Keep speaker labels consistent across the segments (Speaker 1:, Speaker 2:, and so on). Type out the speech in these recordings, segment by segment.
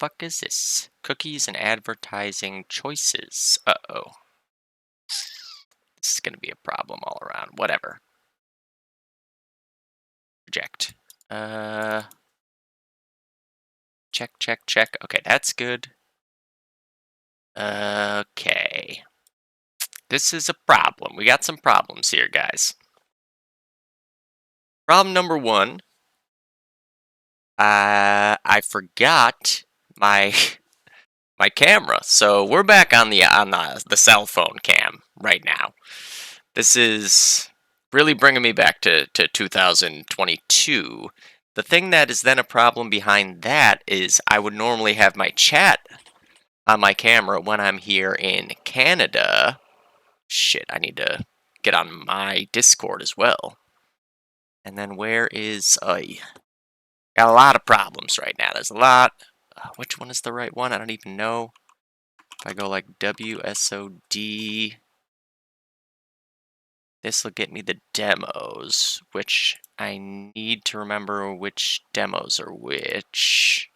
Speaker 1: fuck is this? Cookies and advertising choices. Uh-oh. This is gonna be a problem all around. Whatever. Reject. Check, check, check. Okay, that's good. Okay. This is a problem. We got some problems here, guys. Problem number one. I forgot my my camera. So we're back on the cell phone cam right now. This is really bringing me back to 2022. The thing that is then a problem behind that is I would normally have my chat on my camera when I'm here in Canada. Shit, I need to get on my Discord as well. And then where is got a lot of problems right now. There's a lot. Which one is the right one? I don't even know. If I go like WSOD, this will get me the demos, which I need to remember which demos are which.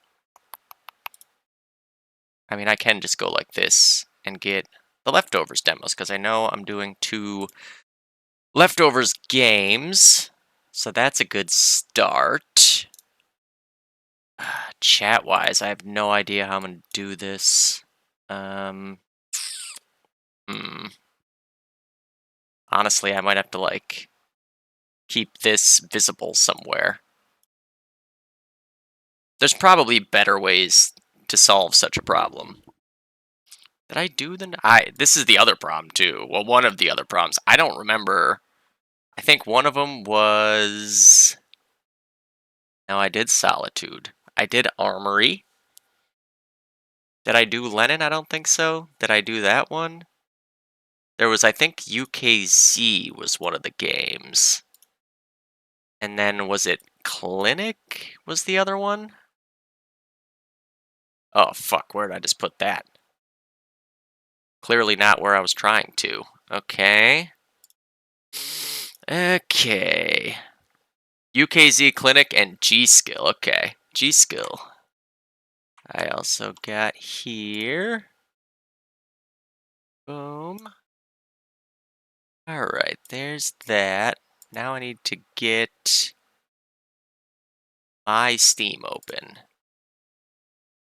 Speaker 1: I mean, I can just go like this and get the leftovers demos, because I know I'm doing 2 leftovers games, so that's a good start. Chat-wise, I have no idea how I'm going to do this. Honestly, I might have to, like, keep this visible somewhere. There's probably better ways to solve such a problem. Did I do the... This is the other problem, too. Well, one of the other problems. I don't remember. I think one of them was... No, I did Solitude. I did Armory. Did I do Lenin? I don't think so. Did I do that one? There was, I think, UKZ was one of the games. And then was it Clinic was the other one? Oh, fuck, where did I just put that? Clearly not where I was trying to. Okay. Okay. UKZ Clinic and gskill. Okay. gskill. I also got here. Boom. Alright, there's that. Now I need to get my Steam open.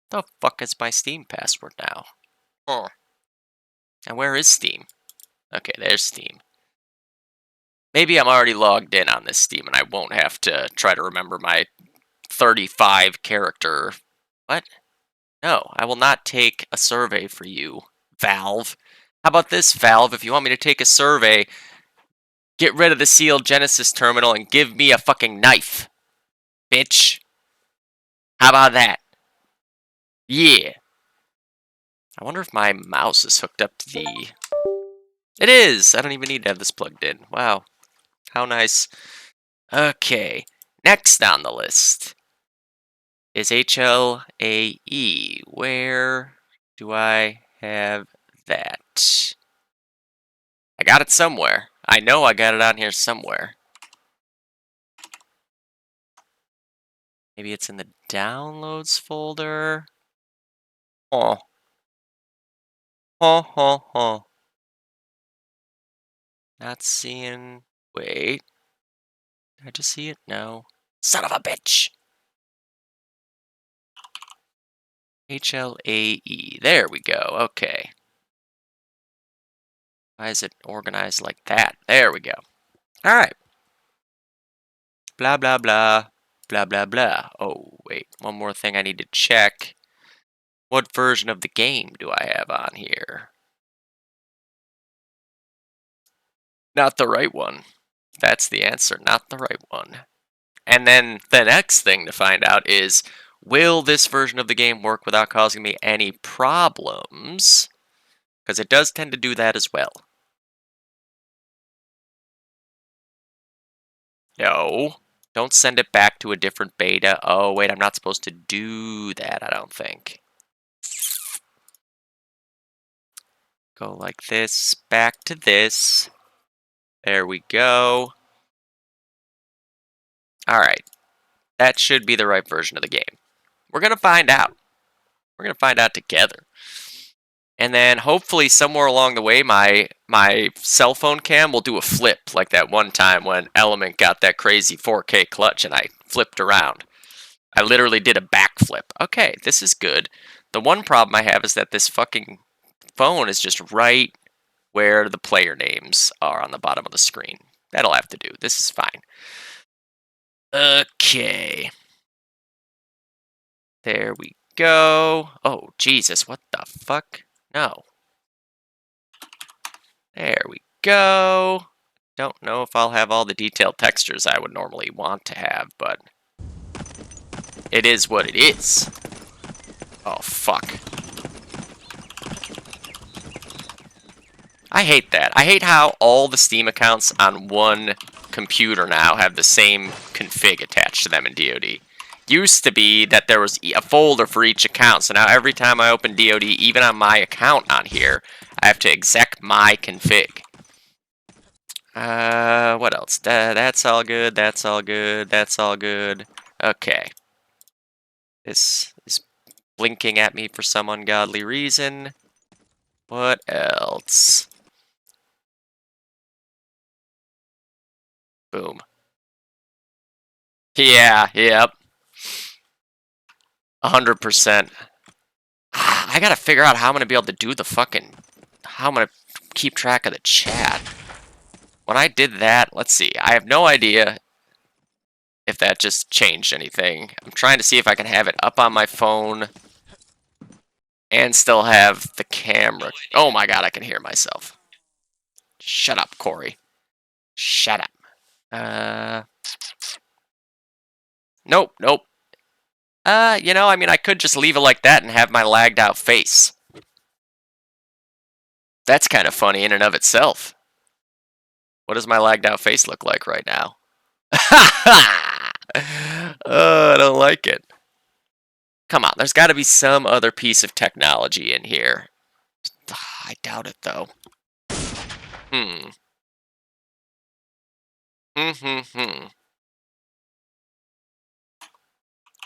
Speaker 1: The fuck is my Steam password now? Oh. And where is Steam? Okay, there's Steam. Maybe I'm already logged in on this Steam and I won't have to try to remember my 35 character... What? No, I will not take a survey for you, Valve. How about this, Valve? If you want me to take a survey, get rid of the sealed Genesis terminal and give me a fucking knife. Bitch. How about that? Yeah. I wonder if my mouse is hooked up to the... It is! I don't even need to have this plugged in. Wow. How nice. Okay. Next on the list is HLAE. Where do I have that? I got it somewhere. I know I got it on here somewhere. Maybe it's in the downloads folder. Oh. Oh. Not seeing... Wait. Did I just see it? No. Son of a bitch! HLAE. There we go. Okay. Why is it organized like that? There we go. Alright. Blah, blah, blah. Blah, blah, blah. Oh, wait. One more thing I need to check. What version of the game do I have on here? Not the right one. That's the answer. Not the right one. And then the next thing to find out is, will this version of the game work without causing me any problems? Because it does tend to do that as well. No. Don't send it back to a different beta. Oh, wait, I'm not supposed to do that, I don't think. Go like this, back to this. There we go. Alright. That should be the right version of the game. We're going to find out. We're gonna find out together. And then hopefully somewhere along the way, my cell phone cam will do a flip like that one time when Element got that crazy 4K clutch and I flipped around. I literally did a backflip. Okay, this is good. The one problem I have is that this fucking phone is just right where the player names are on the bottom of the screen. That'll have to do. This is fine. Okay. There we go. Oh, Jesus, what the fuck? No. There we go. Don't know if I'll have all the detailed textures I would normally want to have, but it is what it is. Oh, fuck. I hate that. I hate how all the Steam accounts on one computer now have the same config attached to them in DoD. Used to be that there was a folder for each account, so now every time I open DoD, even on my account on here, I have to exec my config. What else? That's all good, that's all good, that's all good. Okay. This is blinking at me for some ungodly reason. What else? Boom. Yeah, yep. 100%. I gotta figure out how I'm gonna be able to do the fucking... How I'm gonna keep track of the chat. When I did that, let's see. I have no idea if that just changed anything. I'm trying to see if I can have it up on my phone and still have the camera. Oh my god, I can hear myself. Shut up, Corey. Shut up. Nope, nope. You know, I mean, I could just leave it like that and have my lagged out face. That's kind of funny in and of itself. What does my lagged out face look like right now? I don't like it. Come on, there's got to be some other piece of technology in here. I doubt it, though.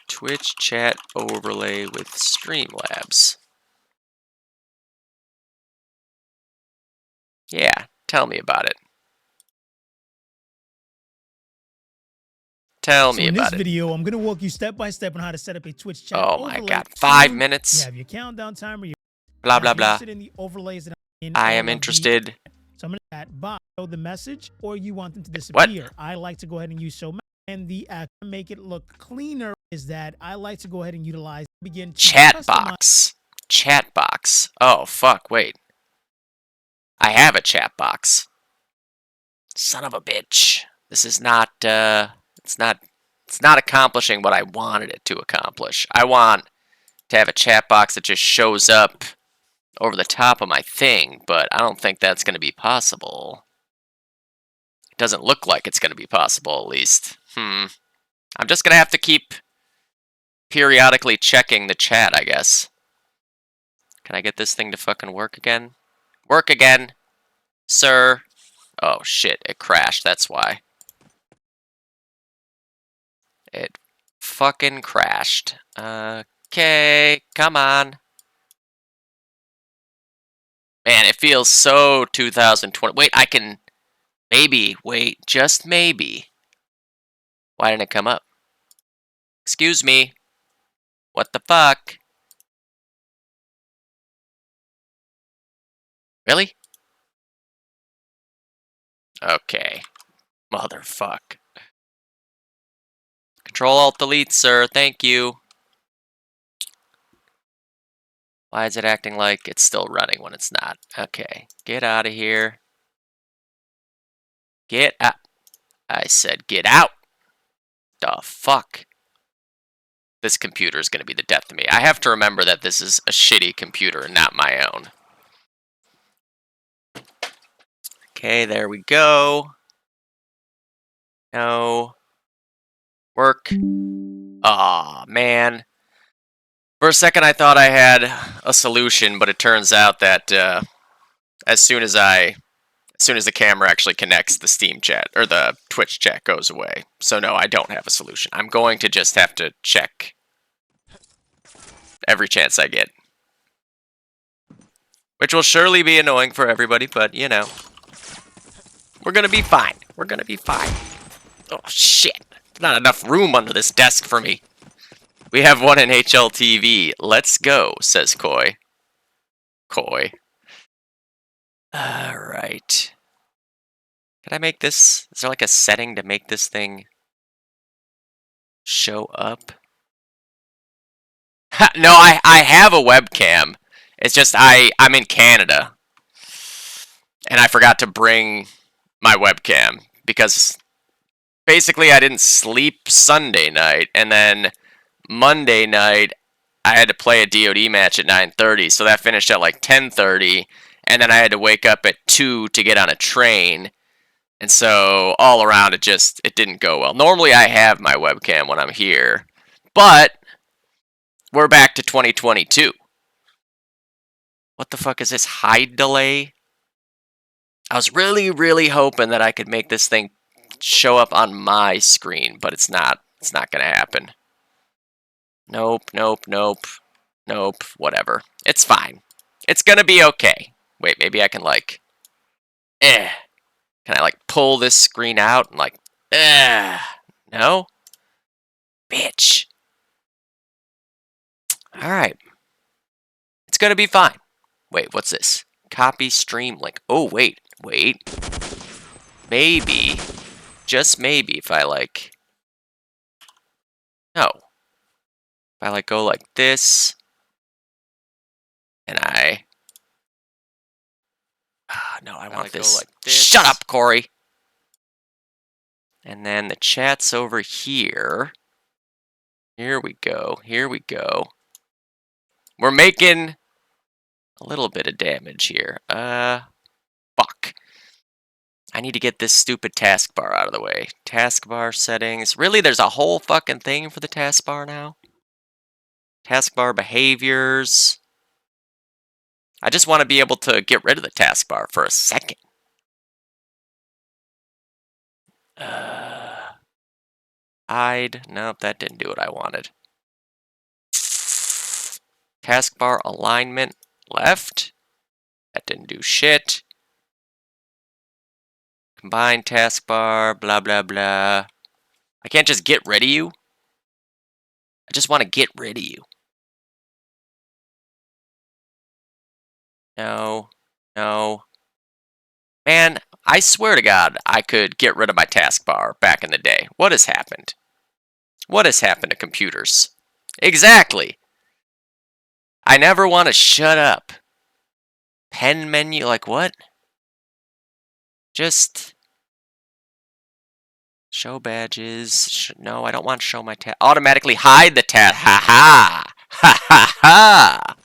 Speaker 1: Twitch chat overlay with Streamlabs. Yeah, tell me about it. Tell me about it.
Speaker 2: In this video, I'm going to walk you step by step on how to set up a Twitch chat
Speaker 1: overlay. Oh my god, 5 minutes?
Speaker 2: You have your countdown timer.
Speaker 1: Blah, blah, blah.
Speaker 2: In the overlays that
Speaker 1: I am interested.
Speaker 2: So I'm going to chat box the message, or you want them to disappear.
Speaker 1: What?
Speaker 2: I like to go ahead and use so and the make it look cleaner is that I like to go ahead and utilize
Speaker 1: chat box. Chat box. Oh fuck, wait. I have a chat box. Son of a bitch. This is not it's not accomplishing what I wanted it to accomplish. I want to have a chat box that just shows up over the top of my thing, but I don't think that's going to be possible. It doesn't look like it's going to be possible, at least. I'm just going to have to keep periodically checking the chat, I guess. Can I get this thing to fucking work again? Work again, sir. Oh shit, it crashed, that's why. It fucking crashed. Okay, come on. Man, it feels so 2020. Wait, I can... Maybe, wait, just maybe. Why didn't it come up? Excuse me. What the fuck? Really? Okay. Motherfuck. Control-Alt-Delete, sir. Thank you. Why is it acting like it's still running when it's not? Okay. Get out of here. Get out. I said get out. The fuck? This computer is going to be the death of me. I have to remember that this is a shitty computer and not my own. Okay, there we go. No. Work. Aw, man. For a second I thought I had a solution, but it turns out that as soon as the camera actually connects, the Steam chat, or the Twitch chat goes away. So no, I don't have a solution. I'm going to just have to check every chance I get. Which will surely be annoying for everybody, but, you know. We're gonna be fine. We're gonna be fine. Oh, shit. Not enough room under this desk for me. We have one in HLTV. Let's go, says Coy. Coy. Alright. Can I make this? Is there like a setting to make this thing show up? No, I have a webcam. It's just I'm in Canada. And I forgot to bring my webcam because basically I didn't sleep Sunday night, and then Monday night I had to play a DoD match at 9:30, so that finished at like 10:30, and then I had to wake up at 2 to get on a train. And so all around it didn't go well. Normally I have my webcam when I'm here, but we're back to 2022. What the fuck is this hide delay? I was really hoping that I could make this thing show up on my screen, but it's not. It's not gonna happen. Nope. Whatever. It's fine. It's gonna be okay. Wait, maybe I can like... Can I like pull this screen out and like... No? Bitch. Alright. It's gonna be fine. Wait, what's this? Copy stream link. Oh, wait. Maybe, just maybe, if I like... No. If I like go like this, and I... no, I want this. Go like this. Shut up, Corey! And then the chat's over here. Here we go. We're making a little bit of damage here. Fuck. I need to get this stupid taskbar out of the way. Taskbar settings. Really, there's a whole fucking thing for the taskbar now? Taskbar behaviors. I just want to be able to get rid of the taskbar for a second. Hide. Nope, that didn't do what I wanted. Taskbar alignment left. That didn't do shit. Combine taskbar, blah, blah, blah. I can't just get rid of you. I just want to get rid of you. No. Man, I swear to God, I could get rid of my taskbar back in the day. What has happened? What has happened to computers? Exactly. I never want to shut up. Pen menu, like what? Just show badges. No, I don't want to show my tab. Automatically hide the tab. Ha ha. Ha ha ha.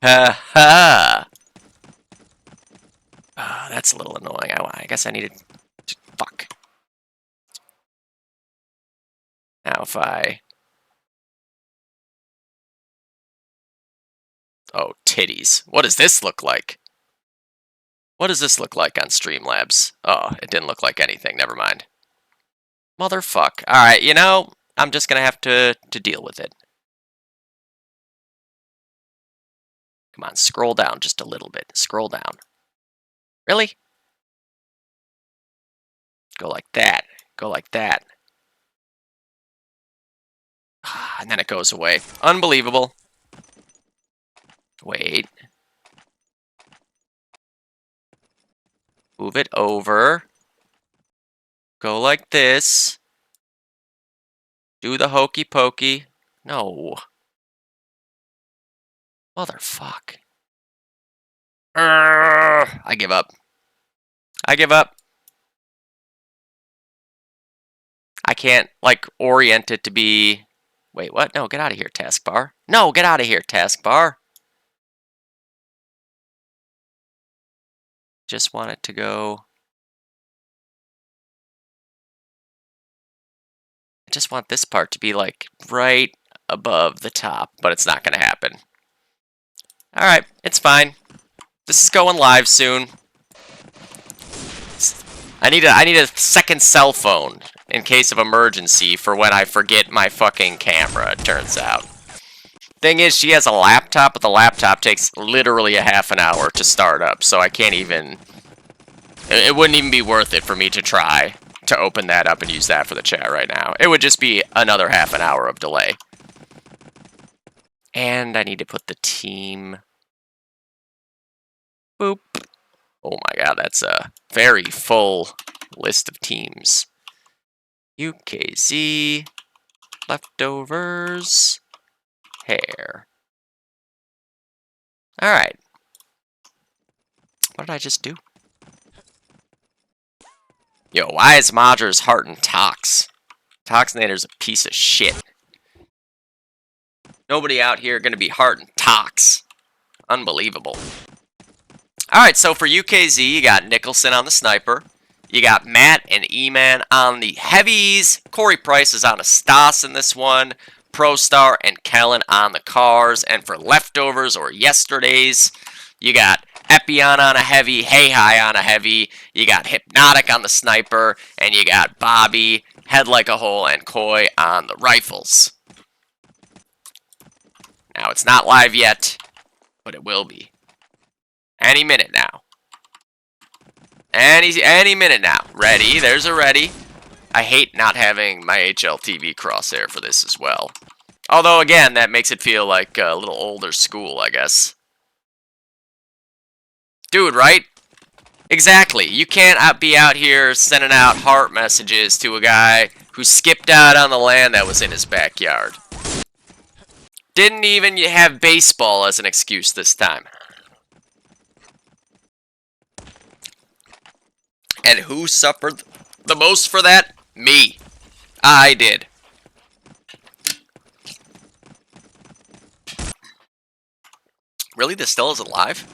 Speaker 1: Ha ha. Oh, that's a little annoying. I guess I needed to... Fuck. Now if I... Oh, titties. What does this look like? What does this look like on Streamlabs? Oh, it didn't look like anything. Never mind. Motherfuck. Alright, you know, I'm just gonna have to deal with it. Come on, scroll down just a little bit. Scroll down. Really? Go like that. Go like that. And then it goes away. Unbelievable. Wait. Move it over. Go like this. Do the hokey pokey. No. Motherfuck. I give up. I give up. I can't, like, orient it to be... Wait, what? No, get out of here, taskbar. No, get out of here, taskbar. Just want it to go... I just want this part to be, like, right above the top, but it's not going to happen. Alright, it's fine. This is going live soon. I need a second cell phone in case of emergency for when I forget my fucking camera, it turns out. Thing is, she has a laptop, but the laptop takes literally a half an hour to start up, so I can't even... It wouldn't even be worth it for me to try to open that up and use that for the chat right now. It would just be another half an hour of delay. And I need to put the team... Boop. Oh my god, that's a very full list of teams. UKZ, leftovers, hair. Alright. What did I just do? Yo, why is Modger's heart in Tox? Toxinator's a piece of shit. Nobody out here gonna be heart in Tox. Unbelievable. Alright, so for UKZ, you got Nicholson on the sniper. You got Matt and E-Man on the heavies. Corey Price is on a Stas in this one. ProStar and Kellen on the cars. And for leftovers or yesterdays, you got Epion on a heavy, Hey Hi on a heavy. You got Hypnotic on the sniper. And you got Bobby, Head Like a Hole, and Koi on the rifles. Now, it's not live yet, but it will be. Any minute now. Any minute now. Ready. There's a ready. I hate not having my HLTV crosshair for this as well. Although, again, that makes it feel like a little older school, I guess. Dude, right? Exactly. You can't be out here sending out heart messages to a guy who skipped out on the land that was in his backyard. Didn't even have baseball as an excuse this time. And who suffered the most for that? Me. I did. Really? This still isn't live?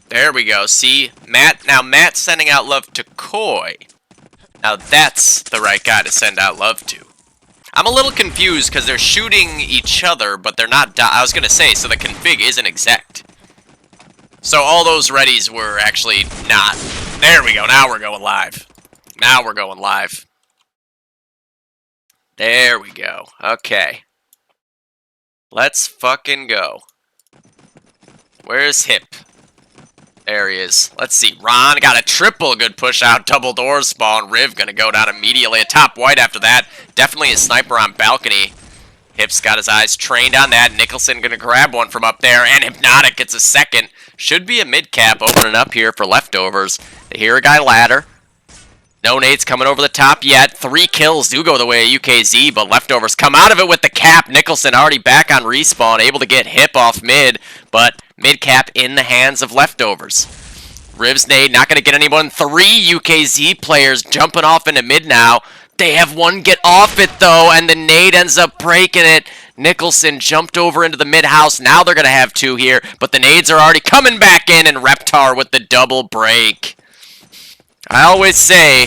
Speaker 1: There we go. See? Matt. Now Matt's sending out love to Koi. Now that's the right guy to send out love to. I'm a little confused because they're shooting each other, but they're not... I was going to say, so the config isn't exact. So all those readies were actually not. There we go. Now we're going live. Now we're going live. There we go. Okay. Let's fucking go. Where's Hip? There he is. Let's see. Ron got a triple good push out. Double door spawn. Riv gonna go down immediately. A top white after that. Definitely a sniper on balcony. Hip's got his eyes trained on that. Nicholson gonna grab one from up there. And Hypnotic gets a second. Should be a mid cap opening up here for leftovers. They hear a guy ladder. No nades coming over the top yet. 3 kills do go the way of UKZ, but leftovers come out of it with the cap. Nicholson already back on respawn, able to get Hip off mid, but mid cap in the hands of leftovers. Riv's nade not going to get anyone. 3 UKZ players jumping off into mid now. They have one get off it though, and the nade ends up breaking it. Nicholson jumped over into the mid house. Now they're going to have 2 here, but the nades are already coming back in, and Reptar with the double break. I always say,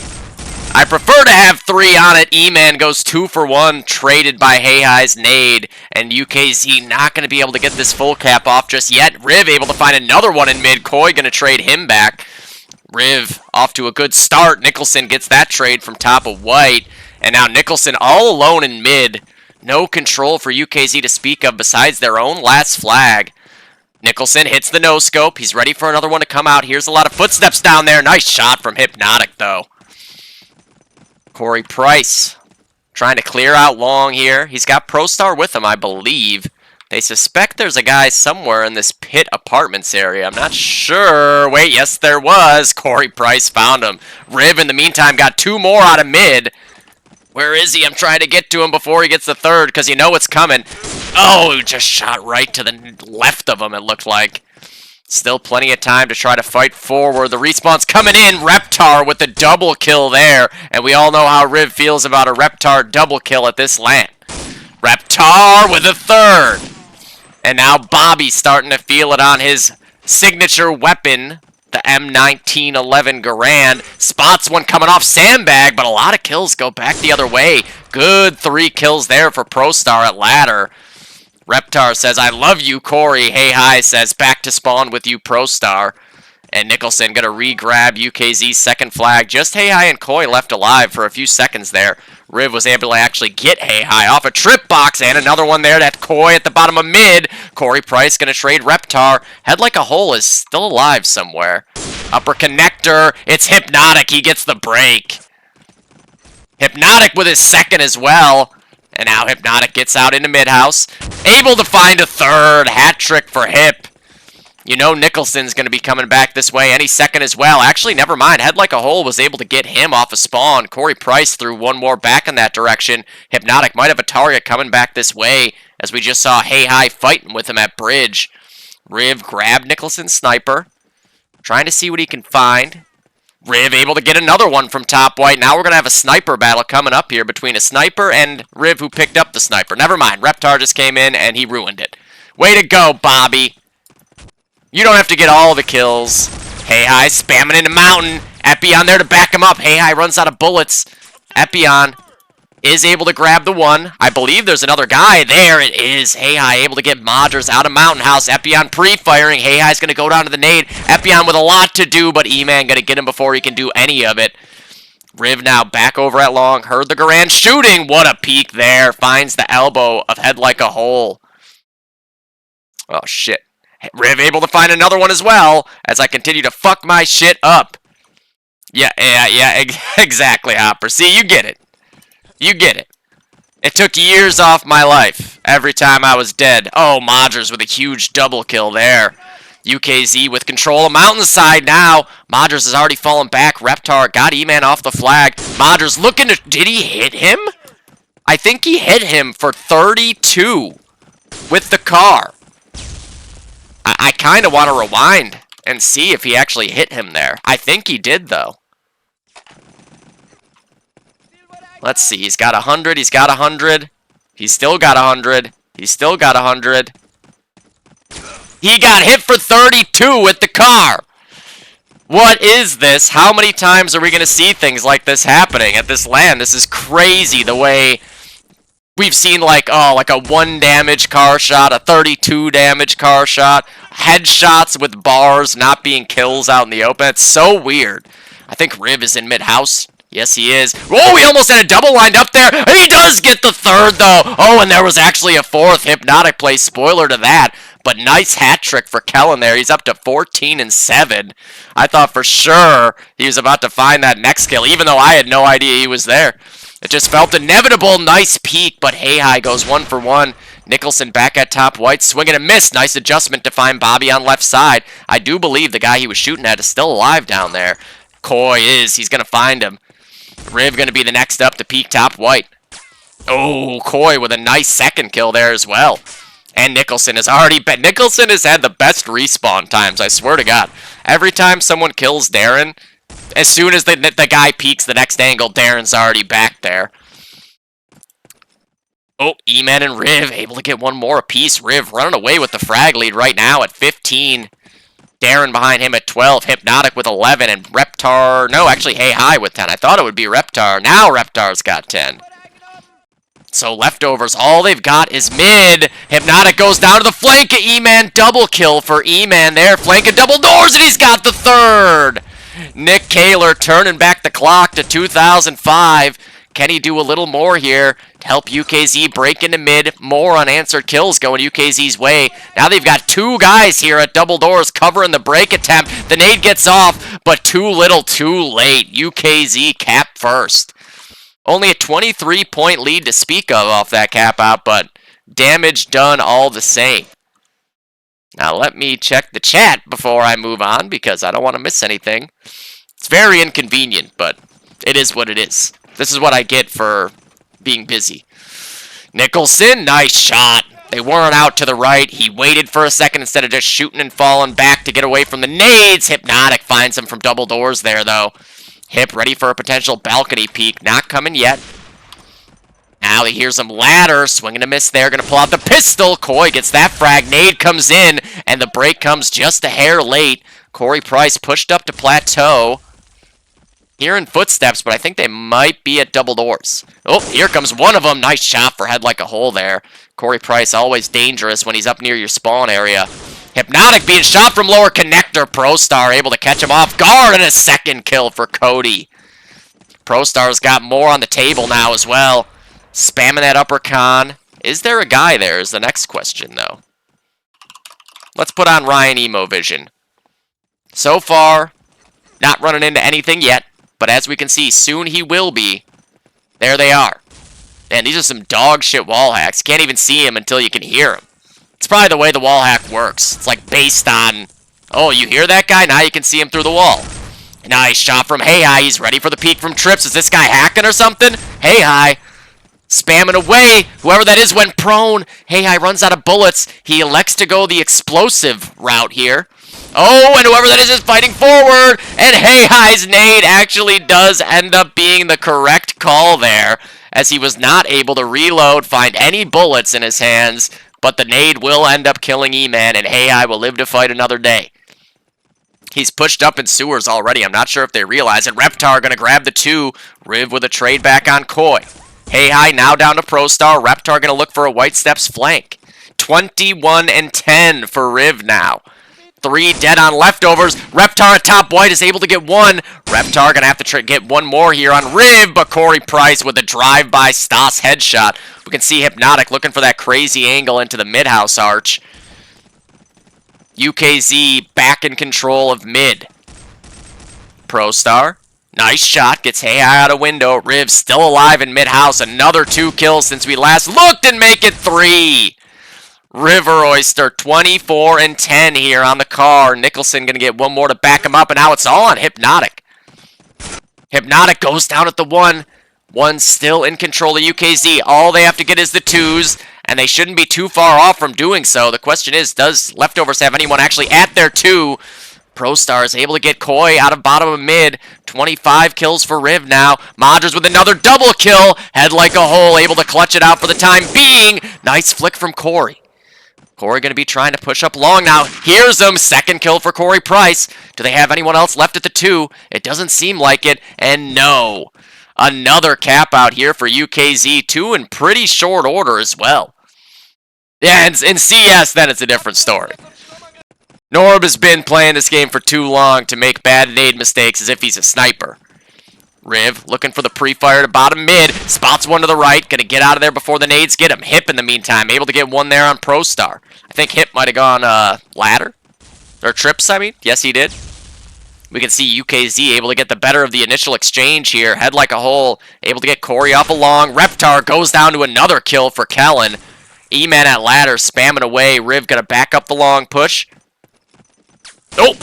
Speaker 1: I prefer to have 3 on it. E-Man goes 2 for 1, traded by Hey Hi's nade, and UKZ not going to be able to get this full cap off just yet. Riv able to find another one in mid. Koi going to trade him back. Riv off to a good start. Nicholson gets that trade from top of white, and now Nicholson all alone in mid. No control for UKZ to speak of besides their own last flag. Nicholson hits the no-scope. He's ready for another one to come out. Here's a lot of footsteps down there. Nice shot from Hypnotic, though. Corey Price trying to clear out long here. He's got ProStar with him, I believe. They suspect there's a guy somewhere in this pit apartments area. I'm not sure. Wait, yes, there was. Corey Price found him. Riv, in the meantime, got 2 more out of mid. Where is he? I'm trying to get to him before he gets the third, because you know it's coming. Oh, just shot right to the left of him, it looked like. Still plenty of time to try to fight forward. The respawn's coming in. Reptar with the double kill there. And we all know how Riv feels about a Reptar double kill at this LAN. Reptar with a third. And now Bobby's starting to feel it on his signature weapon, the M1911 Garand. Spots one coming off Sandbag, but a lot of kills go back the other way. Good 3 kills there for ProStar at ladder. Reptar says, I love you, Corey. Hey Hi says, back to spawn with you, ProStar. And Nicholson gonna re-grab UKZ's second flag. Just Hey Hi and Koi left alive for a few seconds there. Riv was able to actually get Hey Hi off a trip box, and another one there. That Koi at the bottom of mid. Corey Price gonna trade Reptar. Head Like a Hole is still alive somewhere. Upper connector. It's Hypnotic. He gets the break. Hypnotic with his second as well. And now Hypnotic gets out into mid-house. Able to find a third. Hat trick for Hip. You know Nicholson's going to be coming back this way any second as well. Actually, never mind. Head Like a Hole was able to get him off a spawn. Corey Price threw one more back in that direction. Hypnotic might have a target coming back this way, as we just saw Hey Hi fighting with him at bridge. Riv grabbed Nicholson's sniper. Trying to see what he can find. Riv able to get another one from top white. Now we're going to have a sniper battle coming up here between a sniper and Riv, who picked up the sniper. Never mind. Reptar just came in and he ruined it. Way to go, Bobby. You don't have to get all the kills. Hey Hi spamming into mountain. Epion there to back him up. Hey Hi runs out of bullets. Epion is able to grab the one. I believe there's another guy. There it is. Hey Hi able to get Modgers out of Mountain House. Epion pre-firing. Hey Hi's going to go down to the nade. Epion with a lot to do, but E-Man going to get him before he can do any of it. Riv now back over at long. Heard the Garand shooting. What a peek there. Finds the elbow of Head Like a Hole. Oh, shit. Riv able to find another one as well, as I continue to fuck my shit up. Yeah, exactly, Hopper. See, you get it. You get it. It took years off my life every time I was dead. Oh, Modgers with a huge double kill there. UKZ with control of Mountainside now. Modgers has already fallen back. Reptar got E-Man off the flag. Modgers looking to... Did he hit him? I think he hit him for 32 with the car. I kind of want to rewind and see if he actually hit him there. I think he did, though. Let's see. He's got 100. He's got 100. He's still got 100. He's still got 100. He got hit for 32 with the car. What is this? How many times are we going to see things like this happening at this LAN? This is crazy the way we've seen like a 1 damage car shot, a 32 damage car shot, headshots with bars not being kills out in the open. It's so weird. I think Riv is in mid-house. Yes, he is. Oh, he almost had a double lined up there. He does get the third, though. Oh, and there was actually a fourth. Hypnotic play. Spoiler to that. But nice hat trick for Kellen there. He's up to 14 and 7. I thought for sure he was about to find that next kill, even though I had no idea he was there. It just felt inevitable. Nice peek, but Hey Hi goes 1 for 1. Nicholson back at top white, swinging a miss. Nice adjustment to find Bobby on left side. I do believe the guy he was shooting at is still alive down there. Koi is. He's going to find him. Riv going to be the next up to peek top white. Oh, Koi with a nice second kill there as well. And Nicholson has already been... Nicholson has had the best respawn times, I swear to God. Every time someone kills Darren, as soon as the guy peeks the next angle, Darren's already back there. Oh, E-Man and Riv able to get one more apiece. Riv running away with the frag lead right now at 15. Darren behind him at 12. Hypnotic with 11. And Reptar... No, actually, Hey Hi with 10. I thought it would be Reptar. Now Reptar's got 10. So leftovers, all they've got is mid. Hypnotic goes down to the flank of E-Man. Double kill for E-Man there. Flanking double doors, and he's got the third. Nick Kaler turning back the clock to 2005. Can he do a little more here to help UKZ break into mid? More unanswered kills going UKZ's way. Now they've got 2 guys here at double doors covering the break attempt. The nade gets off, but too little, too late. UKZ cap first. Only a 23-point lead to speak of off that cap out, but damage done all the same. Now let me check the chat before I move on, because I don't want to miss anything. It's very inconvenient, but it is what it is. This is what I get for being busy. Nicholson, nice shot. They weren't out to the right. He waited for a second instead of just shooting and falling back to get away from the nades. Hypnotic finds him from double doors there, though. Hip ready for a potential balcony peek. Not coming yet. Now he hears him ladder. Swinging a miss there. Going to pull out the pistol. Koi gets that frag. Nade comes in. And the break comes just a hair late. Corey Price pushed up to plateau. Hearing footsteps, but I think they might be at double doors. Oh, here comes one of them. Nice shot for Head Like a Hole there. Corey Price always dangerous when he's up near your spawn area. Hypnotic being shot from lower connector. ProStar able to catch him off guard, and a second kill for Cody. ProStar's got more on the table now as well. Spamming that upper con. Is there a guy there is the next question, though. Let's put on Ryan Emo Vision. So far, not running into anything yet, but as we can see, soon he will be. There they are. Man, these are some dog shit wall hacks. Can't even see him until you can hear him. It's probably the way the wall hack works. It's like based on, oh, you hear that guy? Now you can see him through the wall. Nice shot from Hey Hi. He's ready for the peek from Trips. Is this guy hacking or something? Hey Hi. Spamming away. Whoever that is went prone. Hey Hi runs out of bullets. He elects to go the explosive route here. Oh, and whoever that is fighting forward. And Hey Hi's nade actually does end up being the correct call there, as he was not able to reload, find any bullets in his hands, but the nade will end up killing E-Man, and Hey Hi will live to fight another day. He's pushed up in sewers already. I'm not sure if they realize it. Reptar going to grab the 2. Riv with a trade back on Koi. Hey Hi now down to ProStar. Reptar going to look for a White Steps flank. 21 and 10 for Riv now. 3 dead on leftovers. Reptar at top white is able to get 1. Reptar going to have to get 1 more here on Riv, but Corey Price with a drive-by Stas headshot. We can see Hypnotic looking for that crazy angle into the mid-house arch. UKZ back in control of mid. ProStar. Nice shot. Gets Hey Hi out of window. Riv still alive in mid-house. Another 2 kills since we last looked and make it 3. River Oyster 24 and 10 here on the car. Nicholson going to get 1 more to back him up, and now it's all on Hypnotic. Hypnotic goes down at the 1. 1 still in control of UKZ. All they have to get is the 2s, and they shouldn't be too far off from doing so. The question is, does Leftovers have anyone actually at their 2? ProStar is able to get Koi out of bottom of mid. 25 kills for Riv now. Modgers with another double kill. Head like a hole, able to clutch it out for the time being. Nice flick from Corey. Corey going to be trying to push up long now. Here's him. Second kill for Corey Price. Do they have anyone else left at the 2? It doesn't seem like it. And no. Another cap out here for UKZ. 2 in pretty short order as well. Yeah, and in CS, then it's a different story. Norb has been playing this game for too long to make bad nade mistakes as if he's a sniper. Riv looking for the pre-fire to bottom mid. Spots 1 to the right. Going to get out of there before the nades get him. Hip in the meantime. Able to get 1 there on ProStar. I think Hip might have gone ladder. Or Trips, I mean. Yes, he did. We can see UKZ able to get the better of the initial exchange here. Head like a hole. Able to get Corey off along. Reptar goes down to another kill for Kellen. E-Man at ladder spamming away. Riv going to back up the long push. Oh!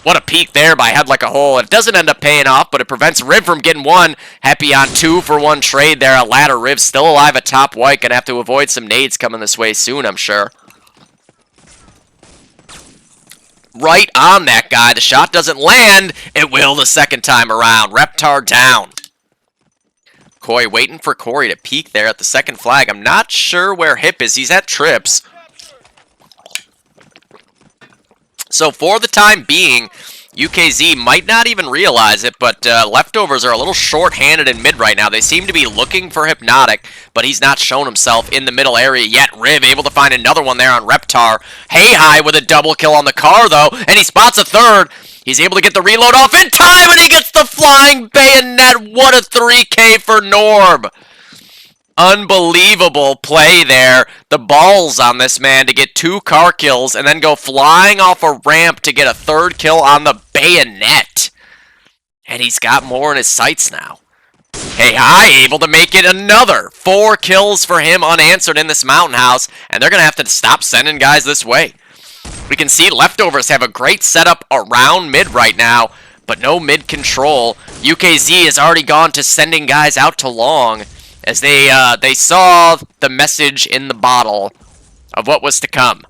Speaker 1: What a peek there by Head Like a Hole. It doesn't end up paying off, but it prevents Riv from getting 1. Happy on 2-for-1 trade there at ladder. Riv still alive at top white. Gonna have to avoid some nades coming this way soon, I'm sure. Right on that guy. The shot doesn't land. It will the second time around. Reptar down. Koi waiting for Corey to peek there at the second flag. I'm not sure where Hip is. He's at Trips. So for the time being, UKZ might not even realize it, but Leftovers are a little short-handed in mid right now. They seem to be looking for Hypnotic, but he's not shown himself in the middle area yet. Riv able to find another one there on Reptar. Hey Hi with a double kill on the car, though, and he spots a third. He's able to get the reload off in time, and he gets the flying bayonet. What a 3K for Norb. Unbelievable play there. The balls on this man to get 2 car kills and then go flying off a ramp to get a 3rd kill on the bayonet. And he's got more in his sights now. Hey Hi able to make it another 4 kills for him unanswered in this mountain house, and they're going to have to stop sending guys this way. We can see Leftovers have a great setup around mid right now, but no mid control. UKZ has already gone to sending guys out to long, as they saw the message in the bottle of what was to come.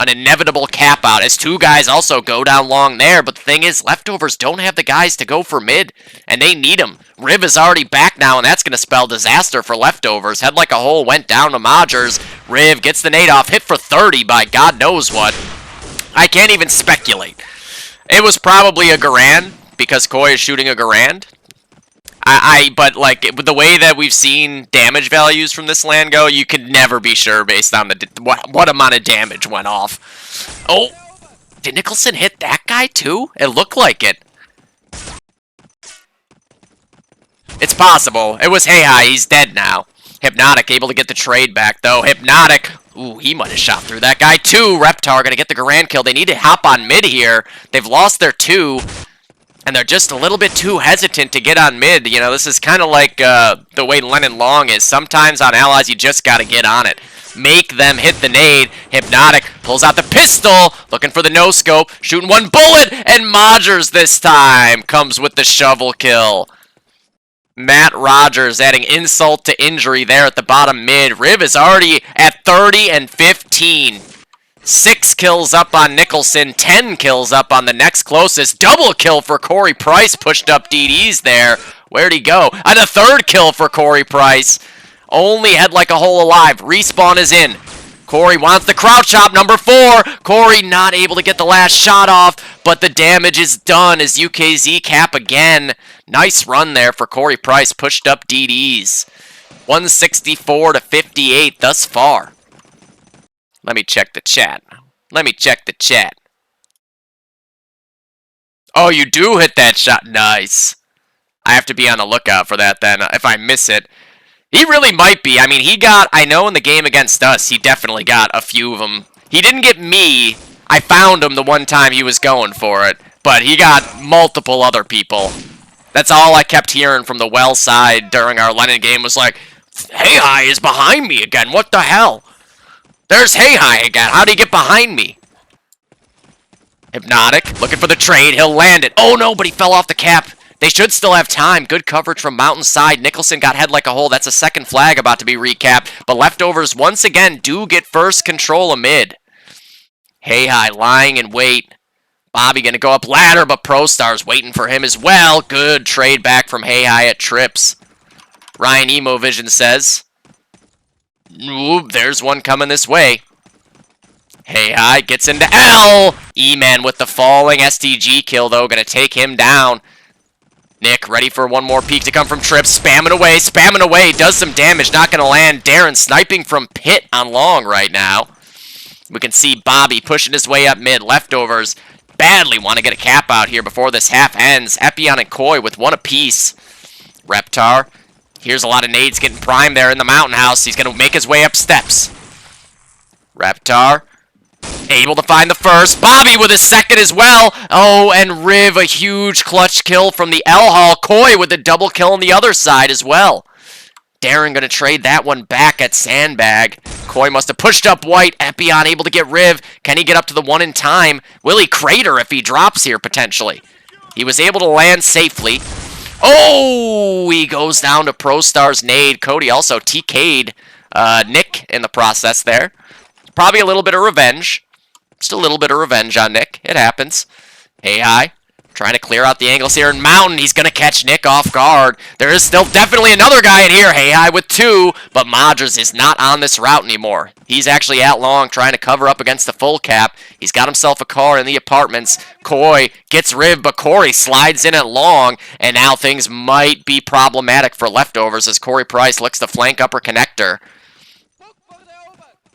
Speaker 1: An inevitable cap out, as 2 guys also go down long there, but the thing is, Leftovers don't have the guys to go for mid, and they need them. Riv is already back now, and that's going to spell disaster for Leftovers. Head Like a Hole went down to Modgers. Riv gets the nade off, hit for 30 by God knows what. I can't even speculate. It was probably a Garand, because Koi is shooting a Garand. But like with the way that we've seen damage values from this land go, you could never be sure based on what amount of damage went off. Oh, did Nicholson hit that guy too? It looked like it. It's possible. It was Hey Hi. He's dead now. Hypnotic able to get the trade back though. Hypnotic. Ooh, he might have shot through that guy too. Reptar gonna get the grand kill. They need to hop on mid here. They've lost their 2. And they're just a little bit too hesitant to get on mid. You know, this is kind of like the way Lennon Long is. Sometimes on allies, you just got to get on it. Make them hit the nade. Hypnotic pulls out the pistol, looking for the no-scope, shooting one bullet, and Modgers this time comes with the shovel kill. Matt Rogers adding insult to injury there at the bottom mid. Riv is already at 30 and 15. 6 kills up on Nicholson, 10 kills up on the next closest. Double kill for Corey Price, pushed up DDs there. Where'd he go? And a 3rd kill for Corey Price. Only head like a hole alive. Respawn is in. Corey wants the crouch chop, number 4. Corey not able to get the last shot off, but the damage is done as UKZ cap again. Nice run there for Corey Price, pushed up DDs. 164 to 58 thus far. Let me check the chat. Oh, you do hit that shot. Nice. I have to be on the lookout for that then, if I miss it. He really might be. I mean, I know in the game against us, he definitely got a few of them. He didn't get me. I found him the one time he was going for it. But he got multiple other people. That's all I kept hearing from the well side during our Lennon game was like, Hey Hi is behind me again. What the hell? There's Hey Hi again. How'd he get behind me? Hypnotic, looking for the trade. He'll land it. Oh no, but he fell off the cap. They should still have time. Good coverage from Mountainside. Nicholson got head like a hole. That's a 2nd flag about to be recapped. But leftovers once again do get first control of mid. Hey Hi lying in wait. Bobby gonna go up ladder, but Pro Star's waiting for him as well. Good trade back from Hey Hi at trips. Ryan Emo Vision says. Oop, there's one coming this way. Hey Hi gets into L. E-Man with the falling STG kill, though. Gonna take him down. Nick ready for one more peek to come from Trips. Spamming away. Does some damage. Not gonna land. Darren sniping from pit on long right now. We can see Bobby pushing his way up mid. Leftovers badly want to get a cap out here before this half ends. Epion and Koi with 1 apiece. Reptar. Here's a lot of nades getting primed there in the mountain house. He's going to make his way up steps. Reptar. Able to find the first. Bobby with his 2nd as well. Oh, and Riv a huge clutch kill from the L-Hall. Koi with a double kill on the other side as well. Darren going to trade that one back at Sandbag. Koi must have pushed up white. Epion able to get Riv. Can he get up to the 1 in time? Will he crater if he drops here potentially? He was able to land safely. Oh, he goes down to Pro Star's nade. Cody also TK'd Nick in the process there. Probably a little bit of revenge. Just a little bit of revenge on Nick. It happens. Hey Hi. Trying to clear out the angles here in Mountain. He's going to catch Nick off guard. There is still definitely another guy in here. Hey Hi with 2, but Modgers is not on this route anymore. He's actually at long trying to cover up against the full cap. He's got himself a car in the apartments. Koi gets Riv, but Corey slides in at long, and now things might be problematic for leftovers as Corey Price looks to flank upper connector.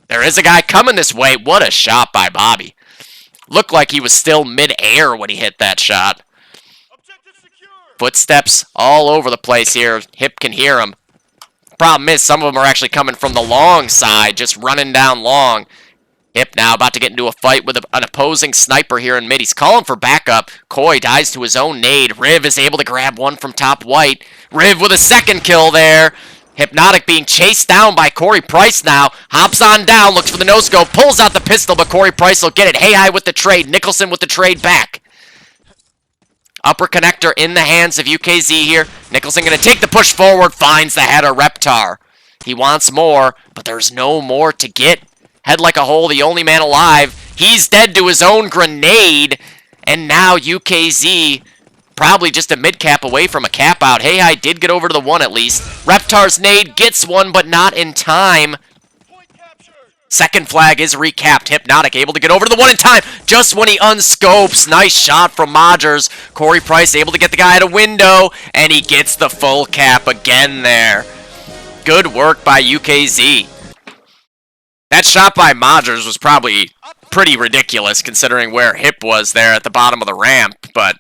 Speaker 1: There is a guy coming this way. What a shot by Bobby. Looked like he was still mid-air when he hit that shot. Footsteps all over the place here. Hip can hear him. Problem is, some of them are actually coming from the long side, just running down long. Hip now about to get into a fight with an opposing sniper here in mid. He's calling for backup. Koi dies to his own nade. Riv is able to grab one from top white. Riv with a 2nd kill there. Hypnotic being chased down by Corey Price now. Hops on down, looks for the no-scope, pulls out the pistol, but Corey Price will get it. Hey Hi with the trade. Nicholson with the trade back. Upper connector in the hands of UKZ here. Nicholson going to take the push forward, finds the header. Reptar. He wants more, but there's no more to get. Head like a hole, the only man alive. He's dead to his own grenade, and now UKZ probably just a mid-cap away from a cap out. Hey Hi did get over to the 1 at least. Reptar's nade gets one, but not in time. Second flag is recapped. Hypnotic able to get over to the one in time just when he unscopes. Nice shot from Modgers. Corey Price able to get the guy at a window, and he gets the full cap again there. Good work by UKZ. That shot by Modgers was probably pretty ridiculous considering where Hip was there at the bottom of the ramp, but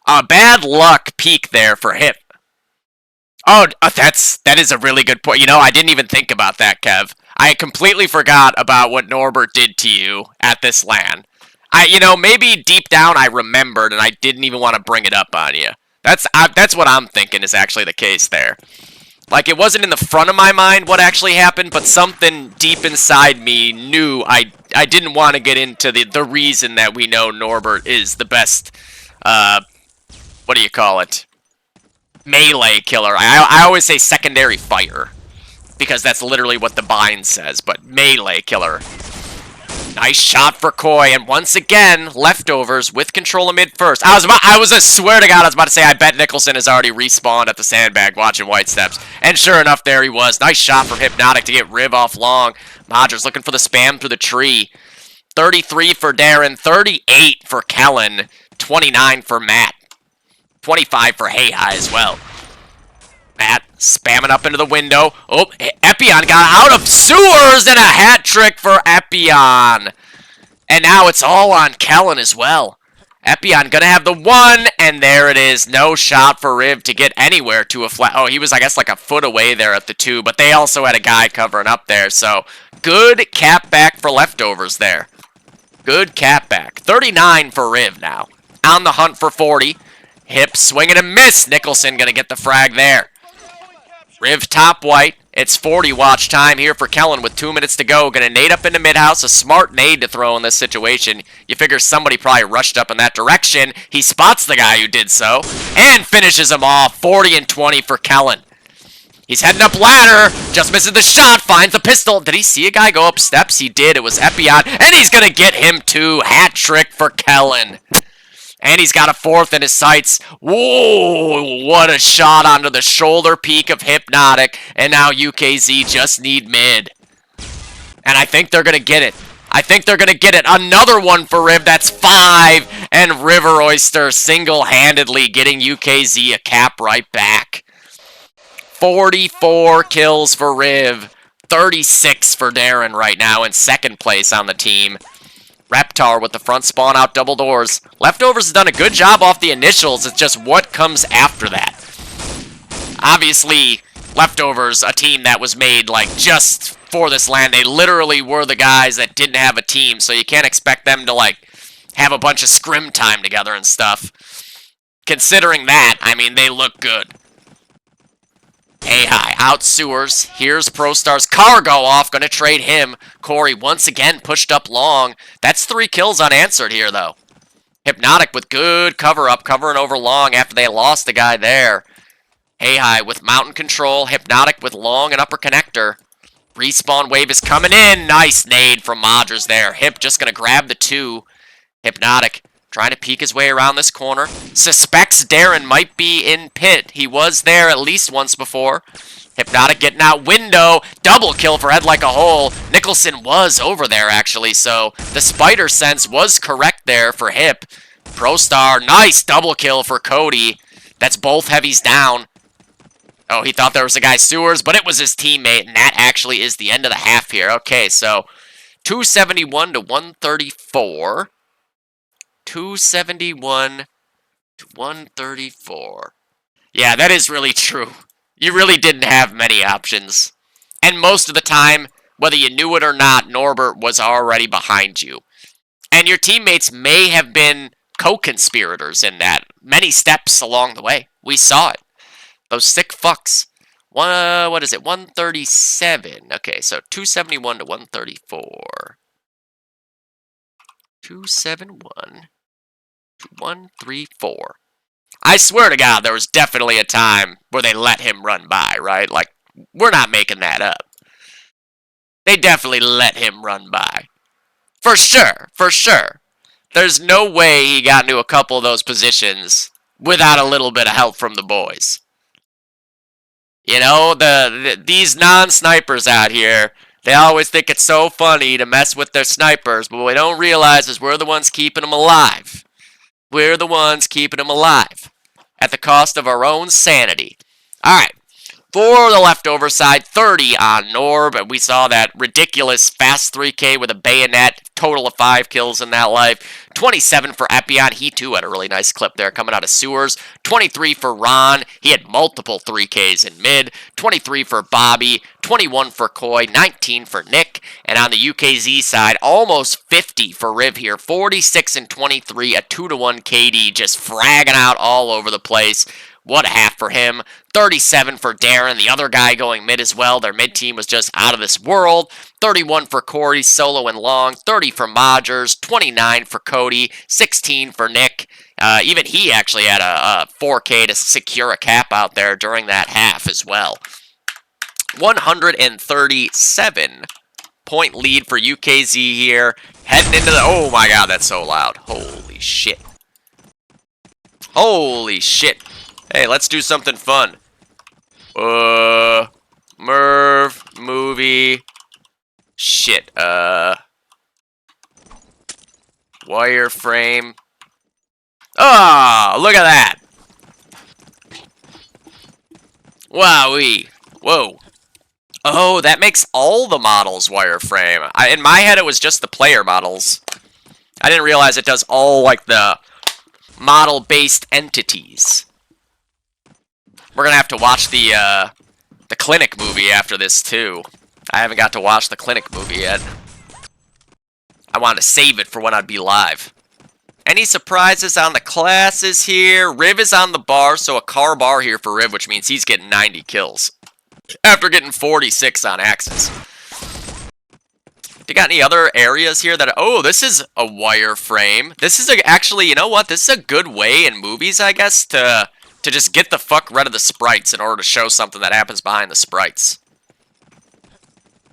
Speaker 1: a bad luck peak there for Hip. Oh, that is a really good point. You know, I didn't even think about that, Kev. I completely forgot about what Norbert did to you at this LAN. Maybe deep down I remembered and I didn't even want to bring it up on you. That's what I'm thinking is actually the case there. Like, it wasn't in the front of my mind what actually happened, but something deep inside me knew I didn't want to get into the reason that we know Norbert is the best, what do you call it? Melee killer. I always say secondary fighter, because that's literally what the bind says, but melee killer. Nice shot for Koi, and once again, leftovers with control of mid first. I swear to God, I was about to say, I bet Nicholson has already respawned at the sandbag watching White Steps. And sure enough, there he was. Nice shot from Hypnotic to get Riv off long. Modgers looking for the spam through the tree. 33 for Darren, 38 for Kellen, 29 for Matt, 25 for Hey High as well. Matt spamming up into the window. Oh, Epion got out of sewers and a hat trick for Epion. And now it's all on Kellen as well. Epion gonna have the one, and there it is. No shot for Riv to get anywhere to a flat. Oh, he was, I guess, like a foot away there at the 2, but they also had a guy covering up there, so good cap back for leftovers there. Good cap back. 39 for Riv now. On the hunt for 40. Hip swinging and miss. Nicholson gonna get the frag there. Riv top white. It's 40 watch time here for Kellen with 2 minutes to go. Gonna nade up into mid-house. A smart nade to throw in this situation. You figure somebody probably rushed up in that direction. He spots the guy who did so and finishes him off. 40 and 20 for Kellen. He's heading up ladder. Just misses the shot. Finds the pistol. Did he see a guy go up steps? He did. It was Epion. And he's gonna get him too. Hat trick for Kellen. And he's got a fourth in his sights. Whoa, what a shot onto the shoulder peak of Hypnotic. And now UKZ just need mid. And I think they're going to get it. I think they're going to get it. Another one for Riv. That's 5. And River Oyster single-handedly getting UKZ a cap right back. 44 kills for Riv. 36 for Darren right now in second place on the team. Reptar with the front spawn out double doors. Leftovers has done a good job off the initials. It's just what comes after that. Obviously, Leftovers, a team that was made like just for this LAN. They literally were the guys that didn't have a team, so you can't expect them to like have a bunch of scrim time together and stuff. Considering that, I mean, they look good. Hey High, out sewers. Here's ProStar's Cargo off. Gonna trade him. Corey once again pushed up long. That's 3 kills unanswered here, though. Hypnotic with good cover up, covering over long after they lost the guy there. Hey High with mountain control. Hypnotic with long and upper connector. Respawn wave is coming in. Nice nade from Modgers there. Hip just gonna grab the 2. Hypnotic trying to peek his way around this corner. Suspects Darren might be in pit. He was there at least once before. Hypnotic getting out window. Double kill for Head Like a Hole. Nicholson was over there, actually, so the spider sense was correct there for Hip. ProStar, nice double kill for Cody. That's both heavies down. Oh, he thought there was a guy sewers, but it was his teammate, and that actually is the end of the half here. Okay, so 271 to 134. 271 to 134. Yeah, that is really true. You really didn't have many options. And most of the time, whether you knew it or not, Norbert was already behind you. And your teammates may have been co-conspirators in that many steps along the way. We saw it. Those sick fucks. What is it? 137. Okay, so 271 to 134. 271 to 134. I swear to God, there was definitely a time where they let him run by, right? Like, we're not making that up. They definitely let him run by. For sure, for sure. There's no way he got into a couple of those positions without a little bit of help from the boys. You know, these non-snipers out here, They always think it's so funny to mess with their snipers, but what they don't realize is we're the ones keeping them alive. We're the ones keeping them alive at the cost of our own sanity. All right. For the leftover side, 30 on Norb, and we saw that ridiculous fast 3K with a bayonet, total of 5 kills in that life. 27 for Epion, he too had a really nice clip there coming out of sewers. 23 for Ron, he had multiple 3Ks in mid. 23 for Bobby, 21 for Koi, 19 for Nick, and on the UKZ side, almost 50 for Riv here. 46 and 23, a 2-to-1 KD, just fragging out all over the place. What a half for him. 37 for Darren, the other guy going mid as well. Their mid team was just out of this world. 31 for Corey, solo and long. 30 for Modgers. 29 for Cody. 16 for Nick. Even he actually had a 4K to secure a cap out there during that half as well. 137 point lead for UKZ here. Heading into the... Oh my god, that's so loud. Holy shit. Holy shit. Hey, let's do something fun. Merv, movie, shit, wireframe. Ah, look at that. Wowee. Whoa. Oh, that makes all the models wireframe. In my head, it was just the player models. I didn't realize it does all, like, the model-based entities. We're gonna have to watch the Clinic movie after this, too. I haven't got to watch the Clinic movie yet. I wanted to save it for when I'd be live. Any surprises on the classes here? Riv is on the bar, so a car bar here for Riv, which means he's getting 90 kills. After getting 46 on Axis. You got any other areas here that... Oh, this is a wireframe. This is actually, you know what? This is a good way in movies, I guess, to just get the fuck rid of the sprites in order to show something that happens behind the sprites.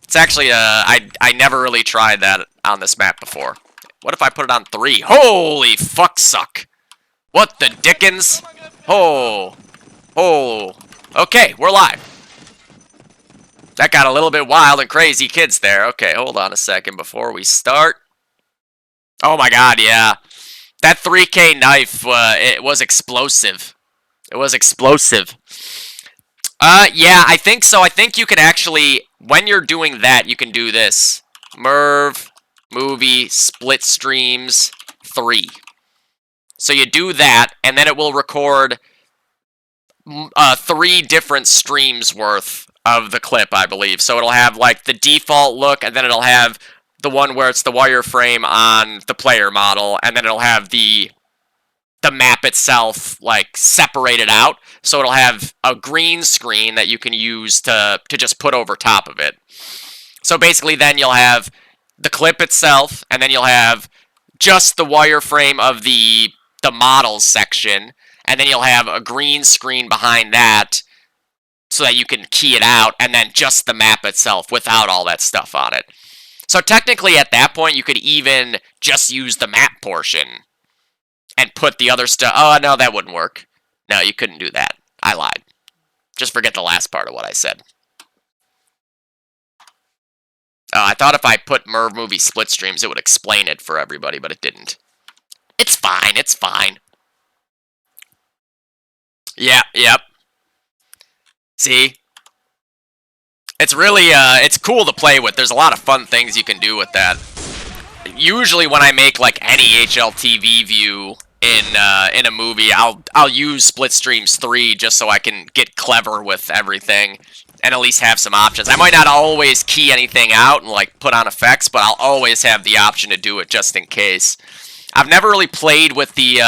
Speaker 1: It's actually, I never really tried that on this map before. What if I put it on 3? Holy fuck suck. What the dickens? Oh. Oh. Okay, we're live. That got a little bit wild and crazy kids there. Okay, hold on a second before we start. Oh my god, yeah. That 3K knife, it was explosive. It was explosive. Yeah, I think so. I think you can actually, when you're doing that, you can do this. Merv, movie, split streams, 3. So you do that, and then it will record 3 different streams worth of the clip, I believe. So it'll have, like, the default look, and then it'll have the one where it's the wireframe on the player model, and then it'll have the map itself, like, separated out. So it'll have a green screen that you can use to just put over top of it. So basically then you'll have the clip itself, and then you'll have just the wireframe of the models section, and then you'll have a green screen behind that so that you can key it out, and then just the map itself without all that stuff on it. So technically at that point you could even just use the map portion and put the other stuff... Oh, no, that wouldn't work. No, you couldn't do that. I lied. Just forget the last part of what I said. Oh, I thought if I put Merv movie split streams, it would explain it for everybody, but it didn't. It's fine, it's fine. Yeah, yep. See? It's really, it's cool to play with. There's a lot of fun things you can do with that. Usually when I make, like, any HLTV view in a movie, I'll use Split Streams 3 just so I can get clever with everything and at least have some options. I might not always key anything out and, like, put on effects, but I'll always have the option to do it just in case. I've never really played with the,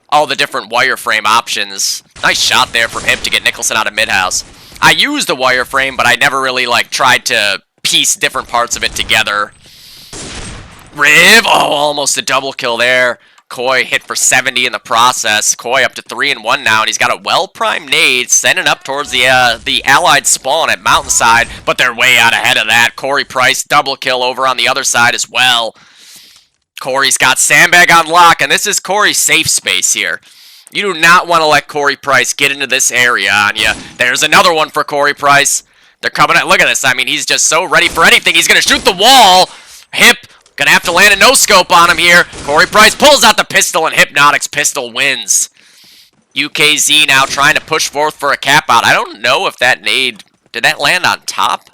Speaker 1: all the different wireframe options. Nice shot there from him to get Nicholson out of mid-house. I used the wireframe, but I never really, like, tried to piece different parts of it together. Riv! Oh, almost a double kill there. Koi hit for 70 in the process. Koi up to 3-1 now, and he's got a well-primed nade sending up towards the allied spawn at Mountainside, but they're way out ahead of that. Corey Price, double kill over on the other side as well. Corey's got Sandbag on lock, and this is Corey's safe space here. You do not want to let Corey Price get into this area on you. There's another one for Corey Price. They're coming at, look at this. I mean, he's just so ready for anything. He's going to shoot the wall. Hip, gonna have to land a no-scope on him here. Corey Price pulls out the pistol, and Hypnotic's pistol wins. UKZ now trying to push forth for a cap-out. I don't know if that nade, did that land on top?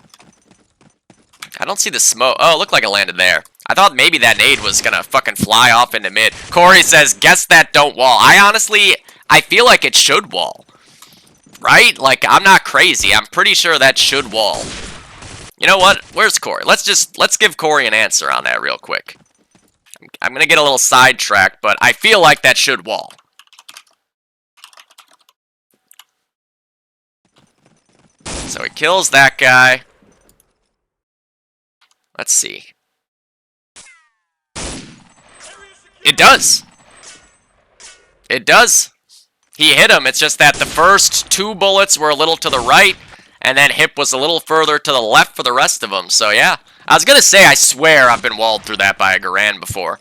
Speaker 1: I don't see the smoke. Oh, it looked like it landed there. I thought maybe that nade was gonna fucking fly off into mid. Corey says, guess that don't wall. I feel like it should wall. Right? Like, I'm not crazy. I'm pretty sure that should wall. You know what? Where's Corey? Let's give Corey an answer on that real quick. I'm gonna get a little sidetracked, but I feel like that should wall. So he kills that guy. Let's see. It does. It does. He hit him. It's just that the first 2 bullets were a little to the right, and then Hip was a little further to the left for the rest of them. So, yeah. I was going to say, I swear I've been walled through that by a Garand before.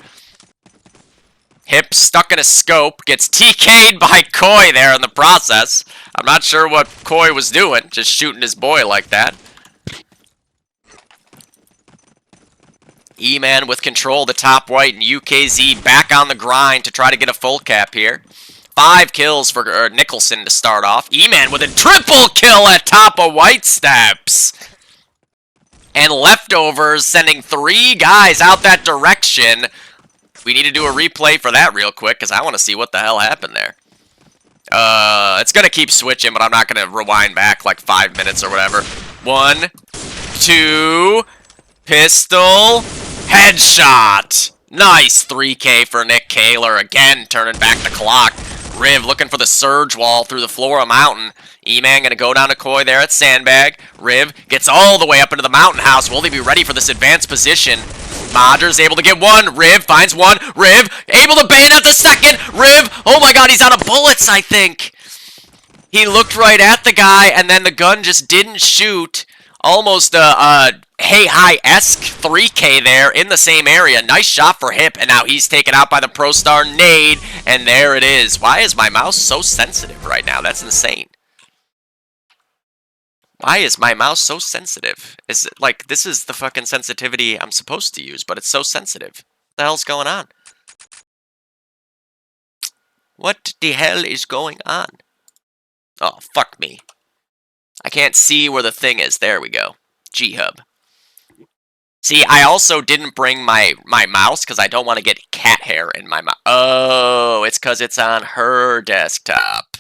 Speaker 1: Hip stuck in a scope, gets TK'd by Koi there in the process. I'm not sure what Koi was doing, just shooting his boy like that. E-Man with control of the top white, and UKZ back on the grind to try to get a full cap here. 5 kills for Nicholson to start off. E-Man with a triple kill at top of white steps. And Leftovers sending 3 guys out that direction. We need to do a replay for that real quick, because I want to see what the hell happened there. It's going to keep switching, but I'm not going to rewind back like 5 minutes or whatever. 1, 2, pistol, headshot. Nice 3K for Nick Kaler, again turning back the clock. Riv looking for the surge wall through the Flora Mountain. E-Man going to go down to Koi there at Sandbag. Riv gets all the way up into the Mountain House. Will they be ready for this advanced position? Modger's able to get 1. Riv finds 1. Riv able to bayonet the second. Riv, oh my god, he's out of bullets, I think. He looked right at the guy, and then the gun just didn't shoot. Almost a Hey Hi-esque 3K there in the same area. Nice shot for Hip, and now he's taken out by the Pro Star nade, and there it is. Why is my mouse so sensitive right now? That's insane. Why is my mouse so sensitive? Is it like, this is the fucking sensitivity I'm supposed to use, but it's so sensitive. What the hell's going on? What the hell is going on? Oh, fuck me. I can't see where the thing is. There we go. G-Hub. See, I also didn't bring my mouse because I don't want to get cat hair in my mouth. Oh, it's because it's on her desktop.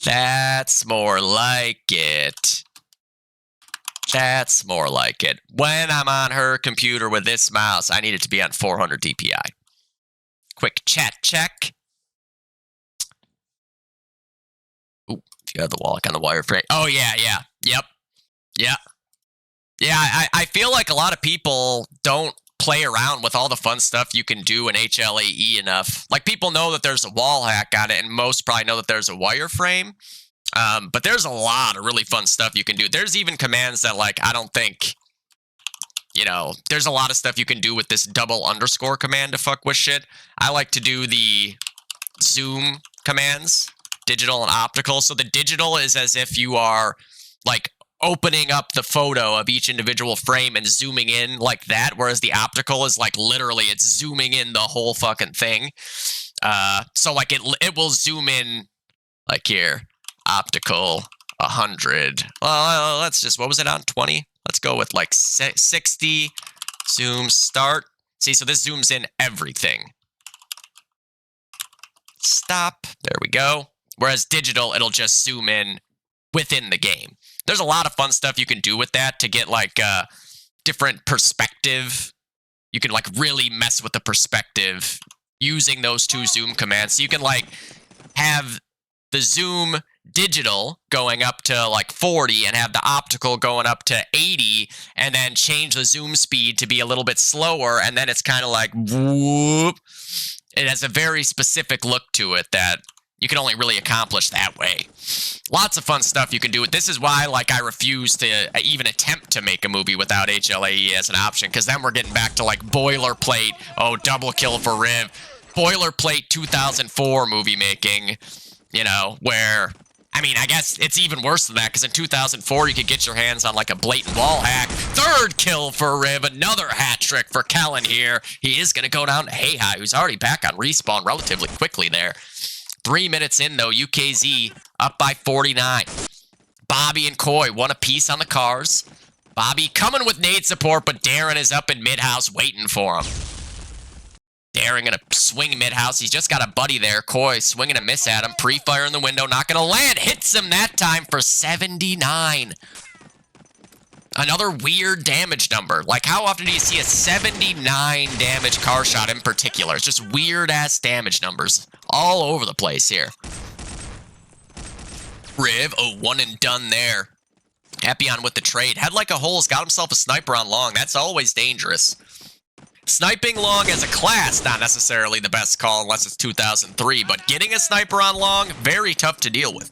Speaker 1: That's more like it. That's more like it. When I'm on her computer with this mouse, I need it to be on 400 DPI. Quick chat check. Ooh, if you have the wall on the wireframe. Oh, yeah. Yep. Yeah. Yeah, I feel like a lot of people don't play around with all the fun stuff you can do in HLAE enough. Like, people know that there's a wall hack on it, and most probably know that there's a wireframe. But there's a lot of really fun stuff you can do. There's even commands that, like, I don't think, you know, there's a lot of stuff you can do with this double underscore command to fuck with shit. I like to do the zoom commands, digital and optical. So the digital is as if you are, like, opening up the photo of each individual frame and zooming in like that, whereas the optical is like literally it's zooming in the whole fucking thing. So like it will zoom in like here, optical 100. Well, let's just, what was it on 20? Let's go with like 60. Zoom start. See, so this zooms in everything. Stop. There we go. Whereas digital, it'll just zoom in within the game. There's a lot of fun stuff you can do with that to get like different perspective. You can like really mess with the perspective using those 2 zoom commands. So you can like have the zoom digital going up to like 40 and have the optical going up to 80 and then change the zoom speed to be a little bit slower, and then it's kind of like whoop. It has a very specific look to it that you can only really accomplish that way. Lots of fun stuff you can do. This is why, like, I refuse to even attempt to make a movie without HLAE as an option, because then we're getting back to, like, boilerplate, oh, double kill for Riv, boilerplate 2004 movie making, you know, where, I mean, I guess it's even worse than that, because in 2004, you could get your hands on, like, a blatant wall hack. Third kill for Riv, another hat trick for Kellen here. He is going to go down to Hey Hi, who's already back on respawn relatively quickly there. 3 minutes in, though, UKZ up by 49. Bobby and Coy, one apiece on the cars. Bobby coming with nade support, but Darren is up in mid-house waiting for him. Darren gonna swing mid-house. He's just got a buddy there. Coy swinging a miss at him. Pre-fire in the window, not gonna land. Hits him that time for 79. Another weird damage number. Like, how often do you see a 79 damage car shot in particular? It's just weird-ass damage numbers all over the place here. Riv, oh, one and done there. Epion with the trade. Head like a hole's got himself a sniper on long. That's always dangerous. Sniping long as a class, not necessarily the best call unless it's 2003, but getting a sniper on long, very tough to deal with.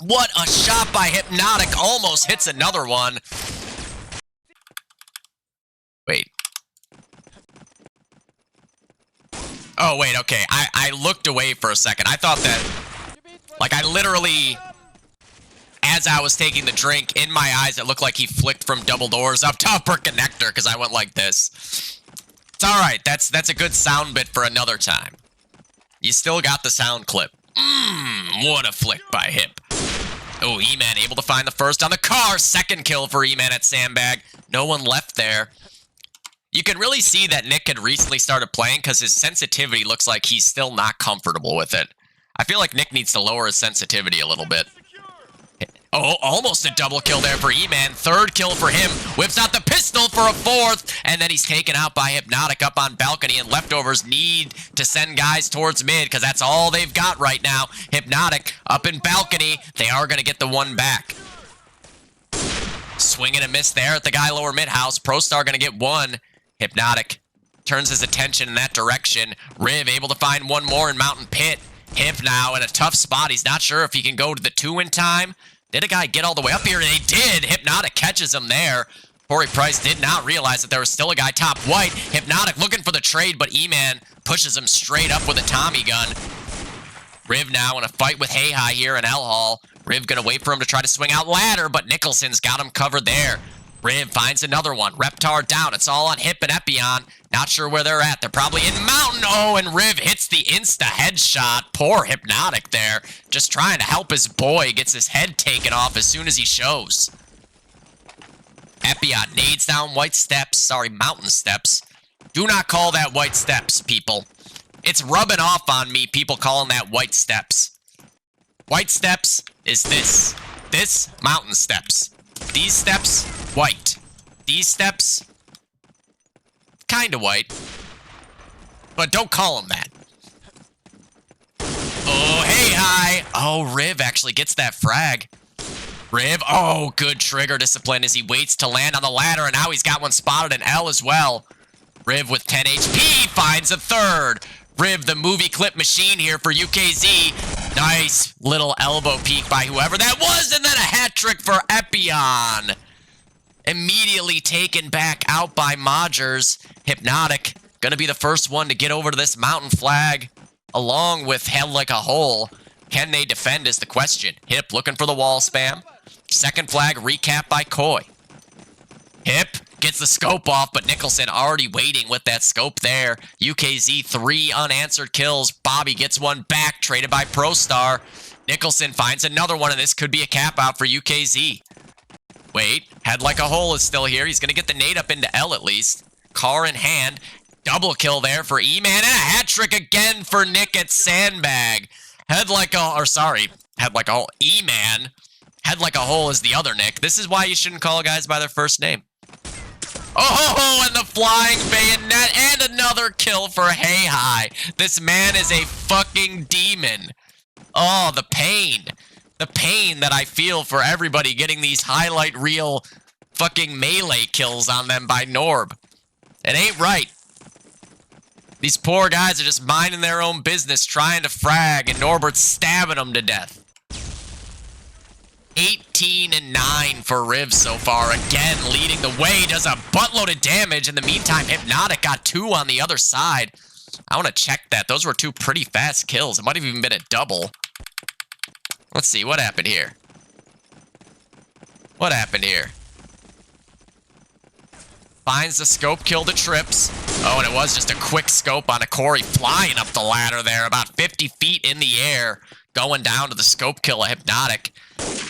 Speaker 1: What a shot by Hypnotic. Almost hits another one. Wait. Oh, wait, okay. I looked away for a second. I thought that, like, I literally, as I was taking the drink, in my eyes, it looked like he flicked from double doors up to upper connector, because I went like this. It's alright. That's a good sound bit for another time. You still got the sound clip. What a flick by Hip. Oh, E-Man able to find the first on the car. Second kill for E-Man at Sandbag. No one left there. You can really see that Nick had recently started playing because his sensitivity looks like he's still not comfortable with it. I feel like Nick needs to lower his sensitivity a little bit. Oh, almost a double kill there for E-Man. Third kill for him. Whips out the pistol for a fourth. And then he's taken out by Hypnotic up on balcony. And leftovers need to send guys towards mid because that's all they've got right now. Hypnotic up in balcony. They are going to get the one back. Swing and a miss there at the guy lower mid-house. ProStar going to get one. Hypnotic turns his attention in that direction. Riv able to find one more in Mountain Pit. Hip now in a tough spot. He's not sure if he can go to the 2 in time. Did a guy get all the way up here? And he did. Hypnotic catches him there. Corey Price did not realize that there was still a guy top white. Hypnotic looking for the trade, but E-Man pushes him straight up with a Tommy gun. Riv now in a fight with Hey Hi here in L Hall. Riv gonna wait for him to try to swing out ladder, but Nicholson's got him covered there. Riv finds another one. Reptar down. It's all on Hip and Epion. Not sure where they're at. They're probably in Mountain. Oh, and Riv hits the insta headshot. Poor Hypnotic there. Just trying to help his boy. Gets his head taken off as soon as he shows. Epion nades down White Steps. Sorry, Mountain Steps. Do not call that White Steps, people. It's rubbing off on me, people calling that White Steps. White Steps is this. This, Mountain Steps. These steps, white. These steps, kinda white. But don't call them that. Oh, Hey Hi. Oh, Riv actually gets that frag. Riv, oh, good trigger discipline as he waits to land on the ladder, and now he's got one spotted in L as well. Riv with 10 HP finds a third. Riv, the movie clip machine here for UKZ. Nice little elbow peek by whoever that was, and then a hat trick for Epion. Immediately taken back out by Modgers. Hypnotic, gonna be the first one to get over to this mountain flag, along with Head Like a Hole. Can they defend is the question. Hip looking for the wall spam. Second flag recap by Coy. Hip gets the scope off, but Nicholson already waiting with that scope there. UKZ 3 unanswered kills. Bobby gets one back, traded by ProStar. Nicholson finds another one, and this could be a cap out for UKZ. Wait, Head Like a Hole is still here. He's going to get the nade up into L at least. Car in hand. Double kill there for E-Man, and a hat trick again for Nick at Sandbag. Head Like a Hole. E-Man. Head Like a Hole is the other Nick. This is why you shouldn't call guys by their first name. Oh, and the flying bayonet, and another kill for Hey Hi. This man is a fucking demon. Oh, the pain. The pain that I feel for everybody getting these highlight reel fucking melee kills on them by Norb. It ain't right. These poor guys are just minding their own business, trying to frag, and Norbert's stabbing them to death. 18-9 for Riv so far. Again, leading the way. Does a buttload of damage. In the meantime, Hypnotic got 2 on the other side. I want to check that. Those were two pretty fast kills. It might have even been a double. Let's see. What happened here? What happened here? Finds the scope kill to Trips. Oh, and it was just a quick scope on a Corey flying up the ladder there, about 50 feet in the air, going down to the scope kill of Hypnotic.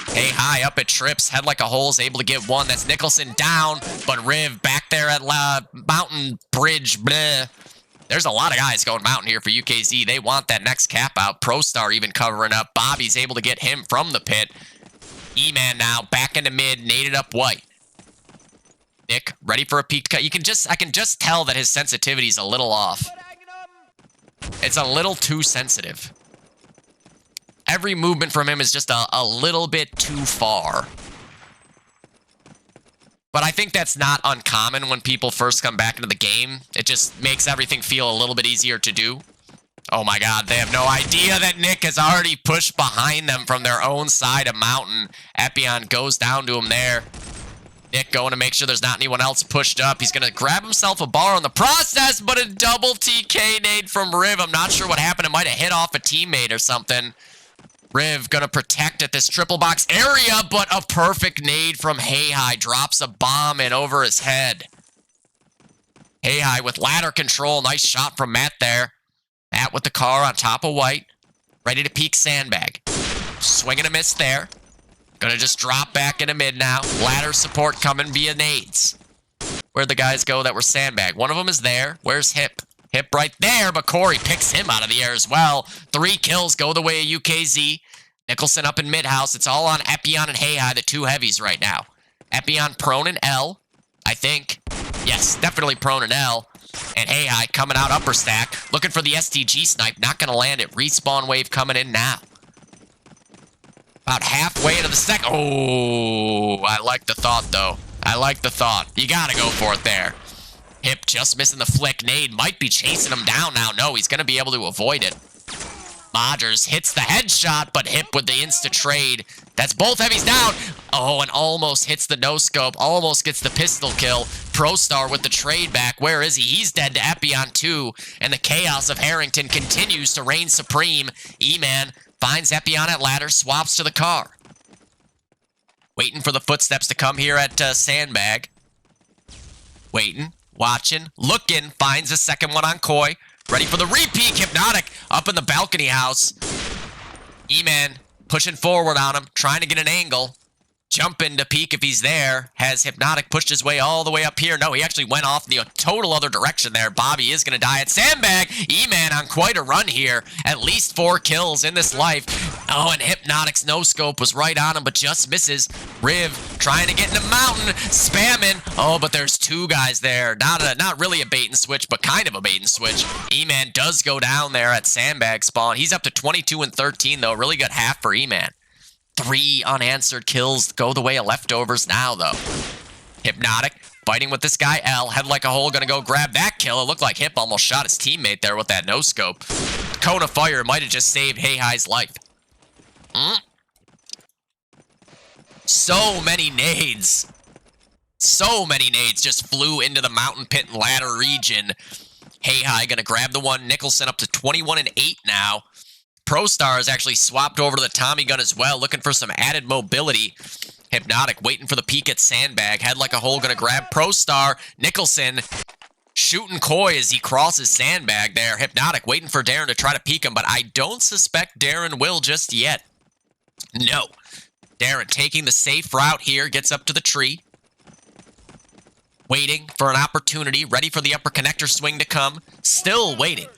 Speaker 1: Hey, high up at Trips, head like a hole is able to get one. That's Nicholson down, but Riv back there at Mountain Bridge. Bleh. There's a lot of guys going mountain here for UKZ. They want that next cap out. ProStar even covering up. Bobby's able to get him from the pit. E-Man now back into mid, naded up white. Nick, ready for a peek cut. I can just tell that his sensitivity is a little off. It's a little too sensitive. Every movement from him is just a little bit too far. But I think that's not uncommon when people first come back into the game. It just makes everything feel a little bit easier to do. Oh my god, they have no idea that Nick has already pushed behind them from their own side of mountain. Epion goes down to him there. Nick going to make sure there's not anyone else pushed up. He's going to grab himself a bar in the process, but a double TK nade from Riv. I'm not sure what happened. It might have hit off a teammate or something. Riv going to protect at this triple box area, but a perfect nade from Hey High. Drops a bomb in over his head. Hey High with ladder control. Nice shot from Matt there. Matt with the car on top of white. Ready to peek Sandbag. Swing and a miss there. Gonna just drop back into mid now. Ladder support coming via nades. Where'd the guys go that were Sandbag? One of them is there. Where's Hip? Hip right there, but Corey picks him out of the air as well. 3 kills go the way of UKZ. Nicholson up in mid-house. It's all on Epion and Hey High, the two heavies right now. Epion prone in L, I think. Yes, definitely prone in L. And Hey High coming out upper stack. Looking for the STG snipe. Not gonna land it. Respawn wave coming in now. About halfway into the second. Oh, I like the thought, though. I like the thought. You gotta go for it there. Hip just missing the flick. Nade might be chasing him down now. No, he's gonna be able to avoid it. Modgers hits the headshot, but Hip with the insta-trade. That's both heavies down. Oh, and almost hits the no-scope. Almost gets the pistol kill. ProStar with the trade back. Where is he? He's dead to Epion too. And the chaos of Harrington continues to reign supreme. E-Man finds Epion at ladder, swaps to the car. Waiting for the footsteps to come here at Sandbag. Waiting, watching, looking, finds a second one on Koi. Ready for the repeat. Hypnotic up in the balcony house. E-Man pushing forward on him, trying to get an angle. Jumping to peek if he's there. Has Hypnotic pushed his way all the way up here? No, he actually went off the total other direction there. Bobby is going to die at Sandbag. E-Man on quite a run here. At least 4 kills in this life. Oh, and Hypnotic's no-scope was right on him, but just misses. Riv trying to get in the mountain. Spamming. Oh, but there's 2 guys there. Not really a bait and switch, but kind of a bait and switch. E-Man does go down there at Sandbag spawn. He's up to 22 and 13, though. Really good half for E-Man. 3 unanswered kills go the way of leftovers now, though. Hypnotic fighting with this guy, L. Head like a hole, gonna go grab that kill. It looked like Hip almost shot his teammate there with that no-scope. Cone of fire might have just saved Hey High's life. So many nades. So many nades just flew into the mountain pit and ladder region. Hey High gonna grab the one. Nicholson up to 21 and 8 now. ProStar has actually swapped over to the Tommy gun as well, looking for some added mobility. Hypnotic waiting for the peek at Sandbag. Head like a hole, gonna grab ProStar. Nicholson shooting Koi as he crosses Sandbag there. Hypnotic waiting for Darren to try to peek him, but I don't suspect Darren will just yet. No. Darren taking the safe route here, gets up to the tree. Waiting for an opportunity, ready for the upper connector swing to come. Still waiting.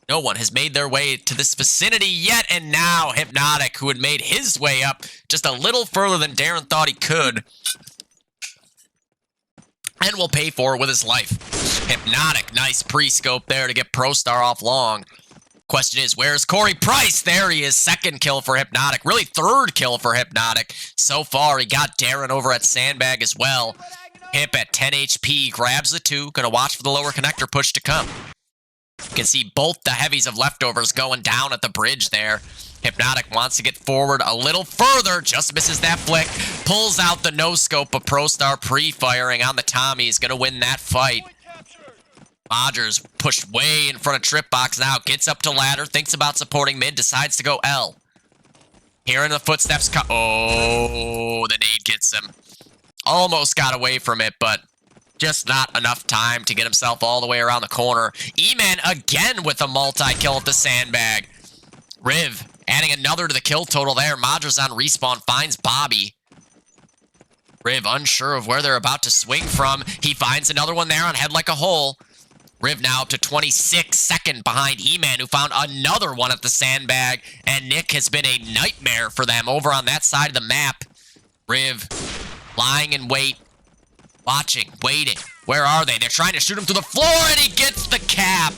Speaker 1: No one has made their way to this vicinity yet, and now Hypnotic, who had made his way up just a little further than Darren thought he could, and will pay for it with his life. Hypnotic, nice pre-scope there to get ProStar off long. Question is, where's Corey Price? There he is, 2nd kill for Hypnotic, really 3rd kill for Hypnotic. So far, he got Darren over at Sandbag as well. Hip at 10 HP, grabs the 2, gonna watch for the lower connector push to come. You can see both the heavies of leftovers going down at the bridge there. Hypnotic wants to get forward a little further. Just misses that flick. Pulls out the no-scope of ProStar pre-firing on the Tommy. He's going to win that fight. Modgers pushed way in front of Trip Box now. Gets up to ladder. Thinks about supporting mid. Decides to go L. Hearing the footsteps come. Oh, the nade gets him. Almost got away from it, but just not enough time to get himself all the way around the corner. E-Man again with a multi-kill at the sandbag. Riv adding another to the kill total there. Modgers on respawn finds Bobby. Riv unsure of where they're about to swing from. He finds another one there on head like a hole. Riv now up to 26, second behind E-Man, who found another one at the sandbag. And Nick has been a nightmare for them over on that side of the map. Riv lying in wait, watching, waiting. Where are they? They're trying to shoot him through the floor, and he gets the cap.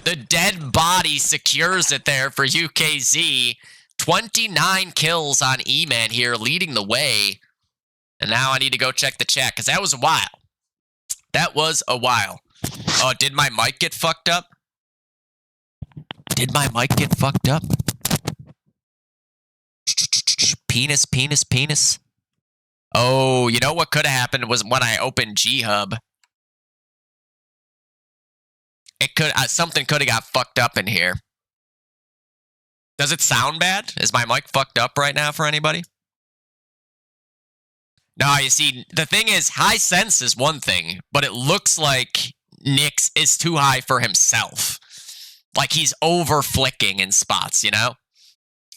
Speaker 1: The dead body secures it there for UKZ. 29 kills on E-Man here, leading the way. And now I need to go check the chat, because that was a while. That was a while. Oh, did my mic get fucked up? Did my mic get fucked up? Penis, penis, penis. Oh, you know what could have happened was when I opened G-Hub. It could something could have got fucked up in here. Does it sound bad? Is my mic fucked up right now for anybody? No, you see, the thing is, high sense is one thing, but it looks like Nyx is too high for himself. Like he's over flicking in spots, you know?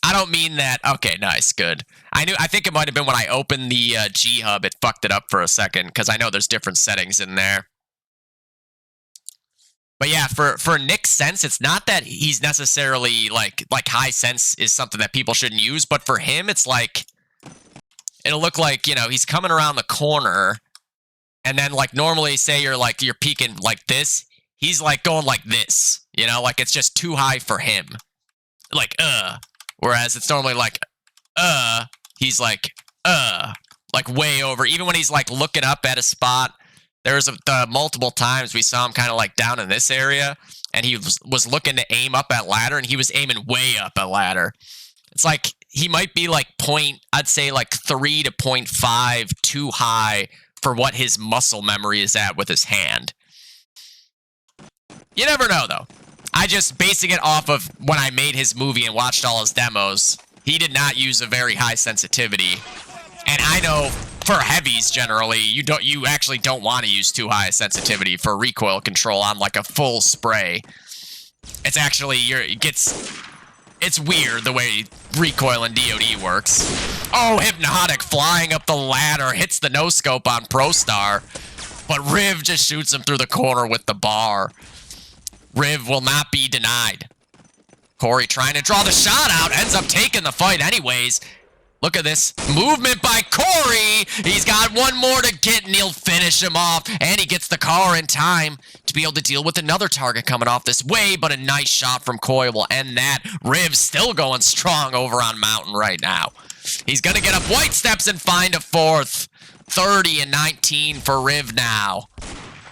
Speaker 1: I don't mean that. Okay, nice, good. I think it might have been when I opened the G-Hub, it fucked it up for a second, because I know there's different settings in there. But yeah, for Nick's sense, it's not that he's necessarily like high sense is something that people shouldn't use, but for him, it's like, it'll look like, you know, he's coming around the corner, and then like normally say you're peeking like this, he's like going like this, you know, like it's just too high for him. Like, whereas it's normally like, he's like way over. Even when he's like looking up at a spot, there's multiple times we saw him kind of like down in this area, and he was looking to aim up at ladder, and he was aiming way up at ladder. It's like he might be like I'd say like 3 to 0.5 too high for what his muscle memory is at with his hand. You never know, though. I just basing it off of when I made his movie and watched all his demos. He did not use a very high sensitivity. And I know for heavies generally, you actually don't want to use too high a sensitivity for recoil control on like a full spray. It's actually it's weird the way recoil in DoD works. Oh, Hypnotic flying up the ladder, hits the no-scope on ProStar, but Riv just shoots him through the corner with the bar. Riv will not be denied. Corey trying to draw the shot out, ends up taking the fight anyways. Look at this movement by Corey. He's got one more to get, and he'll finish him off. And he gets the car in time to be able to deal with another target coming off this way. But a nice shot from Coy will end that. Riv still going strong over on Mountain right now. He's going to get up White Steps and find a fourth. 30 and 19 for Riv now.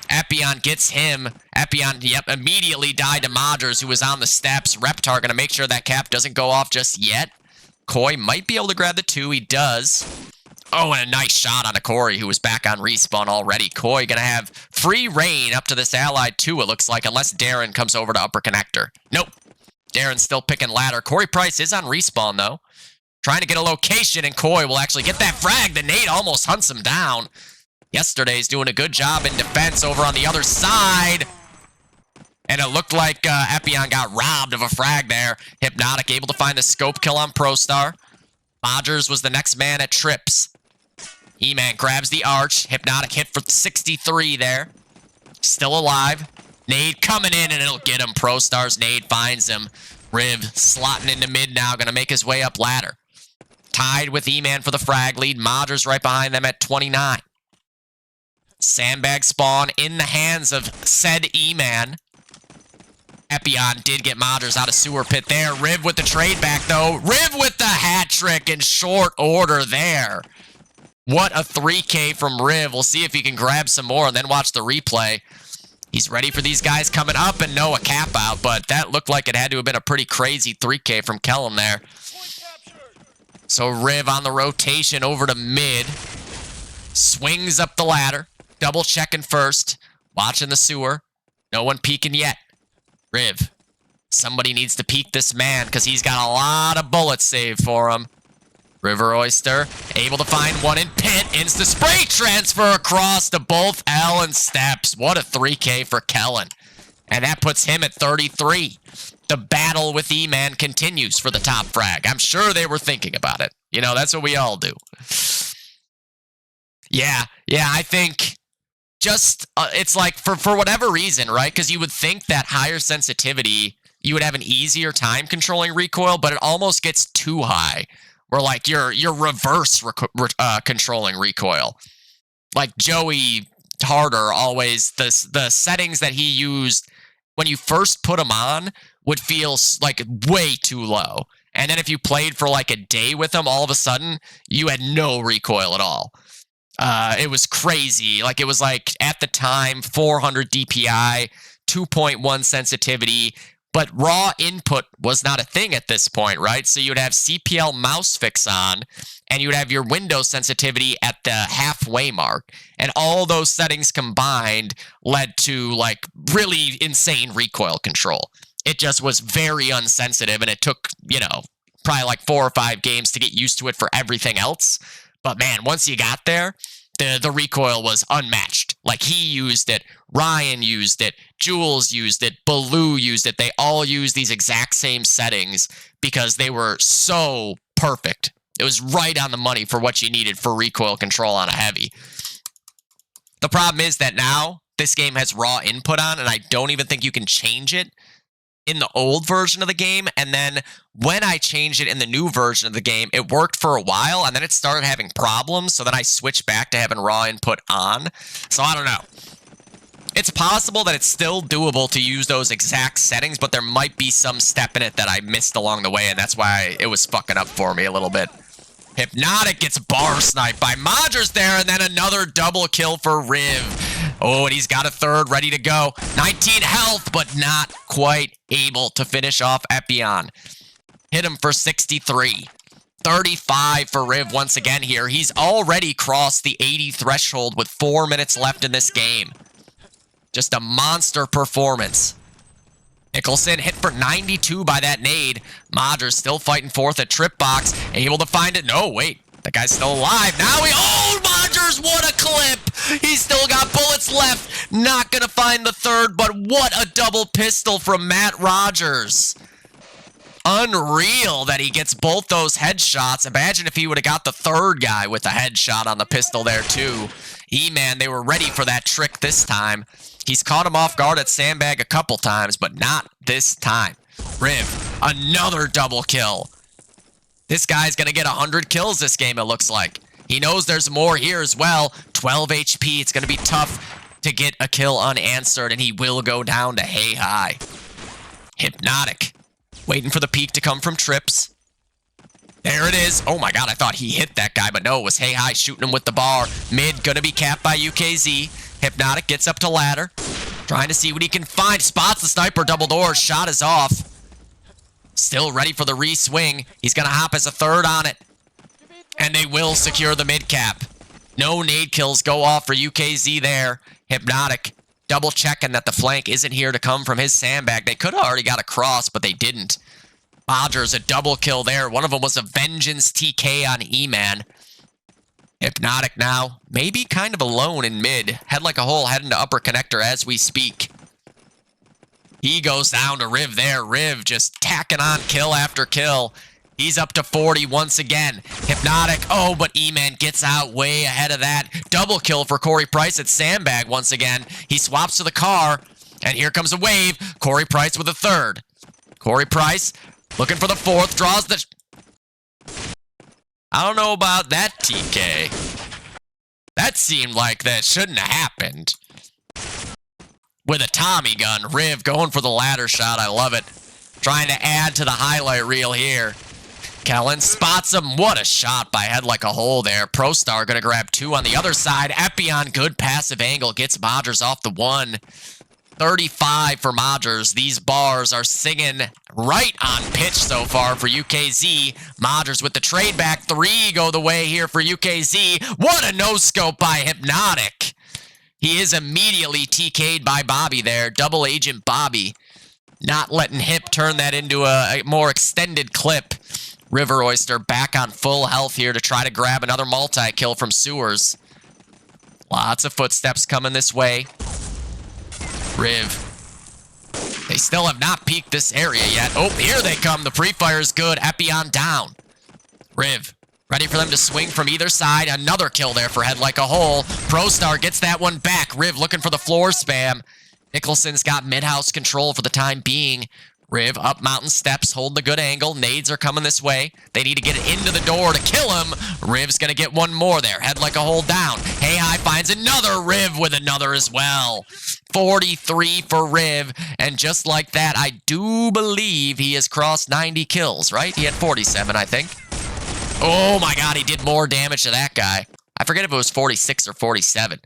Speaker 1: Epion gets him. Epion, yep, immediately died to Modgers, who was on the steps. Reptar going to make sure that cap doesn't go off just yet. Coy might be able to grab the 2. He does. Oh, and a nice shot on a Corey, who was back on respawn already. Coy going to have free reign up to this allied 2, it looks like, unless Darren comes over to upper connector. Nope. Darren's still picking ladder. Corey Price is on respawn, though. Trying to get a location, and Coy will actually get that frag. The nade almost hunts him down. Yesterday's doing a good job in defense over on the other side. And it looked like Epion got robbed of a frag there. Hypnotic able to find the scope kill on ProStar. Modgers was the next man at Trips. E-Man grabs the arch. Hypnotic hit for 63 there. Still alive. Nade coming in, and it'll get him. ProStar's nade finds him. Riv slotting into mid now. Going to make his way up ladder. Tied with E-Man for the frag lead. Modgers right behind them at 29. Sandbag spawn in the hands of said E-Man. Epion did get Modgers out of sewer pit there. Riv with the trade back, though. Riv with the hat trick in short order there. What a 3K from Riv. We'll see if he can grab some more and then watch the replay. He's ready for these guys coming up, and no, a cap out, but that looked like it had to have been a pretty crazy 3K from Kellum there. So Riv on the rotation over to mid. Swings up the ladder. Double checking first. Watching the sewer. No one peeking yet. Riv. Somebody needs to peek this man because he's got a lot of bullets saved for him. River Oyster, able to find one in pit. Insta spray transfer across to both L and Steps. What a 3K for Kellen. And that puts him at 33. The battle with E-Man continues for the top frag. I'm sure they were thinking about it. You know, that's what we all do. Yeah, I think just, it's like, for whatever reason, right? Because you would think that higher sensitivity, you would have an easier time controlling recoil, but it almost gets too high. Where, like, you're reverse controlling recoil. Like, Joey Harder always, the settings that he used when you first put them on would feel, like, way too low. And then if you played for, like, a day with them, all of a sudden, you had no recoil at all. It was crazy. Like, it was, like, at the time, 400 DPI, 2.1 sensitivity, but raw input was not a thing at this point, right? So you would have CPL mouse fix on, and you would have your window sensitivity at the halfway mark. And all those settings combined led to, like, really insane recoil control. It just was very unsensitive, and it took, you know, probably like 4 or 5 games to get used to it for everything else. But man, once you got there, the recoil was unmatched. Like, he used it, Ryan used it, Jules used it, Baloo used it. They all used these exact same settings because they were so perfect. It was right on the money for what you needed for recoil control on a heavy. The problem is that now this game has raw input on, and I don't even think you can change it in the old version of the game. And then when I changed it in the new version of the game, it worked for a while, and then it started having problems. So then I switched back to having raw input on. So I don't know. It's possible that it's still doable to use those exact settings, but there might be some step in it that I missed along the way, and that's why it was fucking up for me a little bit. Hypnotic gets bar sniped by Modgers there, and then another double kill for Riv. Oh, and he's got a third ready to go. 19 health, but not quite able to finish off Epion. Hit him for 63. 35 for Riv once again here. He's already crossed the 80 threshold with 4 minutes left in this game. Just a monster performance. Nicholson hit for 92 by that nade. Modgers still fighting fourth at Trip Box. Able to find it. No, wait. The guy's still alive. Now he... Oh, Modgers, what a clip. He's still got bullets left. Not going to find the third, but what a double pistol from Matt Rogers. Unreal that he gets both those headshots. Imagine if he would have got the third guy with a headshot on the pistol there, too. E-Man, they were ready for that trick this time. He's caught him off guard at Sandbag a couple times, but not this time. Riv, another double kill. This guy's going to get 100 kills this game, it looks like. He knows there's more here as well. 12 HP. It's going to be tough to get a kill unanswered, and he will go down to Hey Hi. Hypnotic. Waiting for the peek to come from Trips. There it is. Oh my god, I thought he hit that guy, but no, it was Hey Hi shooting him with the bar. Mid, going to be capped by UKZ. Hypnotic gets up to ladder. Trying to see what he can find. Spots the sniper, double doors. Shot is off. Still ready for the re-swing. He's going to hop as a third on it. And they will secure the mid-cap. No nade kills go off for UKZ there. Hypnotic double checking that the flank isn't here to come from his sandbag. They could have already got across, but they didn't. Modgers a double kill there. One of them was a Vengeance TK on E-Man. Hypnotic now. Maybe kind of alone in mid. Head like a hole heading to upper connector as we speak. He goes down to Riv there. Riv just tacking on kill after kill. He's up to 40 once again. Hypnotic. Oh, but E-Man gets out way ahead of that. Double kill for Corey Price at Sandbag once again. He swaps to the car. And here comes a wave. Corey Price with a third. Corey Price looking for the fourth. Draws the... I don't know about that TK. That seemed like that shouldn't have happened. With a Tommy gun. Riv going for the ladder shot. I love it. Trying to add to the highlight reel here. Kellen spots him. What a shot by Head Like a Hole there. ProStar going to grab 2 on the other side. Epion, good passive angle. Gets Modgers off the 1. 35 for Modgers. These bars are singing right on pitch so far for UKZ. Modgers with the trade back. 3 go the way here for UKZ. What a no-scope by Hypnotic. He is immediately TK'd by Bobby there. Double Agent Bobby. Not letting Hip turn that into a more extended clip. River Oyster back on full health here to try to grab another multi-kill from Sewers. Lots of footsteps coming this way. Riv. They still have not peeked this area yet. Oh, here they come. The pre-fire is good. Epion down. Riv. Ready for them to swing from either side. Another kill there for Head Like a Hole. ProStar gets that one back. Riv looking for the floor spam. Nicholson's got mid-house control for the time being. Riv up mountain steps, holding the good angle. Nades are coming this way. They need to get into the door to kill him. Riv's going to get one more there. Head Like a Hole down. Hey Hi finds another. Riv with another as well. 43 for Riv. And just like that, I do believe he has crossed 90 kills, right? He had 47, I think. Oh my god, he did more damage to that guy. I forget if it was 46 or 47.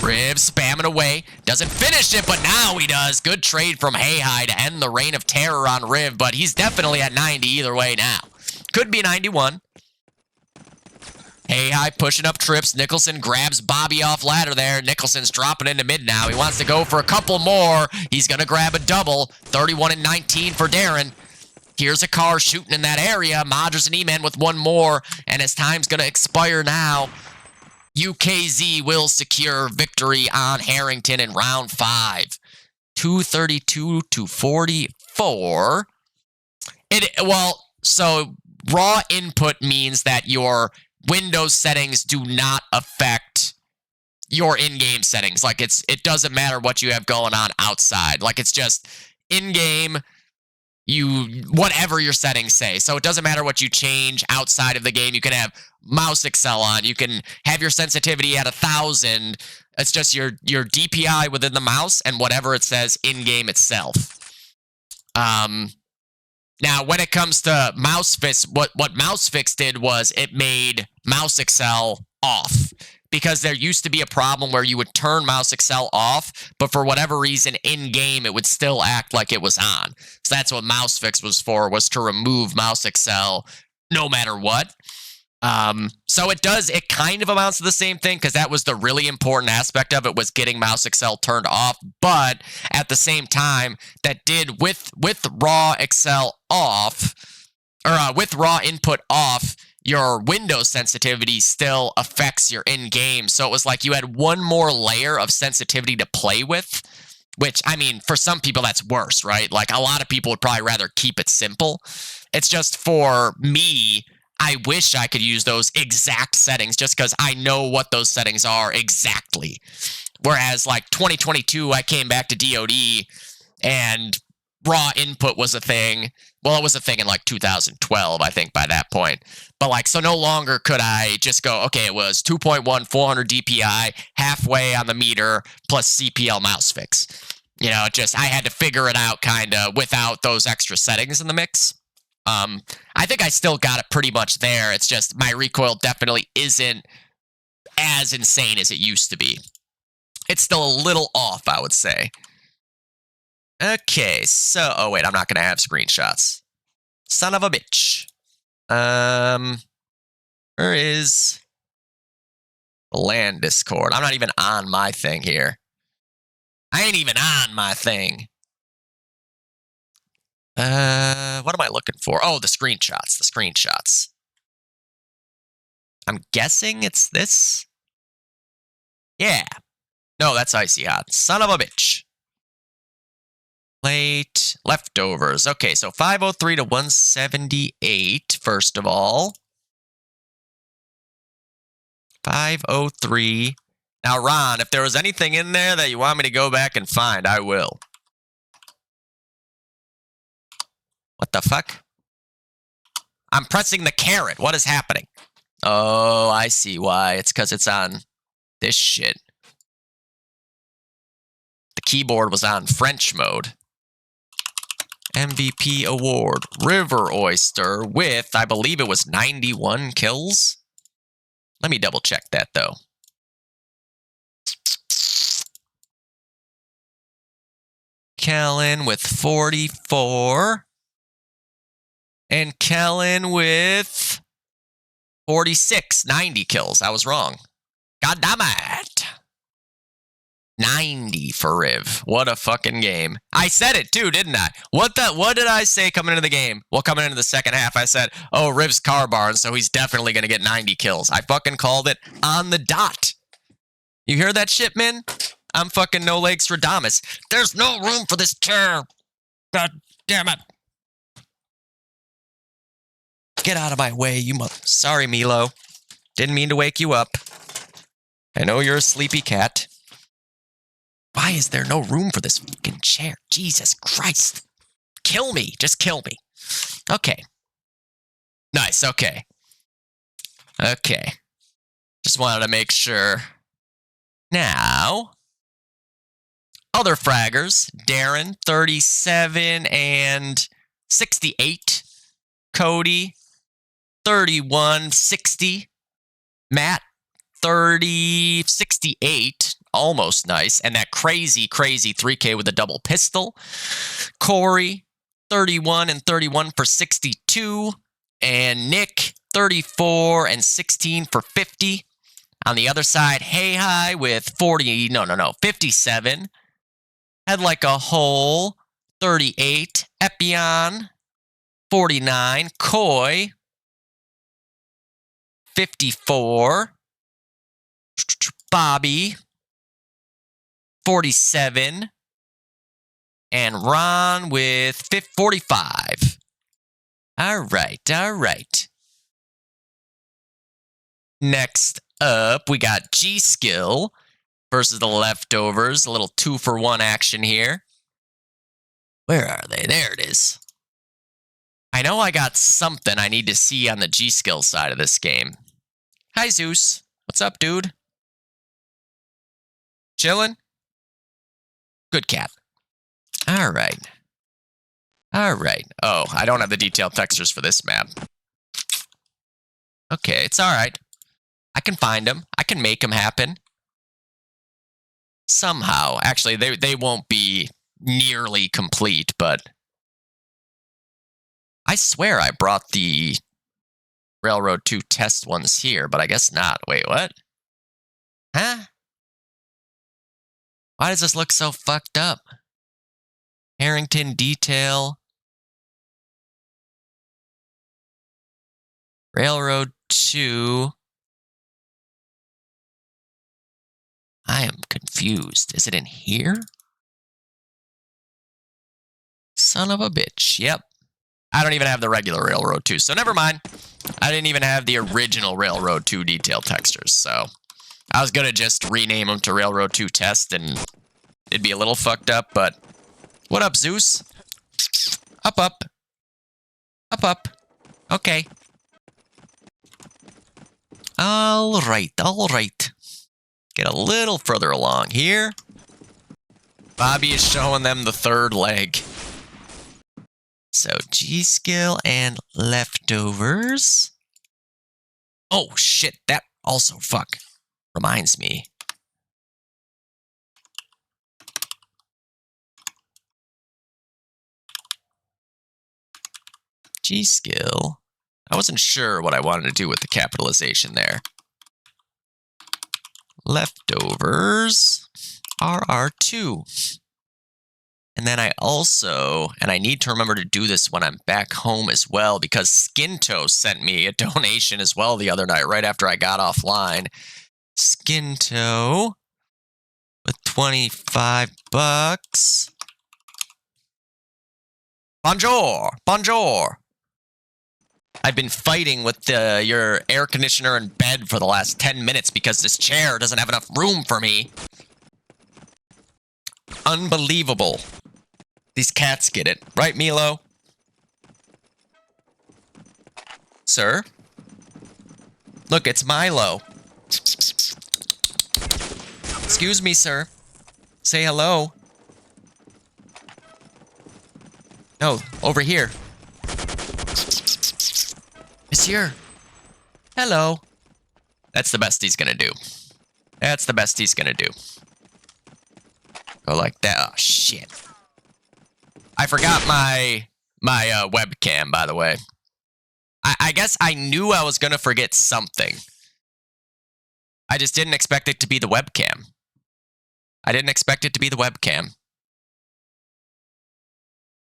Speaker 1: Riv spamming away. Doesn't finish it, but now he does. Good trade from Hey Hi to end the reign of terror on Riv, but he's definitely at 90 either way now. Could be 91. Hey Hi pushing up trips. Nicholson grabs Bobby off ladder there. Nicholson's dropping into mid now. He wants to go for a couple more. He's going to grab a double. 31 and 19 for Darren. Here's a car shooting in that area. Moders and E-Man with one more, and his time's going to expire now. UKZ will secure victory on Harrington in round 5. 232 to 44. Well, so raw input means that your Windows settings do not affect your in-game settings. Like it doesn't matter what you have going on outside. Like it's just in-game, whatever your settings say. So it doesn't matter what you change outside of the game. You can have mouse accel on. You can have your sensitivity at 1000. It's just your DPI within the mouse and whatever it says in-game itself. Now, when it comes to MouseFix, what MouseFix did was it made mouse accel off. Because there used to be a problem where you would turn mouse accel off, but for whatever reason, in-game, it would still act like it was on. So that's what MouseFix was for, was to remove mouse accel no matter what. So it kind of amounts to the same thing, because that was the really important aspect of it, was getting mouse accel turned off. But at the same time, that did, with raw accel off, or with raw input off, your Windows sensitivity still affects your in-game. So it was like you had one more layer of sensitivity to play with, which, I mean, for some people that's worse, right? Like a lot of people would probably rather keep it simple. It's just for me, I wish I could use those exact settings just because I know what those settings are exactly. Whereas like 2022, I came back to DOD and raw input was a thing. Well, it was a thing in like 2012, I think, by that point. But like, so no longer could I just go, okay, it was 2.1, 400 DPI, halfway on the meter, plus CPL mouse fix. You know, I had to figure it out kind of without those extra settings in the mix. I think I still got it pretty much there. It's just my recoil definitely isn't as insane as it used to be. It's still a little off, I would say. Okay, so... Oh, wait, I'm not going to have screenshots. Son of a bitch. Where is... the LAN Discord? I'm not even on my thing here. I ain't even on my thing. What am I looking for? Oh, the screenshots. I'm guessing it's this? Yeah. No, that's Icy Hot. Son of a bitch. Late leftovers. Okay, so 503 to 178, first of all. 503. Now, Ron, if there was anything in there that you want me to go back and find, I will. What the fuck? I'm pressing the caret. What is happening? Oh, I see why. It's because it's on this shit. The keyboard was on French mode. MVP award, River Oyster with, I believe it was 91 kills. Let me double check that though. Kellen with 44. And Kellen with 46, 90 kills. I was wrong. God damn it. 90 for Riv. What a fucking game. I said it too, didn't I? What did I say coming into the game? Well, coming into the second half, I said, oh, Riv's car barn, so he's definitely going to get 90 kills. I fucking called it on the dot. You hear that shit, man? I'm fucking no legs for Damas. There's no room for this chair. God damn it. Get out of my way, you mother... Sorry, Milo. Didn't mean to wake you up. I know you're a sleepy cat. Why is there no room for this fucking chair? Jesus Christ. Kill me. Just kill me. Okay. Nice, okay. Okay. Just wanted to make sure. Now, other fraggers. Darren, 37 and 68. Cody, 31, 60. Matt, 30, 68. Almost nice. And that crazy 3K with a double pistol. Corey, 31 and 31 for 62. And Nick, 34 and 16 for 50. On the other side, Hey Hi with 57. Head Like a Hole, 38. Epion, 49. Koi, 54. Bobby, 47. And Ron with 45. All right. Next up, we got gskill versus the leftovers. A little 2-for-1 action here. Where are they? There it is. I know I got something I need to see on the gskill side of this game. Hi, Zeus. What's up, dude? Chillin'? Good cat. All right. Oh, I don't have the detailed textures for this map. Okay, it's all right. I can find them. I can make them happen. Somehow. Actually, they won't be nearly complete, but... I swear I brought the Railroad 2 test ones here, but I guess not. Wait, what? Huh? Why does this look so fucked up? Harrington detail. Railroad 2. I am confused. Is it in here? Son of a bitch. Yep. I don't even have the regular Railroad 2, so never mind. I didn't even have the original Railroad 2 detail textures, so... I was gonna just rename them to Railroad 2 Test, and it'd be a little fucked up, but... What up, Zeus? Up. Okay. All right. Get a little further along here. Bobby is showing them the third leg. So, gskill and leftovers. Oh, shit. That also, fuck, reminds me. Gskill. I wasn't sure what I wanted to do with the capitalization there. Leftovers. rr2. And then I also, and I need to remember to do this when I'm back home as well, because Skinto sent me a donation as well the other night, right after I got offline. Skinto with 25 bucks. Bonjour. I've been fighting with your air conditioner in bed for the last 10 minutes because this chair doesn't have enough room for me. Unbelievable. These cats get it. Right, Milo? Sir? Look, it's Milo. Excuse me, sir. Say hello. No, over here. Monsieur. Hello. That's the best he's gonna do. Go like that. Oh, shit. I forgot my webcam, by the way. I guess I knew I was gonna forget something. I just didn't expect it to be the webcam. I didn't expect it to be the webcam.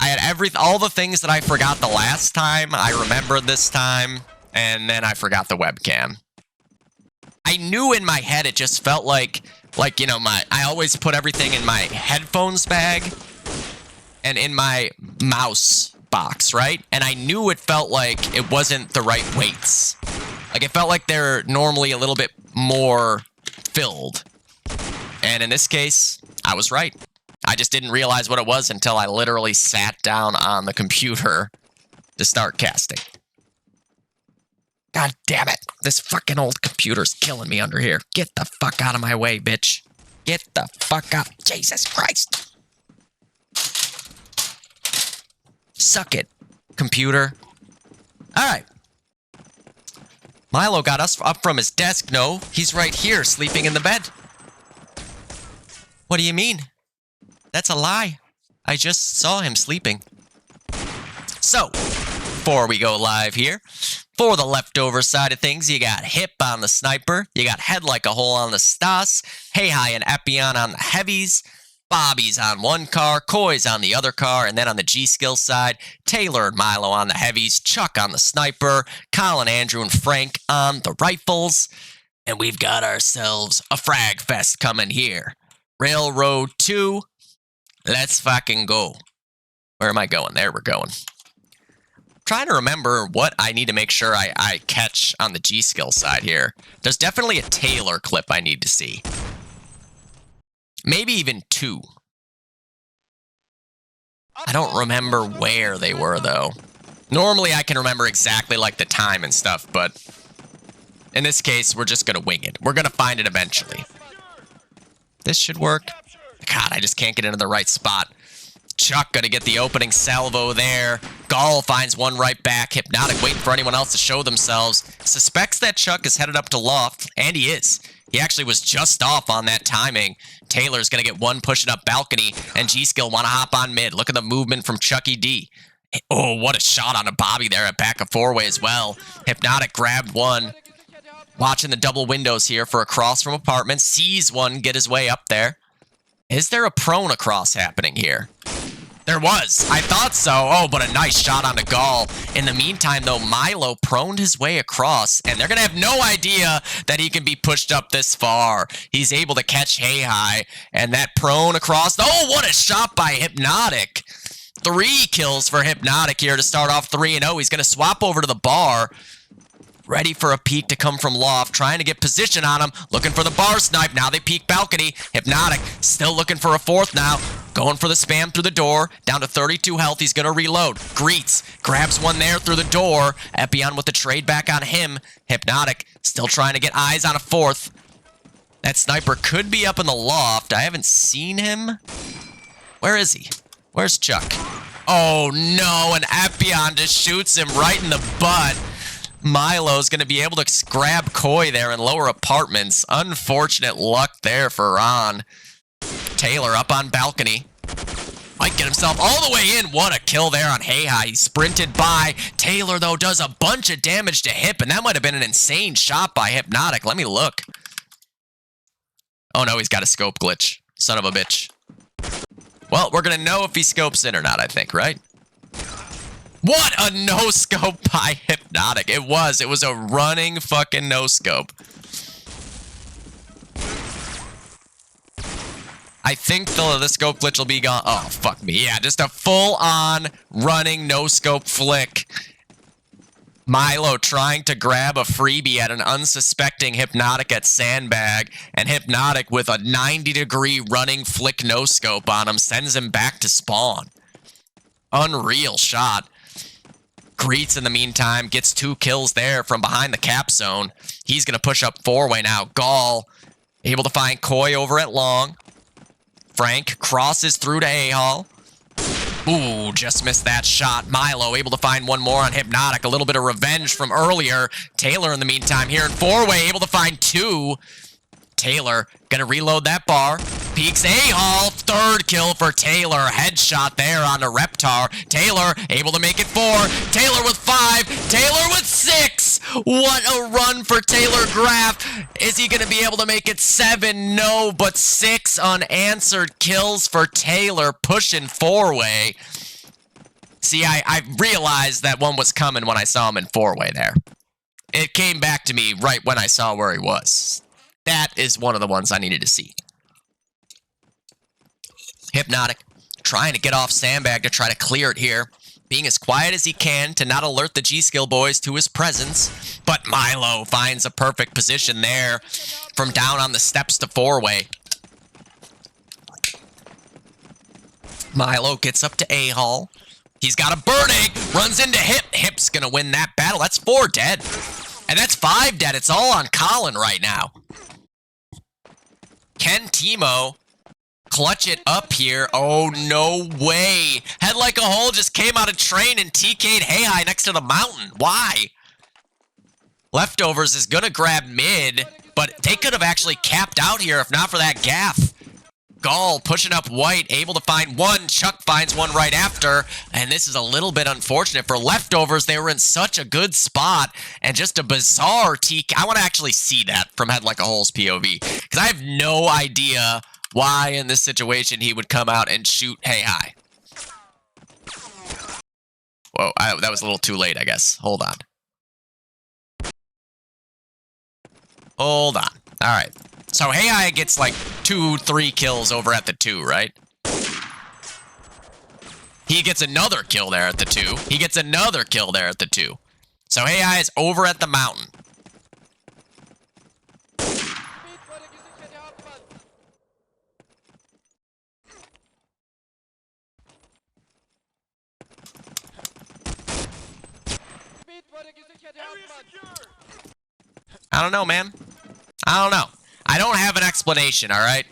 Speaker 1: I had all the things that I forgot the last time, I remembered this time, and then I forgot the webcam. I knew in my head it just felt like you know, I always put everything in my headphones bag and in my mouse box, right? And I knew it felt like it wasn't the right weights. Like, it felt like they're normally a little bit more filled. And in this case, I was right. I just didn't realize what it was until I literally sat down on the computer to start casting. God damn it. This fucking old computer's killing me under here. Get the fuck out of my way, bitch. Get the fuck out. Jesus Christ. Suck it, computer. All right. Milo got us up from his desk. No, he's right here, sleeping in the bed. What do you mean? That's a lie. I just saw him sleeping. So, before we go live here, for the leftover side of things, you got Hip on the Sniper, you got Head Like a Hole on the Stas, Hey Hi and Epion on the Heavies, Bobby's on one car, Koi's on the other car, and then on the G-Skill side, Taylor and Milo on the Heavies, Chuck on the Sniper, Colin, Andrew, and Frank on the Rifles, and we've got ourselves a frag fest coming here. rr2, let's fucking go. Where am I going? There we're going. Trying to remember what I need to make sure I catch on the G-Skill side here. There's definitely a Taylor clip I need to see. Maybe even two. I don't remember where they were, though. Normally, I can remember exactly, like, the time and stuff, but in this case, we're just gonna wing it. We're gonna find it eventually. This should work. God, I just can't get into the right spot. Chuck gonna get the opening salvo there. Gall finds one right back. Hypnotic waiting for anyone else to show themselves. Suspects that Chuck is headed up to Loft, and he is. He actually was just off on that timing. Taylor's gonna get one pushing up balcony, and G-Skill wanna hop on mid. Look at the movement from Chucky D. Oh, what a shot on a Bobby there at back of four-way as well. Hypnotic grabbed one. Watching the double windows here for a cross from apartment. Sees one get his way up there. Is there a prone across happening here? There was. I thought so. Oh, but a nice shot on the Gall. In the meantime, though, Milo proned his way across, and they're going to have no idea that he can be pushed up this far. He's able to catch Hey Hi, and that prone across. Oh, what a shot by Hypnotic. 3 kills for Hypnotic here to start off 3-0. He's going to swap over to the bar. Ready for a peek to come from Loft, trying to get position on him, looking for the bar snipe. Now they peek balcony. Hypnotic still looking for a fourth now. Going for the spam through the door. Down to 32 health. He's going to reload. Greets grabs one there through the door. Epion with the trade back on him. Hypnotic still trying to get eyes on a fourth. That sniper could be up in the Loft. I haven't seen him. Where is he? Where's Chuck? Oh no, and Epion just shoots him right in the butt. Milo's going to be able to grab Koi there in lower apartments. Unfortunate luck there for Ron. Taylor up on balcony. Might get himself all the way in. What a kill there on Hey Hi. He sprinted by. Taylor, though, does a bunch of damage to Hip, and that might have been an insane shot by Hypnotic. Let me look. Oh, no, he's got a scope glitch. Son of a bitch. Well, we're going to know if he scopes in or not, I think, right? What a no-scope by Hypnotic. It was a running fucking no-scope. I think the scope glitch will be gone. Oh, fuck me. Yeah, just a full-on running no-scope flick. Milo trying to grab a freebie at an unsuspecting Hypnotic at Sandbag, and Hypnotic with a 90-degree running flick no-scope on him sends him back to spawn. Unreal shot. Greets, in the meantime, gets 2 kills there from behind the cap zone. He's going to push up 4-way now. Gall able to find Koi over at long. Frank crosses through to A-Hall. Ooh, just missed that shot. Milo able to find one more on Hypnotic. A little bit of revenge from earlier. Taylor, in the meantime, here in 4-way, able to find 2. Taylor gonna reload that bar. Peeks A-Hall. 3rd kill for Taylor. Headshot there on the Reptar. Taylor able to make it 4. Taylor with 5. Taylor with 6. What a run for Taylor Graff. Is he going to be able to make it 7? No, but 6 unanswered kills for Taylor, pushing 4-way. See, I realized that one was coming when I saw him in 4-way there. It came back to me right when I saw where he was. That is one of the ones I needed to see. Hypnotic, trying to get off Sandbag to try to clear it here. Being as quiet as he can to not alert the G-Skill boys to his presence. But Milo finds a perfect position there from down on the steps to 4-way. Milo gets up to A-Hall. He's got a burning, runs into Hip. Hip's gonna win that battle. That's 4 dead. And that's 5 dead. It's all on Colin right now. Can Timo clutch it up here? Oh, no way. Head Like a Hole just came out of train and TK'd Hey High next to the mountain. Why? Leftovers is gonna grab mid, but they could have actually capped out here if not for that gaff. Gall pushing up White, able to find one. Chuck finds one right after. And this is a little bit unfortunate for Leftovers. They were in such a good spot. And just a bizarre TK. I want to actually see that from Head Like a Hole's POV. Because I have no idea why in this situation he would come out and shoot Hey High. Whoa, that was a little too late, I guess. Hold on. Hold on. All right. So Hey High gets like 2-3 kills over at the 2, right? He gets another kill there at the 2. He gets another kill there at the 2. So Hey High is over at the mountain. I don't know, man. I don't know. I don't have an explanation, all right?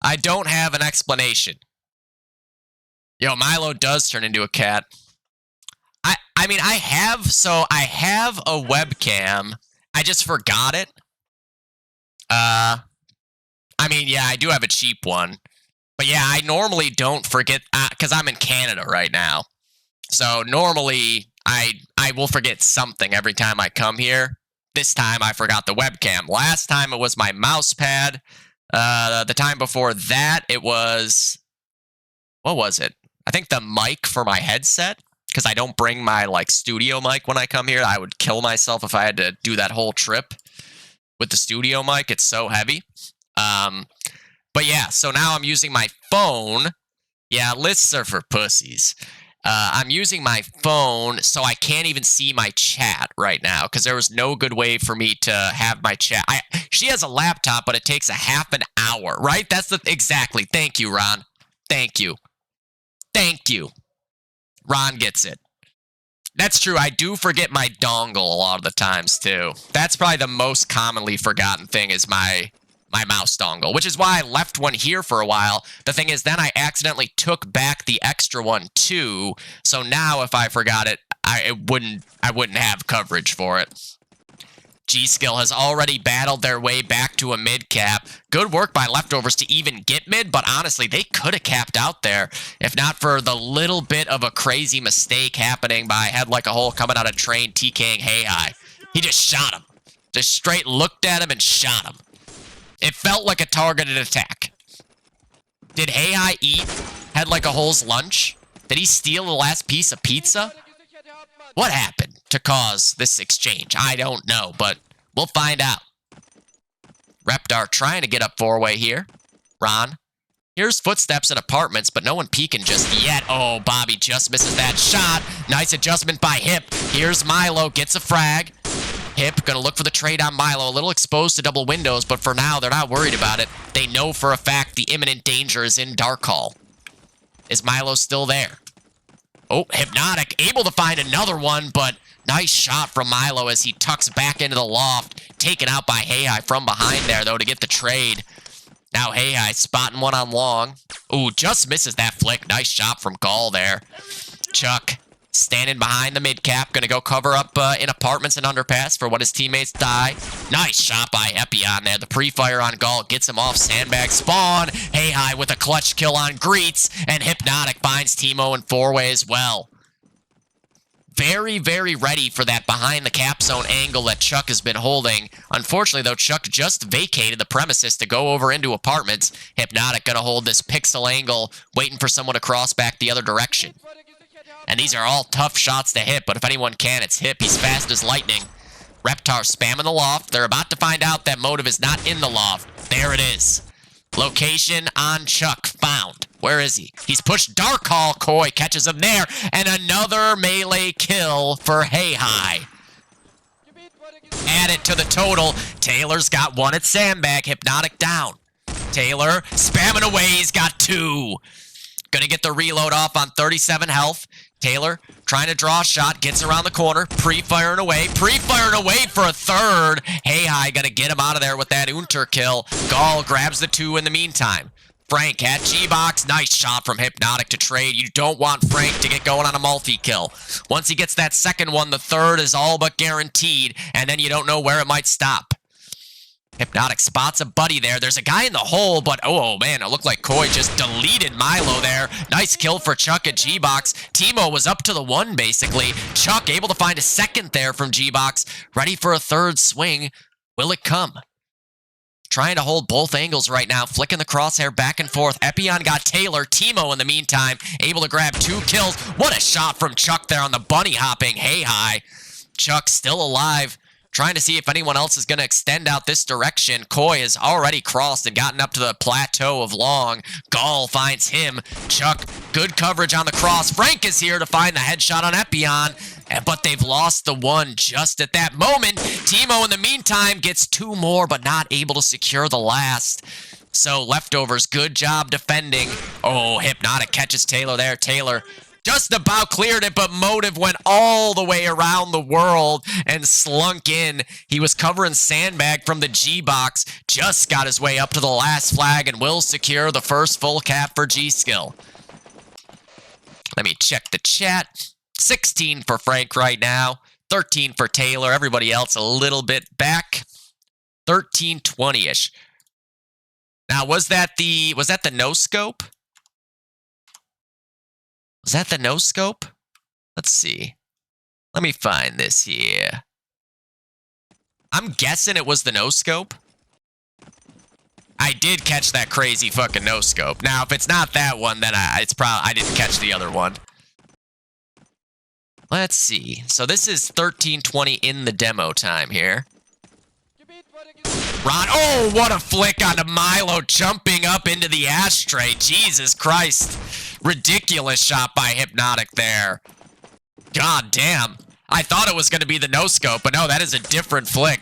Speaker 1: I don't have an explanation. Yo, Milo does turn into a cat. I mean, I have a webcam. I just forgot it. I mean, yeah, I do have a cheap one. But yeah, I normally don't forget, because I'm in Canada right now. So normally, I will forget something every time I come here. This time, I forgot the webcam. Last time, it was my mouse pad. The time before that, it was... What was it? I think the mic for my headset. Because I don't bring my, like, studio mic when I come here. I would kill myself if I had to do that whole trip with the studio mic. It's so heavy. But yeah, so now I'm using my phone. Yeah, lists are for pussies. I'm using my phone, so I can't even see my chat right now, because there was no good way for me to have my chat. She has a laptop, but it takes a half an hour, right? That's the... Exactly. Thank you, Ron. Thank you. Thank you. Ron gets it. That's true. I do forget my dongle a lot of the times, too. That's probably the most commonly forgotten thing is my mouse dongle, which is why I left one here for a while. The thing is, then I accidentally took back the extra one too. So now if I forgot it, I wouldn't have coverage for it. G-Skill has already battled their way back to a mid cap. Good work by Leftovers to even get mid, but honestly, they could have capped out there if not for the little bit of a crazy mistake happening by Head Like a Hole coming out of train TKing Hey High. He just shot him. Just straight looked at him and shot him. It felt like a targeted attack. Did Hey High eat Head Like a Hole's lunch? Did he steal the last piece of pizza? What happened to cause this exchange? I don't know, but we'll find out. Reptar trying to get up 4-way here. Ron. Here's footsteps in apartments, but no one peeking just yet. Oh, Bobby just misses that shot. Nice adjustment by Hip. Here's Milo, gets a frag. Hip gonna look for the trade on Milo. A little exposed to double windows, but for now, they're not worried about it. They know for a fact the imminent danger is in Dark Hall. Is Milo still there? Oh, Hypnotic, able to find another one, but nice shot from Milo as he tucks back into the loft. Taken out by Hey High from behind there, though, to get the trade. Now Hey High spotting one on long. Ooh, just misses that flick. Nice shot from Gall there. Chuck standing behind the mid-cap. Gonna go cover up in apartments and underpass for when his teammates die. Nice shot by Epion there. The pre-fire on Gall gets him off Sandbag spawn. Hey High with a clutch kill on Greets. And Hypnotic finds Timo in 4-way as well. very, very ready for that behind the cap zone angle that Chuck has been holding. Unfortunately, though, Chuck just vacated the premises to go over into apartments. Hypnotic going to hold this pixel angle, waiting for someone to cross back the other direction. And these are all tough shots to hit, but if anyone can, it's Hip. He's fast as lightning. Reptar spamming the loft. They're about to find out that Motive is not in the loft. There it is. Location on Chuck found. Where is he? He's pushed Dark Hall. Koi catches him there. And another melee kill for Hey Hi. Add it to the total. Taylor's got one at Sandbag. Hypnotic down. Taylor spamming away. He's got two. Gonna get the reload off on 37 health. Taylor trying to draw a shot, gets around the corner, pre-firing away for a third. Hey Hi gonna get him out of there with that Unter kill. Gall grabs the two in the meantime. Frank at G-Box, nice shot from Hypnotic to trade. You don't want Frank to get going on a multi-kill. Once he gets that second one, the third is all but guaranteed, and then you don't know where it might stop. Hypnotic spots a buddy there. There's a guy in the hole, but oh man, it looked like Koi just deleted Milo there. Nice kill for Chuck at G-Box. Timo was up to the one, basically. Chuck able to find a second there from G-Box. Ready for a third swing. Will it come? Trying to hold both angles right now. Flicking the crosshair back and forth. Epion got Taylor. Timo in the meantime able to grab two kills. What a shot from Chuck there on the bunny hopping. Hey Hi. Chuck still alive. Trying to see if anyone else is going to extend out this direction. Koi has already crossed and gotten up to the plateau of Long. Gall finds him. Chuck, good coverage on the cross. Frank is here to find the headshot on Epion, but they've lost the one just at that moment. Timo, in the meantime, gets two more, but not able to secure the last. So, Leftovers, good job defending. Oh, Hypnotic catches Taylor there. Taylor just about cleared it, but Motive went all the way around the world and slunk in. He was covering Sandbag from the G-Box, just got his way up to the last flag and will secure the first full cap for G-Skill. Let me check the chat. 16 for Frank right now, 13 for Taylor. Everybody else a little bit back. 13-20-ish. Now, was that the no-scope? Was that the no-scope? Let's see. Let me find this here. I'm guessing it was the no-scope. I did catch that crazy fucking no-scope. Now, if it's not that one, then it's probably I didn't catch the other one. Let's see. So this is 13:20 in the demo time here. Ron, oh, what a flick onto Milo jumping up into the ashtray. Jesus Christ. Ridiculous shot by Hypnotic there. God damn. I thought it was going to be the no-scope, but no, that is a different flick.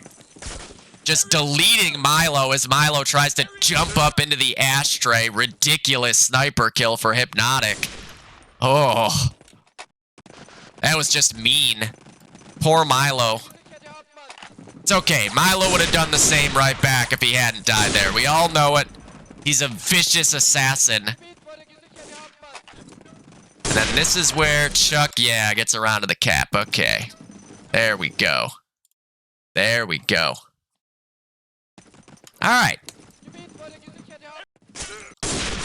Speaker 1: Just deleting Milo as Milo tries to jump up into the ashtray. Ridiculous sniper kill for Hypnotic. Oh. That was just mean. Poor Milo. It's okay. Milo would have done the same right back if he hadn't died there. We all know it. He's a vicious assassin. And then this is where Chuck, yeah, gets around to the cap. Okay. There we go. There we go. All right.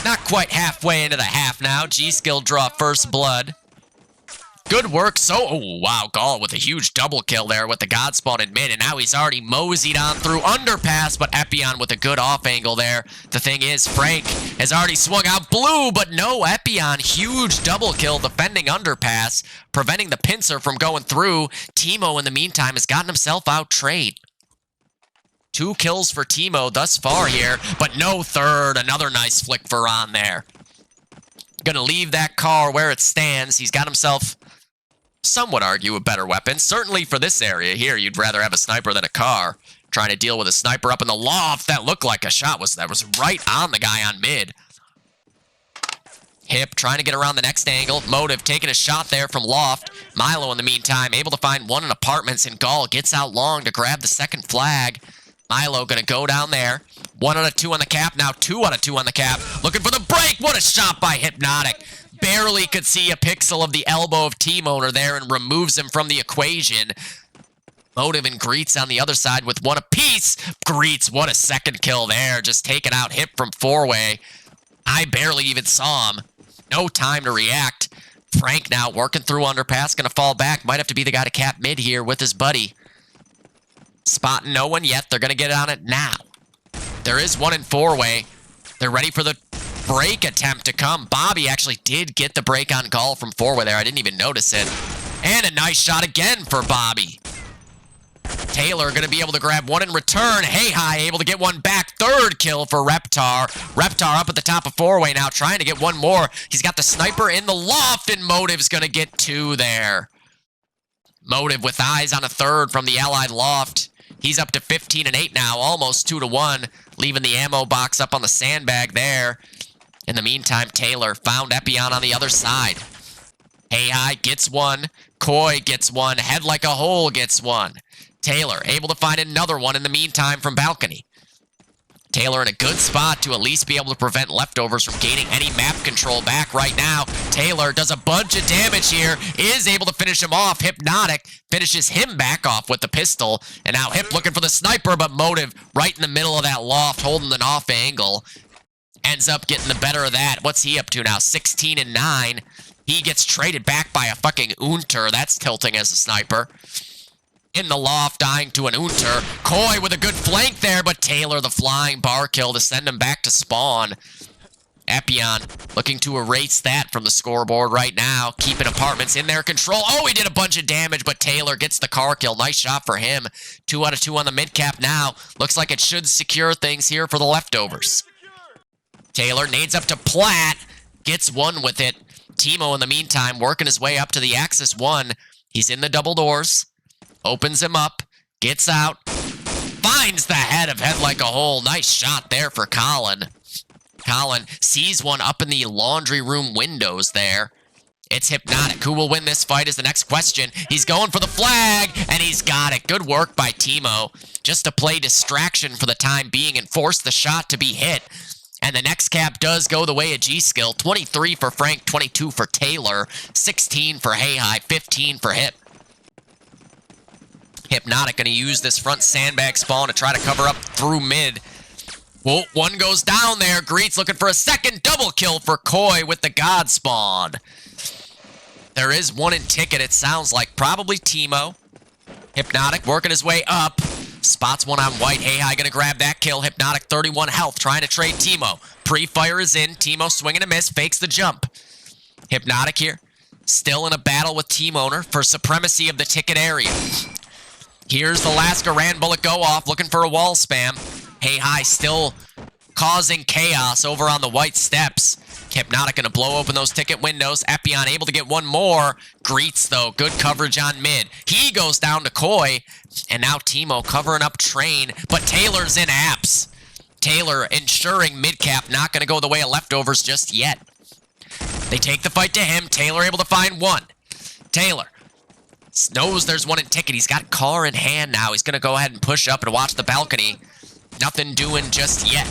Speaker 1: Not quite halfway into the half now. G-Skill draw first blood. Good work. So, oh, wow. Gall with a huge double kill there with the God Spawn in mid, and now he's already moseyed on through underpass, but Epion with a good off angle there. The thing is, Frank has already swung out blue, but no Epion. Huge double kill defending underpass, preventing the pincer from going through. Timo, in the meantime, has gotten himself out trade. 2 kills for Timo thus far here, but no third. Another nice flick for Ron there. Gonna leave that car where it stands. He's got himself, some would argue, a better weapon. Certainly for this area here, you'd rather have a sniper than a car. Trying to deal with a sniper up in the loft. That looked like a shot. That was right on the guy on mid. Hip trying to get around the next angle. Motive taking a shot there from loft. Milo, in the meantime, able to find one in apartments, and Gall gets out long to grab the second flag. Milo gonna go down there. 1 out of 2 on the cap. Now 2 out of 2 on the cap. Looking for the break. What a shot by Hypnotic. Barely could see a pixel of the elbow of T-Moner there and removes him from the equation. Motive and Greets on the other side with 1 apiece. Greets, what a second kill there. Just taking out Hip from 4-way. I barely even saw him. No time to react.
Speaker 3: Frank now working through underpass, gonna fall back. Might have to be the guy to cap mid here with his buddy. Spotting no one yet. They're gonna get on it now. There is one in four-way. They're ready for the break attempt to come. Bobby actually did get the break on Gall from four-way there. I didn't even notice it. And a nice shot again for Bobby. Taylor going to be able to grab one in return. Hey Hi able to get one back. Third kill for Reptar. Reptar up at the top of four-way now, trying to get one more. He's got the sniper in the loft, and Motive's going to get two there. Motive with eyes on a third from the allied loft. He's up to 15 and 8 now, almost 2-1, leaving the ammo box up on the sandbag there. In the meantime, Taylor found Epion on the other side. Hey Hi gets one. Koi gets one. Head like a hole gets one. Taylor able to find another one in the meantime from balcony. Taylor in a good spot to at least be able to prevent leftovers from gaining any map control back right now. Taylor does a bunch of damage here, is able to finish him off. Hypnotic finishes him back off with the pistol. And now Hip looking for the sniper, but Motive right in the middle of that loft, holding an off angle. Ends up getting the better of that. What's he up to now? 16 and 9. He gets traded back by a fucking Unter. That's tilting as a sniper. In the loft, dying to an Unter. Koi with a good flank there, but Taylor the flying bar kill to send him back to spawn. Epion looking to erase that from the scoreboard right now. Keeping apartments in their control. Oh, he did a bunch of damage, but Taylor gets the car kill. Nice shot for him. 2 out of 2 on the mid cap now. Looks like it should secure things here for the leftovers. Taylor nades up to Platt. Gets one with it. Timo in the meantime working his way up to the Axis 1. He's in the double doors. Opens him up, gets out, finds the head of Head Like a Hole. Nice shot there for Colin. Colin sees one up in the laundry room windows there. It's Hypnotic. Who will win this fight is the next question. He's going for the flag, and he's got it. Good work by Timo. Just to play distraction for the time being and force the shot to be hit. And the next cap does go the way of gskill. 23 for Frank, 22 for Taylor, 16 for Hey Hi, 15 for Hip. Hypnotic going to use this front sandbag spawn to try to cover up through mid. Whoa, one goes down there. Greets looking for a second double kill for Koi with the God spawn. There is one in ticket, it sounds like. Probably Timo. Hypnotic working his way up. Spots one on white. Hey Hi going to grab that kill. Hypnotic 31 health trying to trade Timo. Pre-fire is in. Timo swinging a miss. Fakes the jump. Hypnotic here. Still in a battle with Team Owner for supremacy of the ticket area. Here's the last Garand bullet go off, looking for a wall spam. Hey Hi still causing chaos over on the white steps. Hypnotic gonna blow open those ticket windows. Epion able to get one more. Greets though, good coverage on mid. He goes down to Koi, and now Timo covering up Train, but Taylor's in apps. Taylor ensuring mid cap not gonna go the way of leftovers just yet. They take the fight to him. Taylor able to find one. Taylor knows there's one in ticket. He's got car in hand now. He's going to go ahead and push up and watch the balcony. Nothing doing just yet.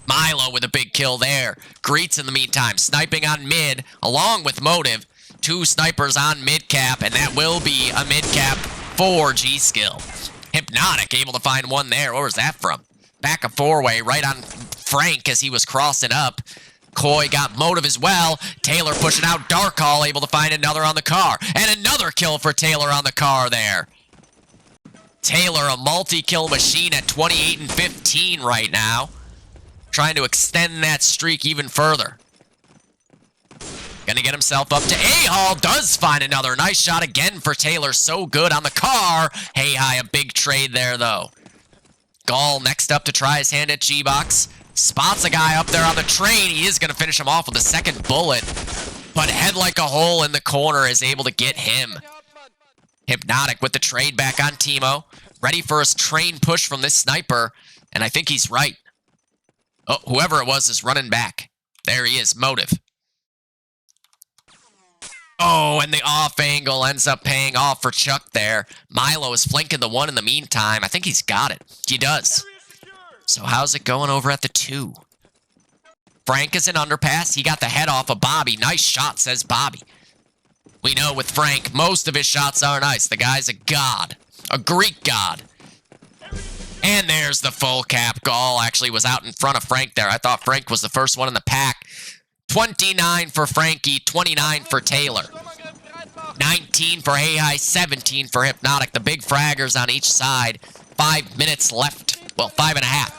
Speaker 3: Milo with a big kill there. Greets in the meantime, sniping on mid, along with Motive. 2 snipers on mid cap, and that will be a mid cap for gskill. Hypnotic able to find one there. Where was that from? Back a 4-way right on Frank as he was crossing up. Koi got Motive as well. Taylor pushing out Dark Hall, able to find another on the car. And another kill for Taylor on the car there. Taylor, a multi-kill machine at 28 and 15 right now. Trying to extend that streak even further. Gonna get himself up to A-Hall. Does find another. Nice shot again for Taylor. So good on the car. Hey Hi, a big trade there though. Gall next up to try his hand at G-Box. Spots a guy up there on the train. He is going to finish him off with a second bullet. But Head Like a Hole in the corner is able to get him. Hypnotic with the trade back on Timo. Ready for his train push from this sniper. And I think he's right. Oh, whoever it was is running back. There he is, Motive. Oh, and the off angle ends up paying off for Chuck there. Milo is flanking the one in the meantime. I think he's got it. He does. So how's it going over at the 2? Frank is in underpass. He got the head off of Bobby. Nice shot, says Bobby. We know with Frank, most of his shots are nice. The guy's a god. A Greek god. And there's the full cap. Gall actually was out in front of Frank there. I thought Frank was the first one in the pack. 29 for Frankie, 29 for Taylor. 19 for Hey Hi, 17 for Hypnotic. The big fraggers on each side. 5 minutes left. Well, 5.5.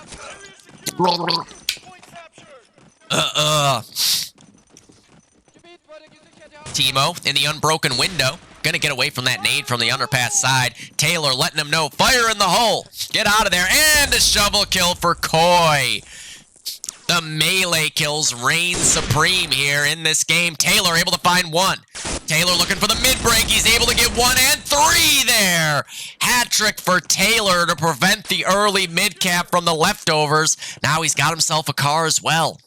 Speaker 3: Timo in the unbroken window. Gonna get away from that nade from the underpass side. Taylor letting him know, fire in the hole. Get out of there. And a shovel kill for Coy. The melee kills reign supreme here in this game. Taylor able to find one. Taylor looking for the mid-break. He's able to get 1 and 3 there. Hat trick for Taylor to prevent the early mid-cap from the leftovers. Now he's got himself a car as well.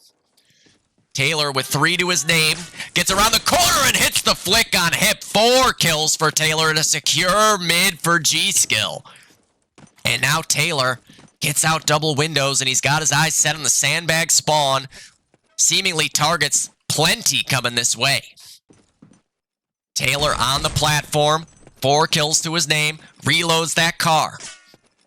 Speaker 3: Taylor with 3 to his name. Gets around the corner and hits the flick on Hip. 4 kills for Taylor to secure mid for gskill. And now Taylor gets out double windows, and he's got his eyes set on the sandbag spawn. Seemingly targets plenty coming this way. Taylor on the platform. 4 kills to his name. Reloads that car.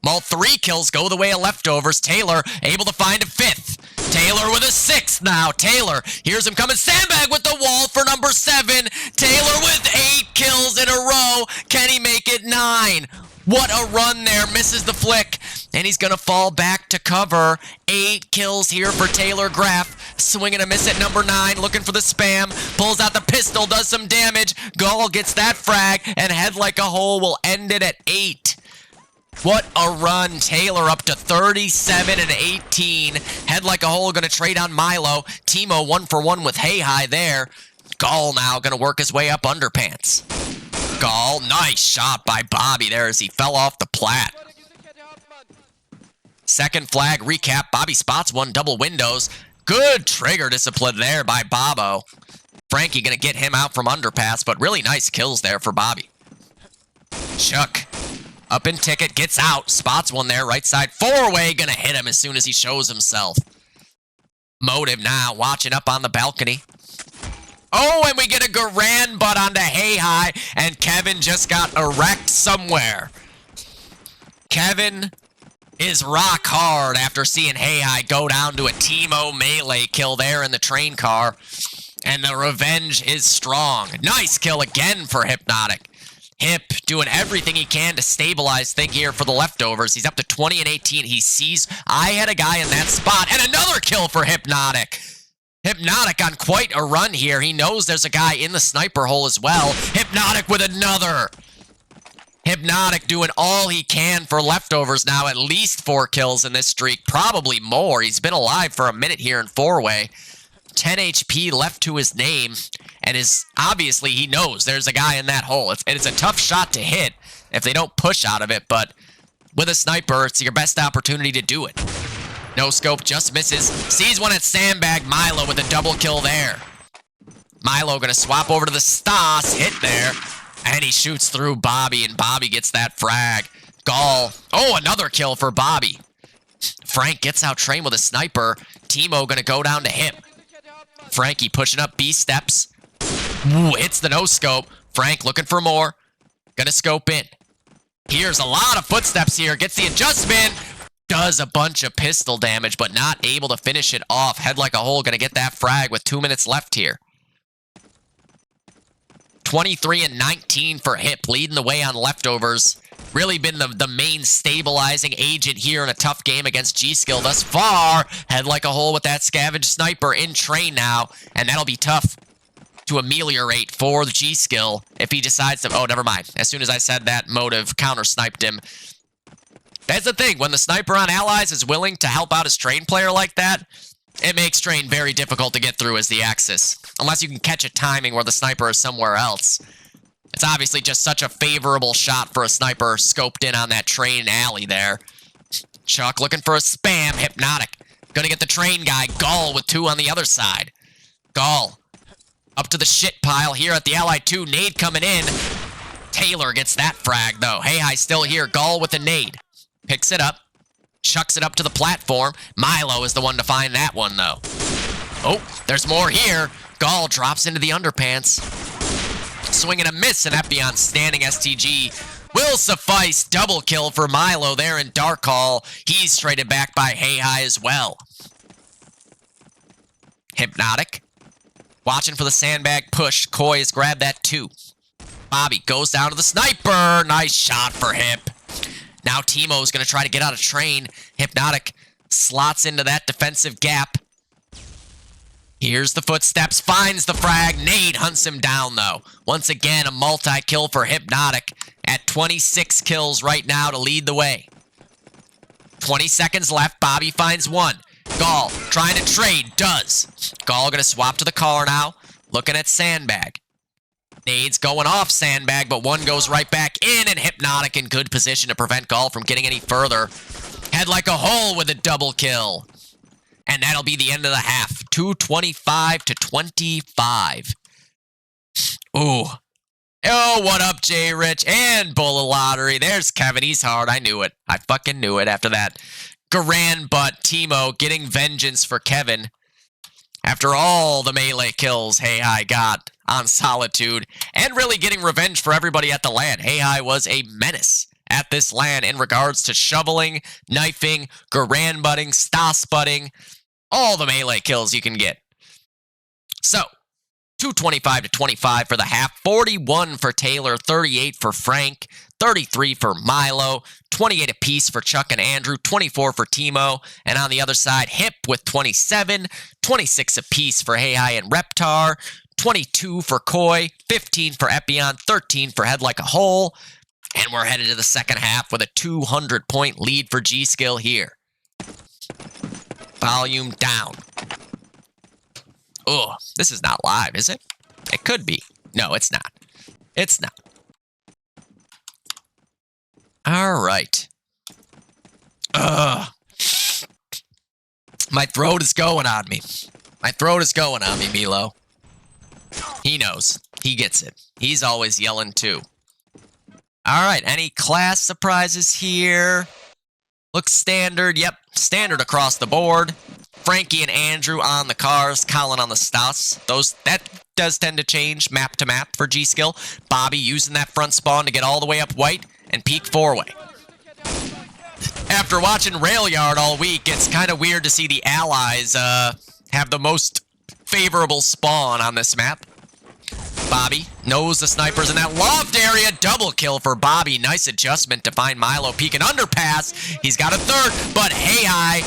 Speaker 3: Well, 3 kills go the way of leftovers. Taylor able to find a 5th. Taylor with a 6th now. Taylor, here's him coming. Sandbag with the wall for number 7. Taylor with 8 kills in a row. Can he make it 9? What a run there. Misses the flick. And he's going to fall back to cover. 8 kills here for Taylor Graff. Swinging a miss at number 9. Looking for the spam. Pulls out the pistol. Does some damage. Gall gets that frag. And Head Like a Hole will end it at 8. What a run. Taylor up to 37 and 18. Head Like a Hole going to trade on Milo. Timo 1 for 1 with Hey Hi there. Gall now going to work his way up underpants. Gall, nice shot by Bobby there as he fell off the plat. Second flag recap. Bobby spots 1 double windows. Good trigger discipline there by Bobo. Frankie going to get him out from underpass, but really nice kills there for Bobby. Chuck up in ticket, gets out, spots 1 there, right side 4-way, gonna hit him as soon as he shows himself. Motive now, watching up on the balcony. Oh, and we get a grand butt onto Hey Hi, and Kevin just got erect somewhere. Kevin is rock hard after seeing Hey Hi go down to a Timo melee kill there in the train car, and the revenge is strong. Nice kill again for Hypnotic. Hip doing everything he can to stabilize thing here for the leftovers. He's up to 20 and 18. He sees I had a guy in that spot. And another kill for Hypnotic. Hypnotic on quite a run here. He knows there's a guy in the sniper hole as well. Hypnotic with another. Hypnotic doing all he can for leftovers now. At least 4 kills in this streak. Probably more. He's been alive for a minute here in 4-way. 10 HP left to his name, and is obviously he knows there's a guy in that hole. It's a tough shot to hit if they don't push out of it, but with a sniper, it's your best opportunity to do it. No scope, just misses. Sees one at sandbag. Milo with a double kill there. Milo gonna swap over to the Stas, hit there, and he shoots through Bobby, and Bobby gets that frag. Gall, oh, another kill for Bobby. Frank gets out trained with a sniper. Timo gonna go down to Hip. Frankie pushing up B steps. Ooh, hits the no scope. Frank looking for more. Gonna scope in. Here's a lot of footsteps here. Gets the adjustment. Does a bunch of pistol damage, but not able to finish it off. Head Like a Hole gonna get that frag with 2 minutes left here. 23 and 19 for Hip, leading the way on leftovers. Really been the main stabilizing agent here in a tough game against gskill thus far. Head Like a Hole with that scavenge sniper in train now, and that'll be tough to ameliorate for the gskill if he decides to... Oh, never mind. As soon as I said that, Motive counter-sniped him. That's the thing. When the sniper on allies is willing to help out his train player like that, it makes train very difficult to get through as the Axis. Unless you can catch a timing where the sniper is somewhere else. It's obviously just such a favorable shot for a sniper scoped in on that train alley there. Chuck looking for a spam. Hypnotic. Gonna get the train guy. Gall with 2 on the other side. Gall up to the shit pile here at the Ally 2. Nade coming in. Taylor gets that frag, though. Hey Hi still here. Gall with a nade. Picks it up. Chucks it up to the platform. Milo is the one to find that one, though. Oh, there's more here. Gall drops into the underpants. Swing and a miss, and Epion standing STG will suffice. Double kill for Milo there in Dark Hall. He's traded back by Hey Hi as well. Hypnotic Watching for the sandbag push. Koi has grabbed that too. Bobby goes down to the sniper. Nice shot for Hip. Now Timo's going to try to get out of train. Hypnotic slots into that defensive gap. Here's the footsteps, finds the frag. Nade hunts him down, though. Once again, a multi-kill for Hypnotic at 26 kills right now to lead the way. 20 seconds left. Bobby finds one. Gall trying to trade. Does. Gall going to swap to the car now. Looking at Sandbag. Nade's going off Sandbag, but one goes right back in, and Hypnotic in good position to prevent Gall from getting any further. Head like a hole with a double kill. And that'll be the end of the half. 225 to 25. Ooh. Oh, what up, Jay Rich? And Bullet Lottery. There's Kevin. He's hard. I knew it. I fucking knew it after that. Garan butt. Timo getting vengeance for Kevin. After all the melee kills Hey Hi got on Solitude. And really getting revenge for everybody at the LAN. Hey Hi was a menace at this LAN in regards to shoveling, knifing, Garan butting, Stas butting, all the melee kills you can get. So, 225 to 25 for the half, 41 for Taylor, 38 for Frank, 33 for Milo, 28 apiece for Chuck and Andrew, 24 for Timo, and on the other side, Hip with 27, 26 apiece for Hey Hi and Reptar, 22 for Koi, 15 for Epion, 13 for Head Like a Hole. And we're headed to the second half with a 200-point lead for gskill here. Volume down. Oh, this is not live, is it? It could be. No, it's not. It's not. All right. Ugh. My throat is going on me. My throat is going on me, Milo. He knows. He gets it. He's always yelling too. All right, any class surprises here? Looks standard. Yep, standard across the board. Frankie and Andrew on the cars, Colin on the Stas. That does tend to change map to map for gskill. Bobby using that front spawn to get all the way up white and peek four-way. After watching Railyard all week, it's kind of weird to see the allies have the most favorable spawn on this map. Bobby knows the snipers in that loft area. Double kill for Bobby. Nice adjustment to find Milo peeking underpass. He's got a third, but Hey Hi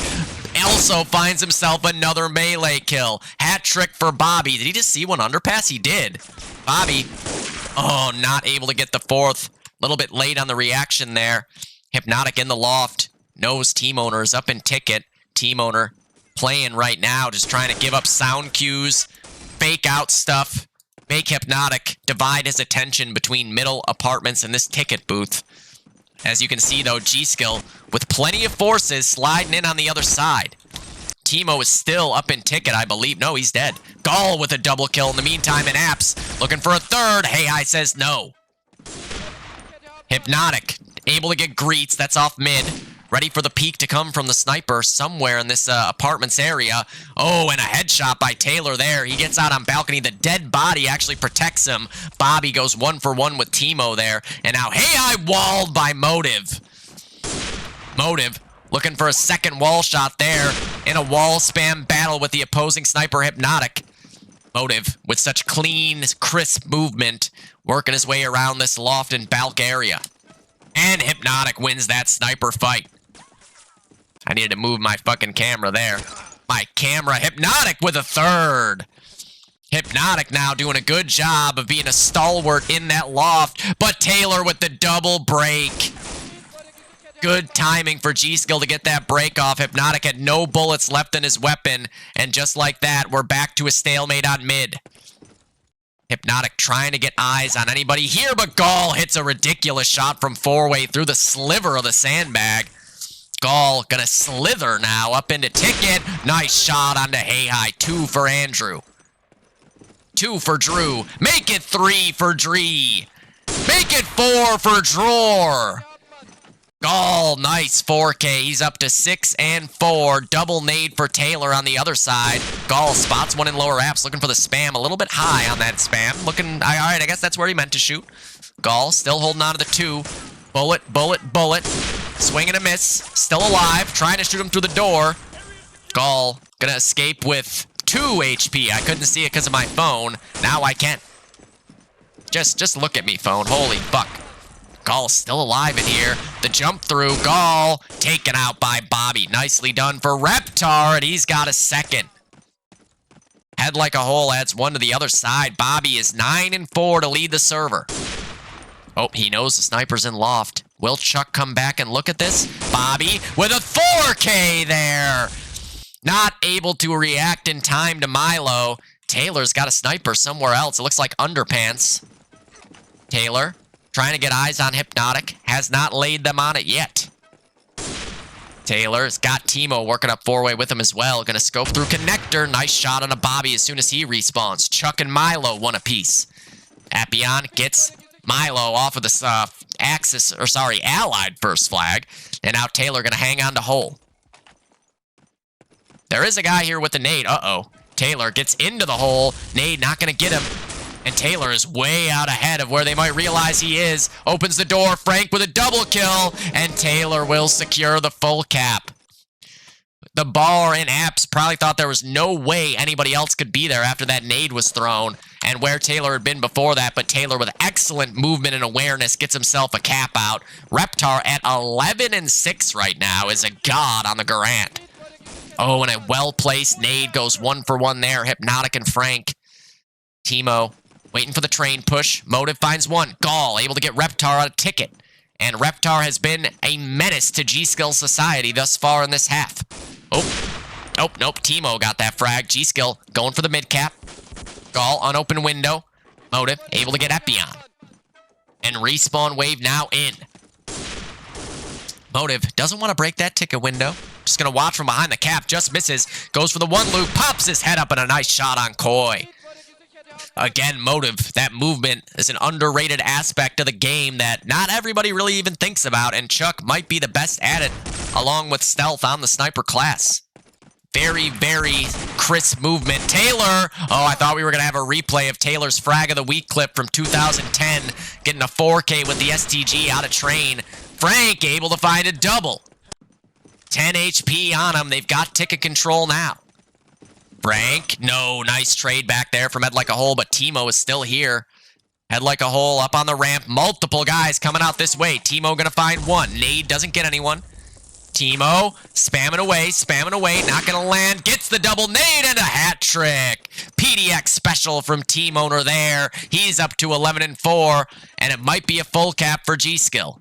Speaker 3: also finds himself another melee kill. Hat trick for Bobby. Did he just see one underpass? He did. Bobby, oh, not able to get the fourth. A little bit late on the reaction there. Hypnotic in the loft. Knows Team Owner is up in ticket. Team Owner playing right now, just trying to give up sound cues, fake out stuff. Make Hypnotic divide his attention between middle apartments and this ticket booth. As you can see, though, gskill with plenty of forces sliding in on the other side. Timo is still up in ticket, I believe. No, he's dead. Gall with a double kill in the meantime, and Apps looking for a third. Hey Hi says no. Hypnotic able to get greets. That's off mid. Ready for the peek to come from the sniper somewhere in this apartments area. Oh, and a headshot by Taylor there. He gets out on balcony. The dead body actually protects him. Bobby goes 1-for-1 with Timo there. And now Hey Hi walled by Motive. Motive looking for a second wall shot there in a wall spam battle with the opposing sniper Hypnotic. Motive with such clean, crisp movement, working his way around this loft and balk area. And Hypnotic wins that sniper fight. I needed to move my fucking camera there. My camera. Hypnotic with a third. Hypnotic now doing a good job of being a stalwart in that loft. But Taylor with the double break. Good timing for gskill to get that break off. Hypnotic had no bullets left in his weapon. And just like that, we're back to a stalemate on mid. Hypnotic trying to get eyes on anybody here, but Gall hits a ridiculous shot from four-way through the sliver of the sandbag. Gall gonna slither now up into ticket. Nice shot onto Hey Hi. 2 for Andrew. 2 for Drew. Make it 3 for Dree. Make it 4 for Dror. Gall, nice 4K. He's up to 6 and 4. Double nade for Taylor on the other side. Gall spots one in lower apps, looking for the spam. A little bit high on that spam. Looking, all right, I guess that's where he meant to shoot. Gall still holding on to the 2. Bullet, bullet, bullet. Swing and a miss. Still alive. Trying to shoot him through the door. Gall gonna escape with 2 HP. I couldn't see it because of my phone. Now I can. Just look at me, phone. Holy fuck. Gall's still alive in here. The jump through. Gall taken out by Bobby. Nicely done for Reptar, and he's got a second. Head like a hole adds 1 to the other side. Bobby is 9-4 to lead the server. Oh, he knows the sniper's in loft. Will Chuck come back and look at this? Bobby with a 4K there. Not able to react in time to Milo. Taylor's got a sniper somewhere else. It looks like underpants. Taylor trying to get eyes on Hypnotic. Has not laid them on it yet. Taylor's got Timo working up 4-way with him as well. Gonna scope through connector. Nice shot on a Bobby as soon as he respawns. Chuck and Milo 1 apiece. Appian gets Milo off of the Allied first flag. And now Taylor gonna hang on to hole. There is a guy here with the nade. Uh-oh. Taylor gets into the hole. Nade not gonna get him. And Taylor is way out ahead of where they might realize he is. Opens the door. Frank with a double kill. And Taylor will secure the full cap. The bar and Apps probably thought there was no way anybody else could be there after that nade was thrown. And where Taylor had been before that. But Taylor with excellent movement and awareness gets himself a cap out. Reptar at 11-6 right now is a god on the Garant. Oh, and a well-placed nade goes 1 for 1 there. Hypnotic and Frank. Timo waiting for the train push. Motive finds 1. Gall able to get Reptar on a ticket. And Reptar has been a menace to G-Skill society thus far in this half. Oh, nope. Timo got that frag. G-Skill going for the mid-cap. Gall on open window. Motive able to get Epion. And respawn wave now in. Motive doesn't want to break that ticket window. Just going to watch from behind the cap. Just misses. Goes for the 1 loop. Pops his head up and a nice shot on Koi. Again, Motive, that movement is an underrated aspect of the game that not everybody really even thinks about, and Chuck might be the best at it, along with Stealth on the sniper class. Very, very crisp movement. Taylor! Oh, I thought we were going to have a replay of Taylor's Frag of the Week clip from 2010, getting a 4K with the STG out of train. Frank able to find a double. 10 HP on him. They've got ticket control now. Frank, no, nice trade back there from Head Like a Hole, but Timo is still here. Head Like a Hole up on the ramp. Multiple guys coming out this way. Timo gonna find 1. Nade doesn't get anyone. Timo spamming away, not gonna land. Gets the double nade and a hat trick. PDX special from team owner there. He's up to 11-4, and it might be a full cap for G-Skill.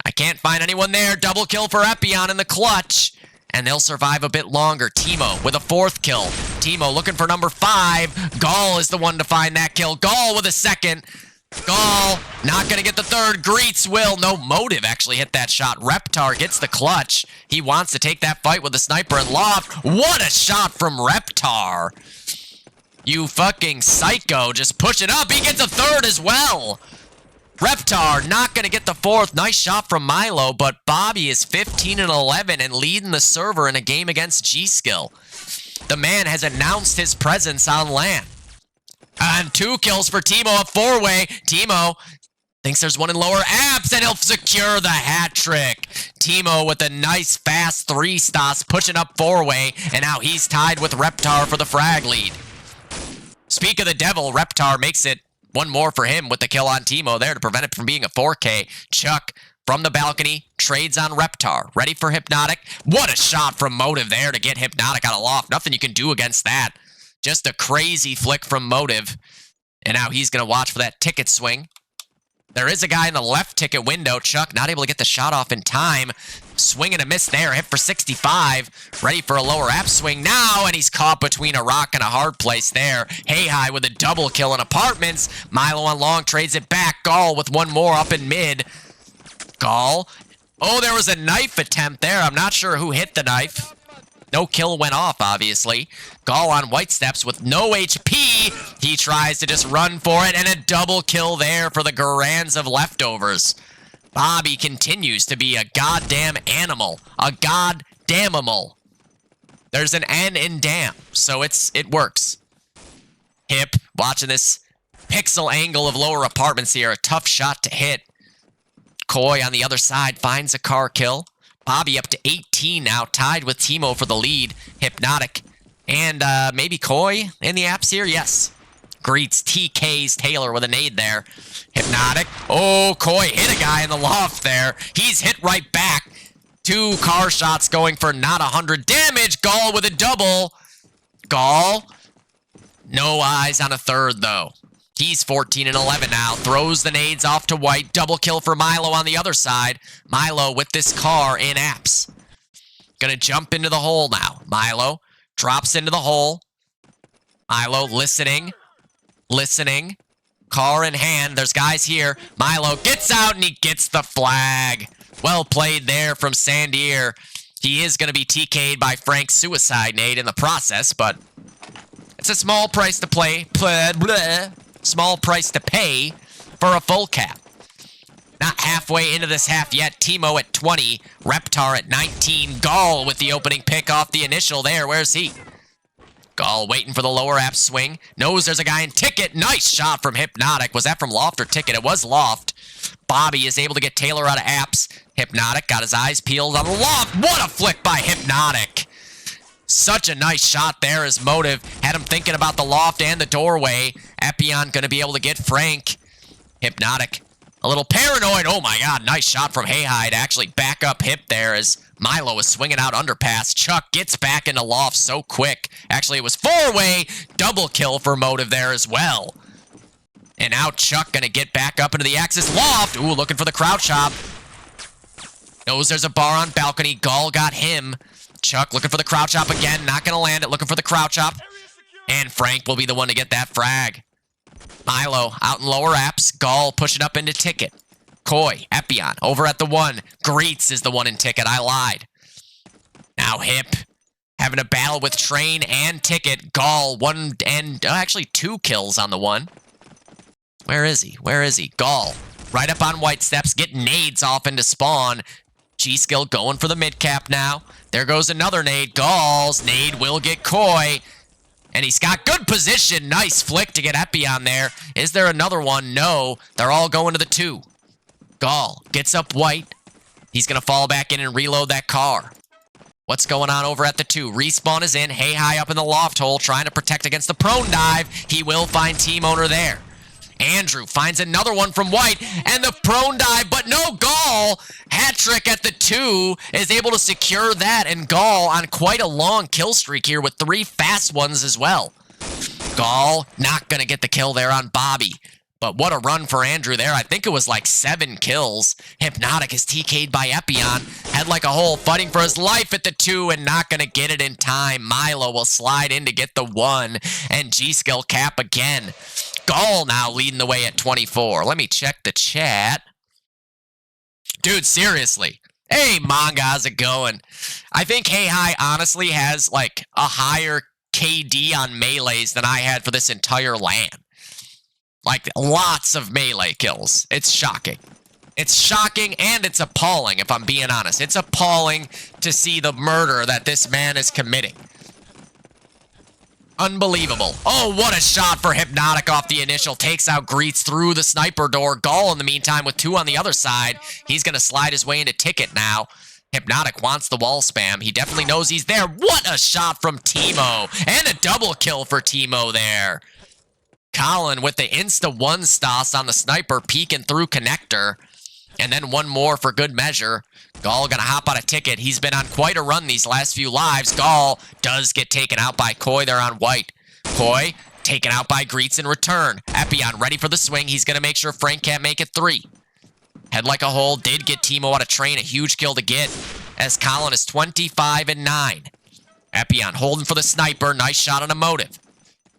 Speaker 3: I can't find anyone there. Double kill for Epion in the clutch. And they'll survive a bit longer. Timo with a 4th kill. Timo looking for number 5. Gall is the one to find that kill. Gall with a 2nd. Gall not going to get the 3rd. Greets will. No, Motive actually hit that shot. Reptar gets the clutch. He wants to take that fight with the sniper in loft. What a shot from Reptar. You fucking psycho. Just push it up. He gets a 3rd as well. Reptar not going to get the 4th. Nice shot from Milo, but Bobby is 15-11 and leading the server in a game against G-Skill. The man has announced his presence on LAN. And 2 kills for Timo at 4-way. Timo thinks there's one in lower Apps, and he'll secure the hat trick. Timo with a nice fast 3 stops, pushing up 4-way, and now he's tied with Reptar for the frag lead. Speak of the devil, Reptar makes it 1 more for him with the kill on Timo there to prevent it from being a 4K. Chuck from the balcony trades on Reptar. Ready for Hypnotic. What a shot from Motive there to get Hypnotic out of loft. Nothing you can do against that. Just a crazy flick from Motive. And now he's going to watch for that ticket swing. There is a guy in the left ticket window. Chuck not able to get the shot off in time. Swing and a miss there. Hit for 65. Ready for a lower app swing now. And he's caught between a rock and a hard place there. Hey High with a double kill in apartments. Milo on long trades it back. Gall with 1 more up in mid. Gall. Oh, there was a knife attempt there. I'm not sure who hit the knife. No kill went off, obviously. Gall on white steps with no HP. He tries to just run for it, and a double kill there for the Garans of leftovers. Bobby continues to be a goddamn animal. A goddamn-imal. There's an N in damn, so it works. Hip, watching this pixel angle of lower apartments here. A tough shot to hit. Koi on the other side finds a car kill. Bobby up to 18 now, tied with Timo for the lead. Hypnotic And maybe Koi in the apps here? Yes. Greets TK's Taylor with a nade there. Hypnotic. Oh, Koi hit a guy in the loft there. He's hit right back. 2 car shots going for not 100 damage. Gall with a double. Gall. No eyes on a third, though. He's 14 and 11 now. Throws the nades off to White. Double kill for Milo on the other side. Milo with this car in apps. Gonna jump into the hole now. Milo drops into the hole. Milo listening. Listening. Car in hand. There's guys here. Milo gets out and he gets the flag. Well played there from Sandier. He is going to be TK'd by Frank's suicide nade in the process, but it's a small price to play. Small price to pay for a full cap. Not halfway into this half yet. Timo at 20. Reptar at 19. Gall with the opening pick off the initial there. Where's he? Gall waiting for the lower app swing. Knows there's a guy in Ticket. Nice shot from Hypnotic. Was that from Loft or Ticket? It was Loft. Bobby is able to get Taylor out of apps. Hypnotic got his eyes peeled on the Loft. What a flick by Hypnotic. Such a nice shot there as Motive. Had him thinking about the Loft and the doorway. Epion going to be able to get Frank. Hypnotic. A little paranoid. Oh my god. Nice shot from Hayhide. Actually back up Hip there as Milo is swinging out underpass. Chuck gets back into Loft so quick. Actually, it was 4-way. Double kill for Motive there as well. And now Chuck going to get back up into the Axis Loft. Ooh, looking for the crouch hop. Knows there's a bar on balcony. Gall got him. Chuck looking for the crouch hop again. Not going to land it. Looking for the crouch hop. And Frank will be the one to get that frag. Milo out in lower apps. Gall pushing up into Ticket. Koi, Epion, over at the 1. Greets is the one in Ticket. I lied. Now Hip having a battle with Train and Ticket. Gall, 1 and actually 2 kills on the 1. Where is he? Where is he? Gall, right up on White Steps, getting nades off into spawn. G-Skill going for the mid-cap now. There goes another nade. Gall's nade will get Koi. And he's got good position. Nice flick to get Epion there. Is there another one? No. They're all going to the 2. Gall gets up White. He's going to fall back in and reload that car. What's going on over at the 2? Respawn is in. Hey, high up in the loft hole, trying to protect against the prone dive. He will find team owner there. Andrew finds another one from White, and the prone dive, but no, Gall. Hat trick at the 2 is able to secure that, and Gall on quite a long kill streak here with 3 fast ones as well. Gall not going to get the kill there on Bobby. But what a run for Andrew there. I think it was like 7 kills. Hypnotic is TK'd by Epion. Head like a hole, fighting for his life at the 2 and not going to get it in time. Milo will slide in to get the 1. And G-Skill cap again. Gall now leading the way at 24. Let me check the chat. Dude, seriously. Hey, Manga, how's it going? I think Hey Hi honestly has like a higher KD on melees than I had for this entire LAN. Like, lots of melee kills. It's shocking. It's shocking and it's appalling, if I'm being honest. It's appalling to see the murder that this man is committing. Unbelievable. Oh, what a shot for Hypnotic off the initial. Takes out Greets through the sniper door. Gall, in the meantime, with 2 on the other side. He's going to slide his way into Ticket now. Hypnotic wants the wall spam. He definitely knows he's there. What a shot from Timo. And a double kill for Timo there. Colin with the insta-1 stoss on the sniper, peeking through connector. And then one more for good measure. Gall gonna hop on a Ticket. He's been on quite a run these last few lives. Gall does get taken out by Koi there on White. Koi taken out by Greets in return. Epion ready for the swing. He's gonna make sure Frank can't make it 3. Head like a hole. Did get Timo out of Train. A huge kill to get as Colin is 25 and 9. Epion holding for the sniper. Nice shot on a Motive.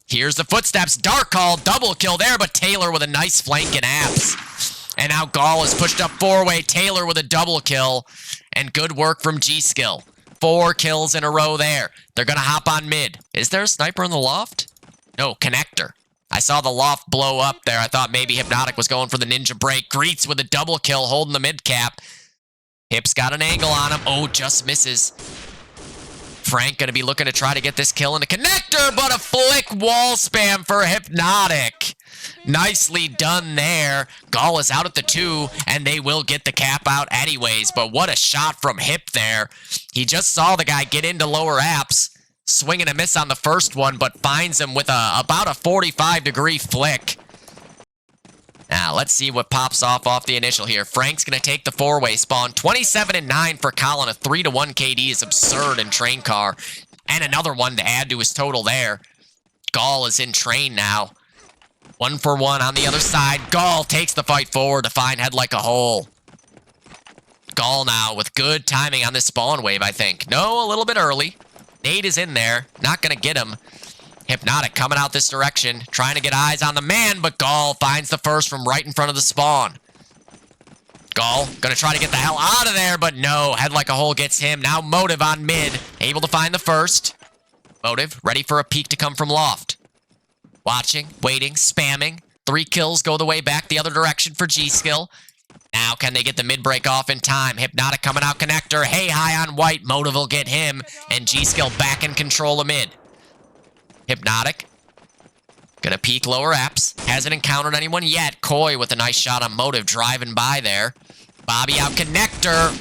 Speaker 3: Here's the footsteps. Dark Call, double kill there, but Taylor with a nice flank in apps. And now Gall is pushed up 4-way. Taylor with a double kill. And good work from G-Skill. 4 kills in a row there. They're going to hop on mid. Is there a sniper in the loft? No, connector. I saw the loft blow up there. I thought maybe Hypnotic was going for the ninja break. Greets with a double kill, holding the mid cap. Hip's got an angle on him. Oh, just misses. Frank going to be looking to try to get this kill in the connector, but a flick wall spam for Hypnotic. Nicely done there. Gall is out at the 2, and they will get the cap out anyways, but what a shot from Hip there. He just saw the guy get into lower apps, swing and a miss on the first one, but finds him with about a 45-degree flick. Now, let's see what pops off the initial here. Frank's going to take the four-way spawn. 27-9 for Colin. A 3-1 KD is absurd in train car. And another one to add to his total there. Gall is in train now. 1 for 1 on the other side. Gall takes the fight forward to find head like a hole. Gall now with good timing on this spawn wave, I think. No, a little bit early. Nade is in there. Not going to get him. Hypnotic coming out this direction, trying to get eyes on the man, but Gall finds the first from right in front of the spawn. Gall gonna try to get the hell out of there, but no. Head like a hole gets him. Now Motive on mid, able to find the first. Motive ready for a peek to come from loft. Watching, waiting, spamming. 3 kills go the way back the other direction for gskill. Now can they get the mid break off in time? Hypnotic coming out connector. Hey, high on white. Motive will get him, and gskill back in control of mid. Hypnotic. Gonna peek lower apps. Hasn't encountered anyone yet. Coy with a nice shot on Motive driving by there. Bobby out connector.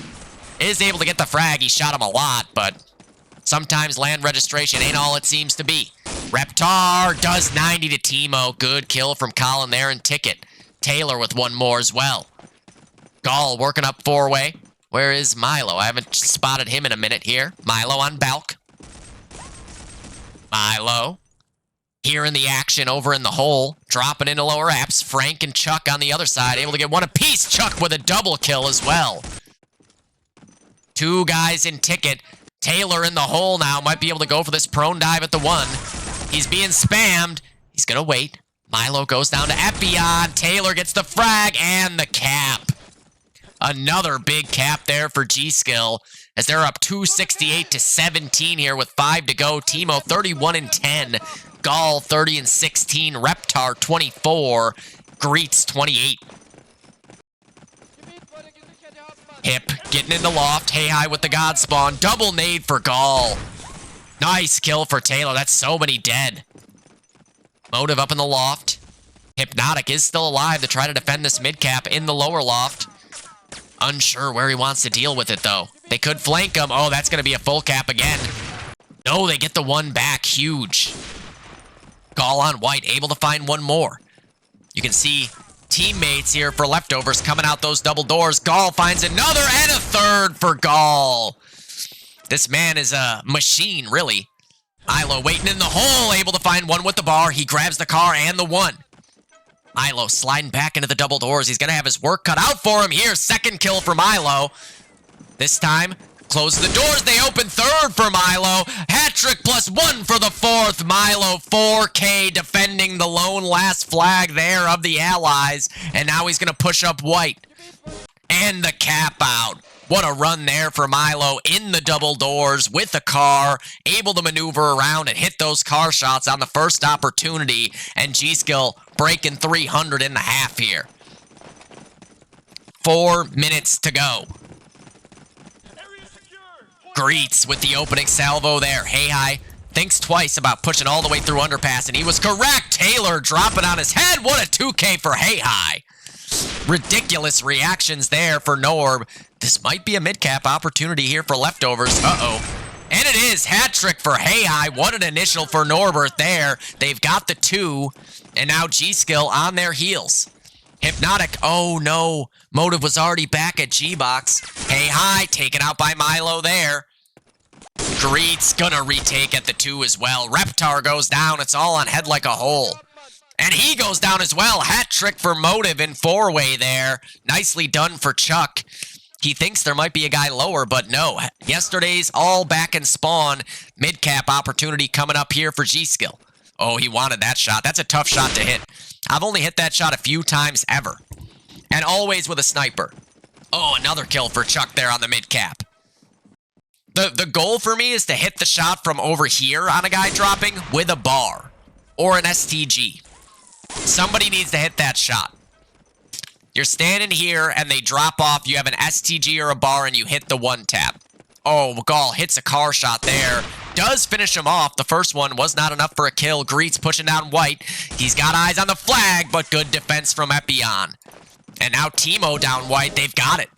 Speaker 3: Is able to get the frag. He shot him a lot, but sometimes land registration ain't all it seems to be. Reptar does 90 to Timo. Good kill from Colin there and Ticket. Taylor with one more as well. Gall working up four-way. Where is Milo? I haven't spotted him in a minute here. Milo on Balk. Milo. Here in the action over in the hole. Dropping into lower apps. Frank and Chuck on the other side. Able to get one apiece. Chuck with a double kill as well. 2 guys in Ticket. Taylor in the hole now. Might be able to go for this prone dive at the 1. He's being spammed. He's going to wait. Milo goes down to Epion. Taylor gets the frag and the cap. Another big cap there for gskill as they're up 268 to 17 here with 5 to go. Timo 31 and 10. Gall 30 and 16. Reptar 24. Greets 28. Hip getting in the loft. Hey high with the God spawn. Double nade for Gall. Nice kill for Taylor. That's so many dead. Motive up in the loft. Hypnotic is still alive to try to defend this mid cap in the lower loft. Unsure where he wants to deal with it, though. They could flank him. Oh, that's going to be a full cap again. No, they get the one back. Huge. Gall on white, able to find one more. You can see teammates here for leftovers coming out those double doors. Gall finds another and a third for Gall. This man is a machine, really. Milo waiting in the hole, able to find one with the bar. He grabs the car and the 1. Milo sliding back into the double doors. He's going to have his work cut out for him here. Second kill for Milo. This time, close the doors. They open third for Milo. Hat-trick plus 1 for the 4th. Milo 4K defending the lone last flag there of the Allies. And now he's going to push up white. And the cap out. What a run there for Milo in the double doors with the car, able to maneuver around and hit those car shots on the first opportunity, and gskill breaking 300 in the half here. 4 minutes to go. Greets with the opening salvo there. Hey high thinks twice about pushing all the way through underpass, and he was correct. Taylor dropping on his head. What a 2K for Hey high. Ridiculous reactions there for Norb. This might be a mid-cap opportunity here for leftovers. Uh-oh. And it is. Hat-trick for Hey high. What an initial for Norbert there. They've got the 2. And now gskill on their heels. Hypnotic. Oh, no. Motive was already back at G-Box. Hey high. Taken out by Milo there. Greets gonna retake at the 2 as well. Reptar goes down. It's all on head like a hole. And he goes down as well. Hat-trick for Motive in 4-way there. Nicely done for Chuck. He thinks there might be a guy lower, but no. Yesterday's all back in spawn. Mid-cap opportunity coming up here for gskill. Oh, he wanted that shot. That's a tough shot to hit. I've only hit that shot a few times ever. And always with a sniper. Oh, another kill for Chuck there on the mid-cap. The goal for me is to hit the shot from over here on a guy dropping with a bar. Or an STG. Somebody needs to hit that shot. You're standing here and they drop off. You have an STG or a bar and you hit the 1-tap. Oh, Gall hits a car shot there. Does finish him off. The first one was not enough for a kill. Greets pushing down white. He's got eyes on the flag, but good defense from Epion. And now Timo down white. They've got it.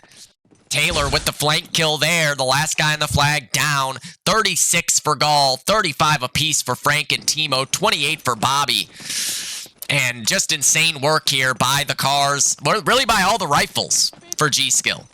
Speaker 3: Taylor with the flank kill there. The last guy on the flag down. 36 for Gall, 35 apiece for Frank and Timo, 28 for Bobby. And just insane work here by the cars. Really by all the rifles for G-Skill.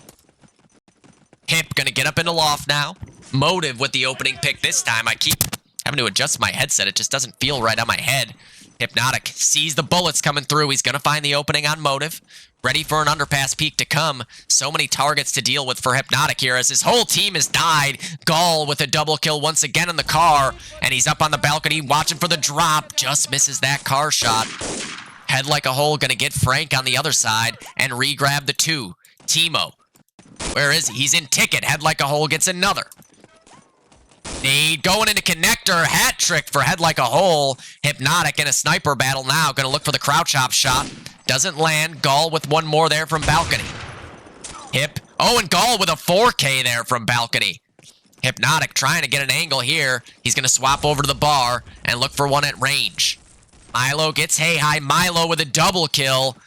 Speaker 3: Hip gonna get up into loft now. Motive with the opening pick this time. I keep having to adjust my headset. It just doesn't feel right on my head. Hypnotic sees the bullets coming through. He's gonna find the opening on Motive. Ready for an underpass peek to come. So many targets to deal with for Hypnotic here as his whole team has died. Gall with a double kill once again in the car. And he's up on the balcony watching for the drop. Just misses that car shot. Head like a hole gonna get Frank on the other side and re-grab the 2. Timo. Where is he? He's in ticket. Head like a hole gets another. Nade going into connector. Hat trick for Head like a hole. Hypnotic in a sniper battle now. Gonna look for the crouch hop shot. Doesn't land. Gall with one more there from balcony. Hip. Oh, and Gall with a 4K there from balcony. Hypnotic trying to get an angle here. He's gonna swap over to the bar and look for one at range. Milo gets high. Milo with a double kill.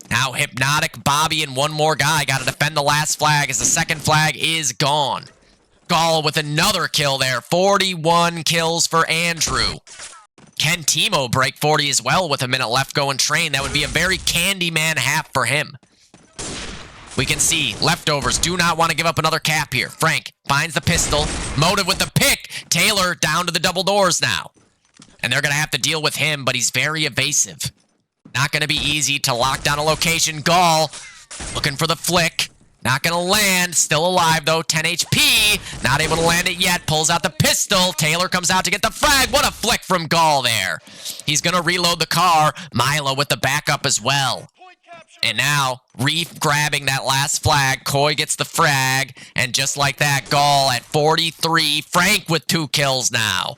Speaker 3: Now Hypnotic, Bobby, and one more guy got to defend the last flag as the second flag is gone. Gall with another kill there. 41 kills for Andrew. Can Timo break 40 as well with a minute left going train? That would be a very Candyman half for him. We can see leftovers do not want to give up another cap here. Frank finds the pistol. Motive with the pick. Taylor down to the double doors now. And they're going to have to deal with him, but he's very evasive. Not going to be easy to lock down a location. Gall looking for the flick. Not going to land. Still alive, though. 10 HP. Not able to land it yet. Pulls out the pistol. Taylor comes out to get the frag. What a flick from Gall there. He's going to reload the car. Milo with the backup as well. And now, Reef grabbing that last flag. Coy gets the frag. And just like that, Gall at 43. Frank with 2 kills now.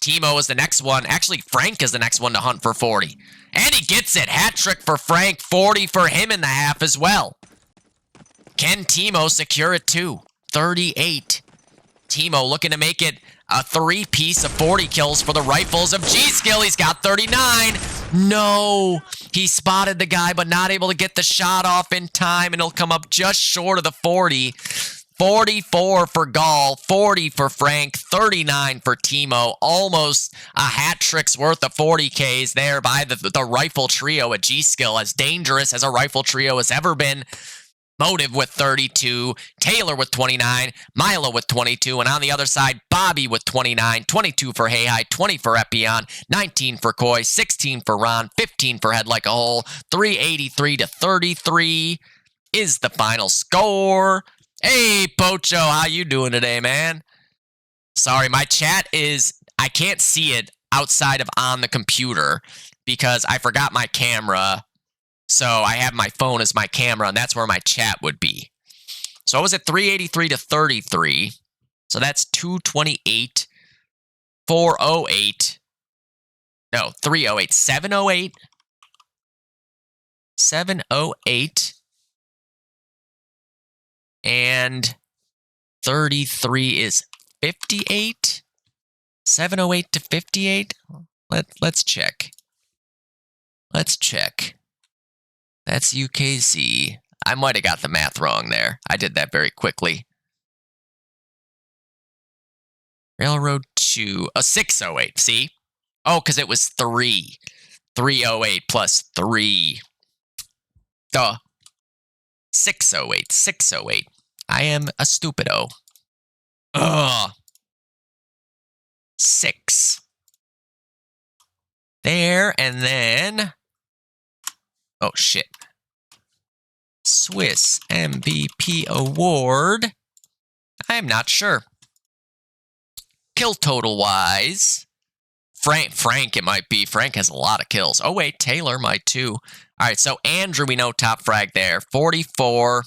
Speaker 3: Timo is the next one. Actually, Frank is the next one to hunt for 40. And he gets it. Hat trick for Frank. 40 for him in the half as well. Can Timo secure it too? 38. Timo looking to make it a 3-piece of 40 kills for the rifles of G-Skill. He's got 39. No. He spotted the guy, but not able to get the shot off in time, and it'll come up just short of the 40. 44 for Gall, 40 for Frank, 39 for Timo. Almost a hat trick's worth of 40Ks there by the rifle trio at G-Skill. As dangerous as a rifle trio has ever been. Motive with 32, Taylor with 29, Milo with 22, and on the other side, Bobby with 29, 22 for Hei, 20 for Epion, 19 for Coy, 16 for Ron, 15 for Head Like a Hole, 383 to 33 is the final score. Hey, Pocho, how you doing today, man? Sorry, my chat is, I can't see it outside of on the computer because I forgot my camera. So I have my phone as my camera, and that's where my chat would be. So I was at 383 to 33. So that's 228, 408. No, 308, 708. 708. And 33 is 58. 708 to 58. Let's check. Let's check. That's UKZ. I might have got the math wrong there. I did that very quickly. Railroad 2. 608. See? Oh, because it was 3. 308 plus 3. Duh. 608. 608. I am a stupido. Ugh. 6. There, and then... Oh, shit. Swiss MVP award. I'm not sure. Kill total-wise. Frank, it might be. Frank has a lot of kills. Oh, wait, Taylor might too. All right, so Andrew, we know top frag there. 44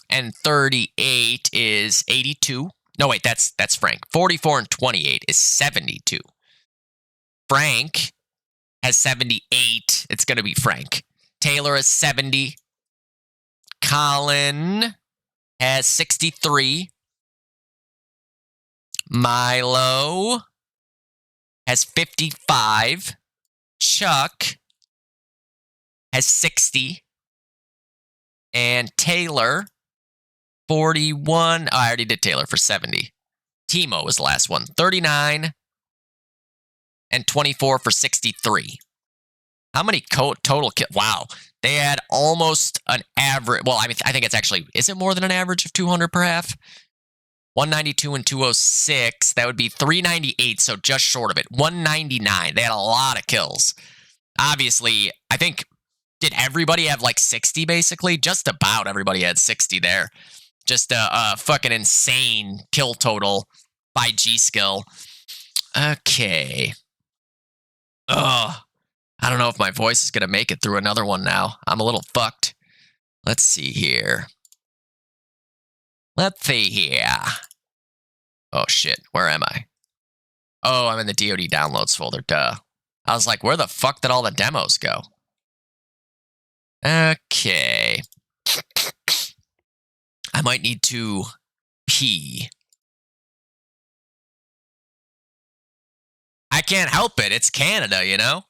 Speaker 3: and 38 is 82. No, wait, that's Frank. 44 and 28 is 72. Frank has 78. It's going to be Frank. Taylor has 70. Colin has 63. Milo has 55. Chuck has 60. And Taylor 41. Oh, I already did Taylor for 70. Timo was the last one. 39 and 24 for 63. How many total kills? Wow. They had almost an average. Well, I mean, I think it's actually, is it more than an average of 200 per half? 192 and 206. That would be 398, so just short of it. 199. They had a lot of kills. Obviously, I think, did everybody have like 60 basically? Just about everybody had 60 there. Just a fucking insane kill total by gskill. Okay. Ugh. I don't know if my voice is going to make it through another one now. I'm a little fucked. Let's see here. Let's see here. Oh, shit. Where am I? Oh, I'm in the DoD downloads folder. Duh. I was like, where the fuck did all the demos go? Okay. I might need to pee. I can't help it. It's Canada, you know?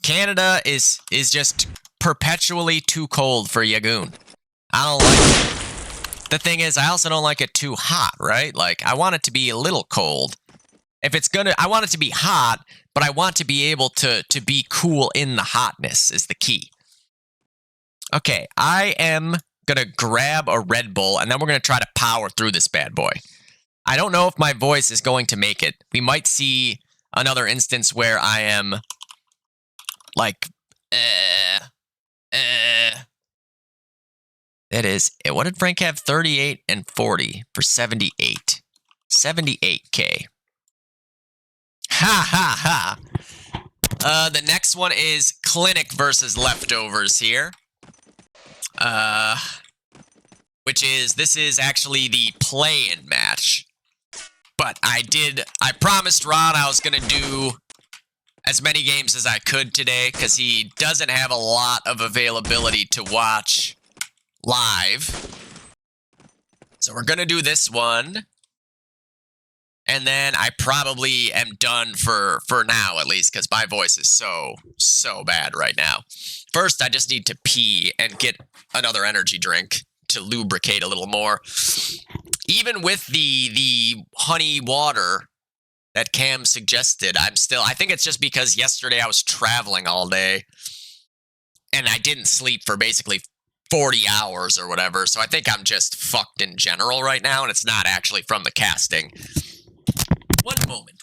Speaker 3: Canada is just perpetually too cold for Yagoon. I don't like it. The thing is, I also don't like it too hot, right? Like, I want it to be a little cold. If it's gonna, I want it to be hot, but I want to be able to be cool in the hotness is the key. Okay, I am gonna grab a Red Bull, and then we're gonna try to power through this bad boy. I don't know if my voice is going to make it. We might see another instance where I am like, That is, what did Frank have? 38 and 40 for 78. 78K. Ha ha ha. The next one is Clinic versus Leftovers here. Which is, this is actually the play-in match. But I promised Ron I was going to do as many games as I could today, because he doesn't have a lot of availability to watch live. So we're going to do this one. And then I probably am done for now, at least, because my voice is so bad right now. First, I just need to pee and get another energy drink to lubricate a little more. Even with the honey water that Cam suggested, I think it's just because yesterday I was traveling all day and I didn't sleep for basically 40 hours or whatever. So I think I'm just fucked in general right now, and it's not actually from the casting. One moment.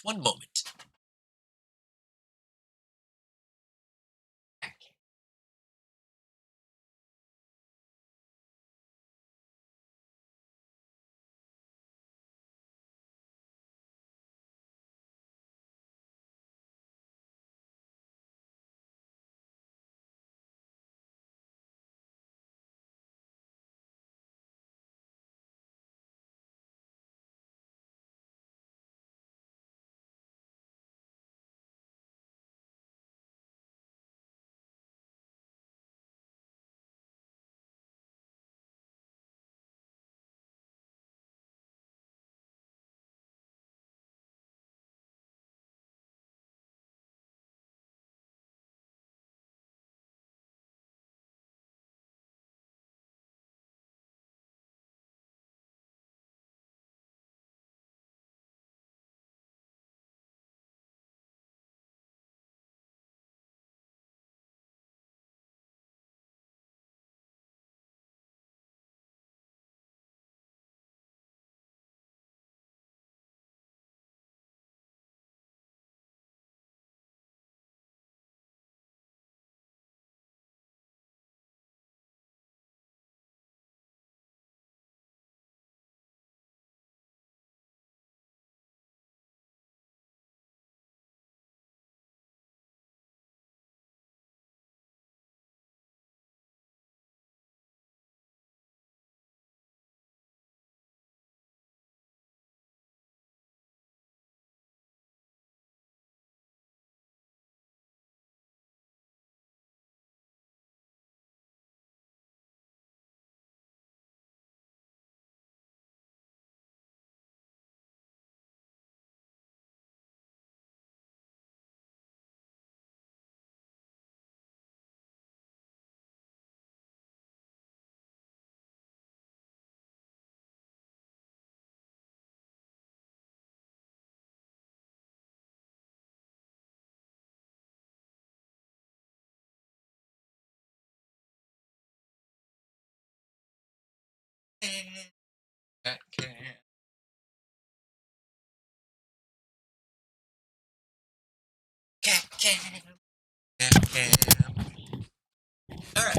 Speaker 3: Alright.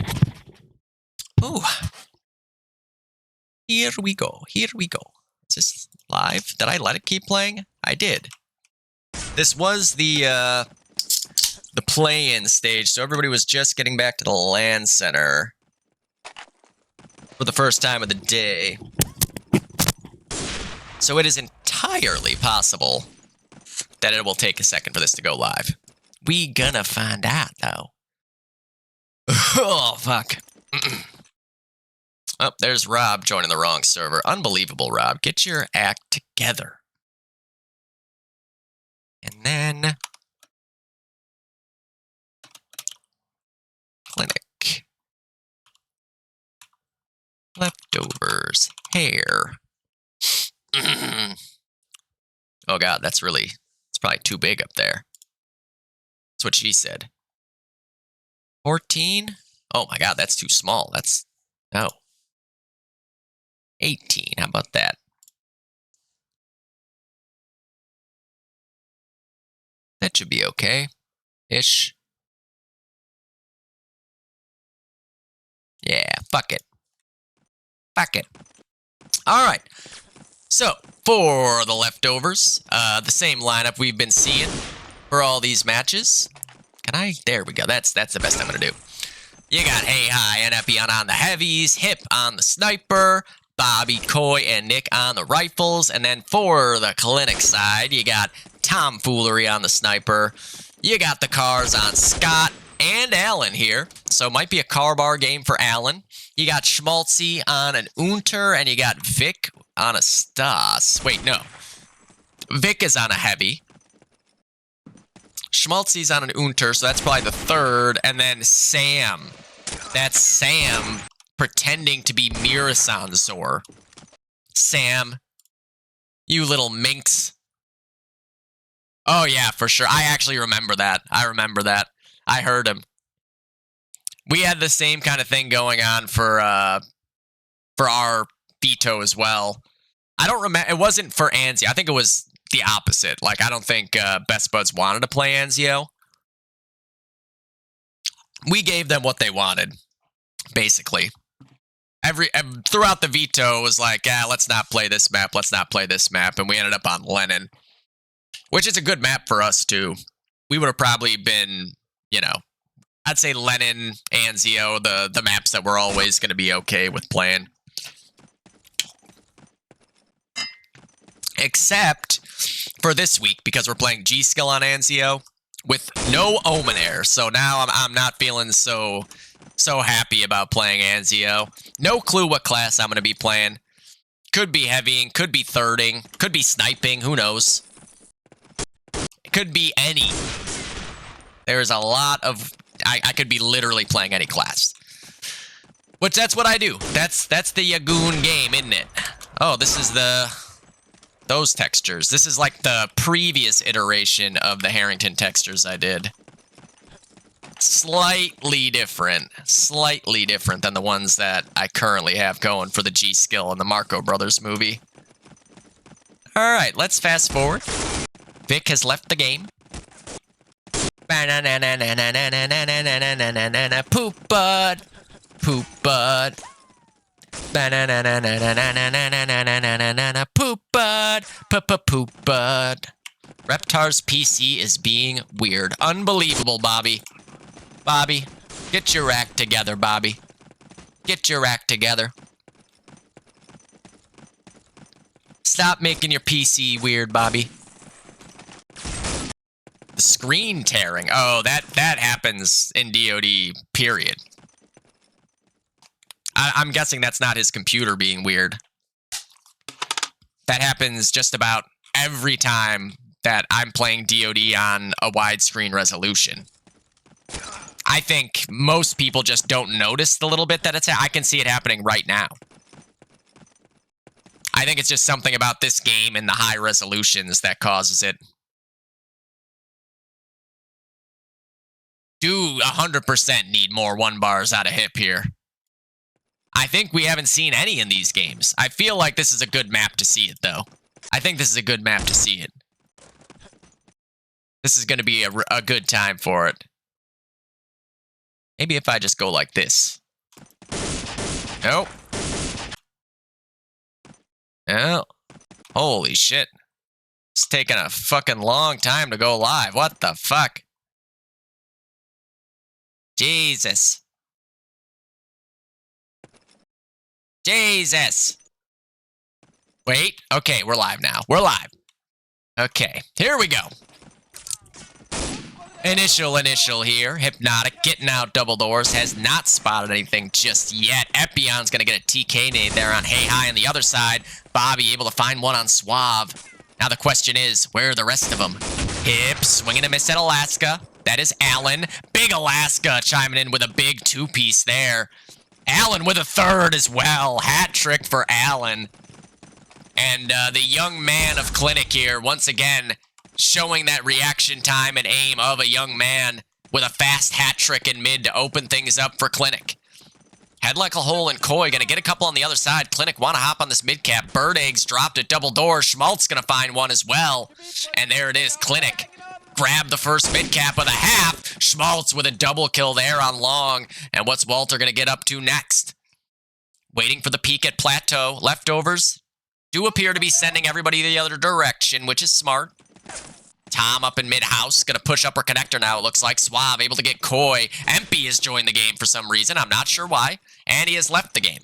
Speaker 3: Ooh. Here we go. Here we go. Is this live? Did I let it keep playing? I did. This was the play-in stage, so everybody was just getting back to the LAN center for the first time of the day. So it is entirely possible that it will take a second for this to go live. We gonna find out, though. Oh, fuck. Oh, there's Rob joining the wrong server. Unbelievable, Rob. Get your act together. And then... clinic. Leftovers. Hair. Oh, God, that's really... it's probably too big up there. That's what she said. 14? Oh, my God, that's too small. That's... no. 18, how about that? That should be okay. Ish. Yeah, fuck it. Fuck it. Alright. So, for the leftovers, the same lineup we've been seeing for all these matches. Can I? There we go. That's the best I'm gonna do. You got Hey Hi and Epion on the heavies, Hip on the sniper, Bobby, Coy, and Nick on the rifles. And then for the clinic side, you got Tomfoolery on the sniper. You got the cars on Scott and Alan here. So might be a car bar game for Alan. You got Schmaltzy on an Unter, and you got Vic on a Stas. Wait, no. Vic is on a heavy. Schmaltzy's on an Unter, so that's probably the third. And then Sam. That's Sam pretending to be Mirasanzor. Sam. You little minx. Oh, yeah, for sure. I actually remember that. I remember that. I heard him. We had the same kind of thing going on for our veto as well. I don't remember. It wasn't for Anzio. I think it was the opposite. Like, I don't think Best Buds wanted to play Anzio. We gave them what they wanted, basically. Throughout the veto, it was like, let's not play this map. Let's not play this map. And we ended up on Lennon, which is a good map for us, too. We would have probably been, you know, I'd say Lennon, Anzio, the maps that we're always going to be okay with playing. Except for this week, because we're playing G-Skill on Anzio with no Omenair. So now I'm not feeling so happy about playing Anzio. No clue what class I'm going to be playing. Could be heavying, could be thirding, could be sniping, who knows. It could be any. There's a lot of... I could be literally playing any class. Which, that's what I do. That's the Yagoon game, isn't it? Oh, this is those textures. This is like the previous iteration of the Harrington textures I did. Slightly different than the ones that I currently have going for the G-Skill and the Marco Brothers movie. Alright, let's fast forward. Vic has left the game. Poop bud. Poop bud. Poop bud. Poop bud. Reptar's PC is being weird. Unbelievable, Bobby. Bobby, get your act together, Bobby. Get your act together. Stop making your PC weird, Bobby. The screen tearing. Oh, that happens in DOD, period. I'm guessing that's not his computer being weird. That happens just about every time that I'm playing DOD on a widescreen resolution. I think most people just don't notice the little bit that it's... I can see it happening right now. I think it's just something about this game and the high resolutions that causes it. Do 100% need more 1 bars out of Hip here. I think we haven't seen any in these games. I feel like this is a good map to see it, though. I think this is a good map to see it. This is going to be a good time for it. Maybe if I just go like this. Nope. Oh. Holy shit. It's taking a fucking long time to go live. What the fuck? Jesus. Jesus. Wait. Okay, we're live now. We're live. Okay, here we go. Initial here. Hypnotic getting out double doors. Has not spotted anything just yet. Epion's going to get a TK nade there on Hey Hi on the other side. Bobby able to find one on Suave. Now the question is, where are the rest of them? Hip swinging a miss at Alaska. That is Allen. Big Alaska chiming in with a big two-piece there. Allen with a third as well. Hat trick for Allen. And the young man of Clinic here, once again, showing that reaction time and aim of a young man with a fast hat trick in mid to open things up for Clinic. Head like a hole and Koi gonna get a couple on the other side. Clinic wanna hop on this mid cap. Bird Eggs dropped at double door. Schmaltz gonna find one as well. And there it is. Clinic grab the first mid cap of the half. Schmaltz with a double kill there on long. And what's Walter gonna get up to next? Waiting for the peak at plateau. Leftovers do appear to be sending everybody the other direction, which is smart. Tom up in mid-house. Gonna push upper connector now, it looks like. Suave able to get Koi. Empy has joined the game for some reason. I'm not sure why. And he has left the game.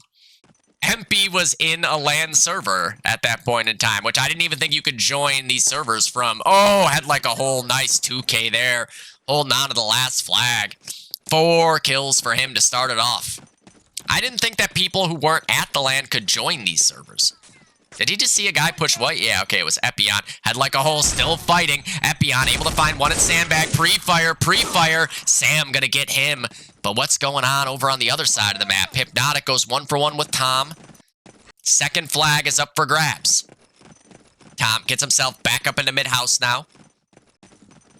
Speaker 3: Empy was in a LAN server at that point in time, which I didn't even think you could join these servers from. Oh, had like a whole nice 2K there. Holding on to the last flag. 4 kills for him to start it off. I didn't think that people who weren't at the LAN could join these servers. Did he just see a guy push white? Yeah, okay, it was Epion. Had like a hole, still fighting. Epion able to find one at Sandbag. Pre-fire. Sam gonna get him. But what's going on over on the other side of the map? Hypnotic goes 1 for 1 with Tom. Second flag is up for grabs. Tom gets himself back up into mid-house now.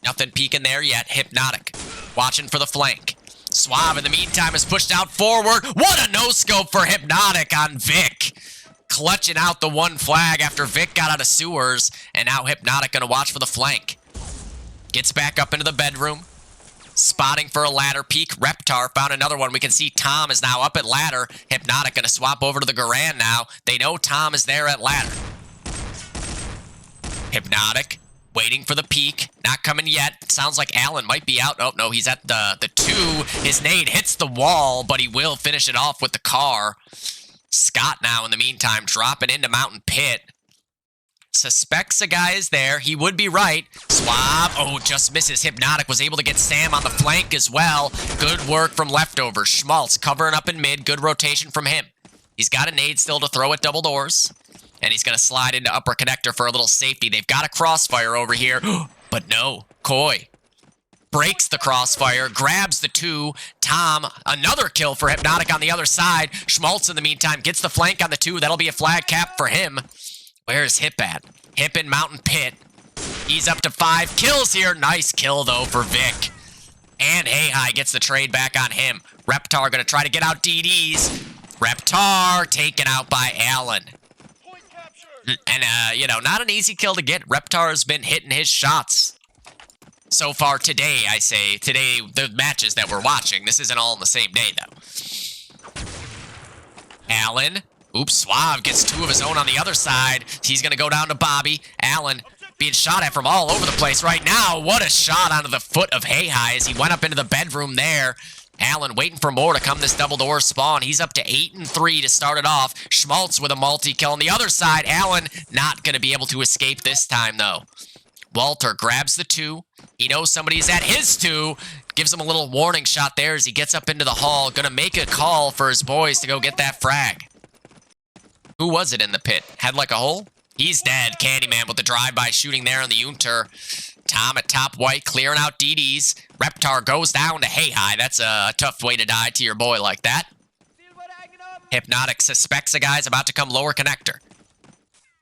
Speaker 3: Nothing peeking there yet. Hypnotic watching for the flank. Suave in the meantime is pushed out forward. What a no-scope for Hypnotic on Vic. Clutching out the 1 flag after Vic got out of sewers. And now Hypnotic gonna watch for the flank. Gets back up into the bedroom. Spotting for a ladder peek. Reptar found another one. We can see Tom is now up at ladder. Hypnotic gonna swap over to the Garand now. They know Tom is there at ladder. Hypnotic waiting for the peek. Not coming yet. Sounds like Allen might be out. Oh, no, he's at the 2. His nade hits the wall, but he will finish it off with the car. Scott now, in the meantime, dropping into Mountain Pit. Suspects a guy is there. He would be right. Swab. Oh, just misses. Hypnotic was able to get Sam on the flank as well. Good work from Leftovers. Schmaltz covering up in mid. Good rotation from him. He's got a nade still to throw at double doors. And he's going to slide into upper connector for a little safety. They've got a crossfire over here. But no. Koi breaks the crossfire, grabs the 2. Tom, another kill for Hypnotic on the other side. Schmaltz, in the meantime, gets the flank on the 2. That'll be a flag cap for him. Where's Hip at? Hip in Mountain Pit. He's up to 5 kills here. Nice kill, though, for Vic. And Hey Hi gets the trade back on him. Reptar going to try to get out DDs. Reptar taken out by Allen. And, you know, not an easy kill to get. Reptar has been hitting his shots. So far today, I say. Today, the matches that we're watching. This isn't all on the same day, though. Allen. Oops, Suave gets 2 of his own on the other side. He's going to go down to Bobby. Allen being shot at from all over the place right now. What a shot onto the foot of Hey Hi as he went up into the bedroom there. Allen waiting for more to come this double door spawn. He's up to 8 and 3 to start it off. Schmaltz with a multi-kill on the other side. Allen not going to be able to escape this time, though. Walter grabs the 2. He knows somebody's at his 2. Gives him a little warning shot there as he gets up into the hall. Gonna make a call for his boys to go get that frag. Who was it in the pit? Had like a hole? He's dead. Candyman with the drive-by shooting there on the Unter. Tom at top white, clearing out DDs. Reptar goes down to Hey Hi. That's a tough way to die to your boy like that. Hypnotic suspects a guy's about to come lower connector.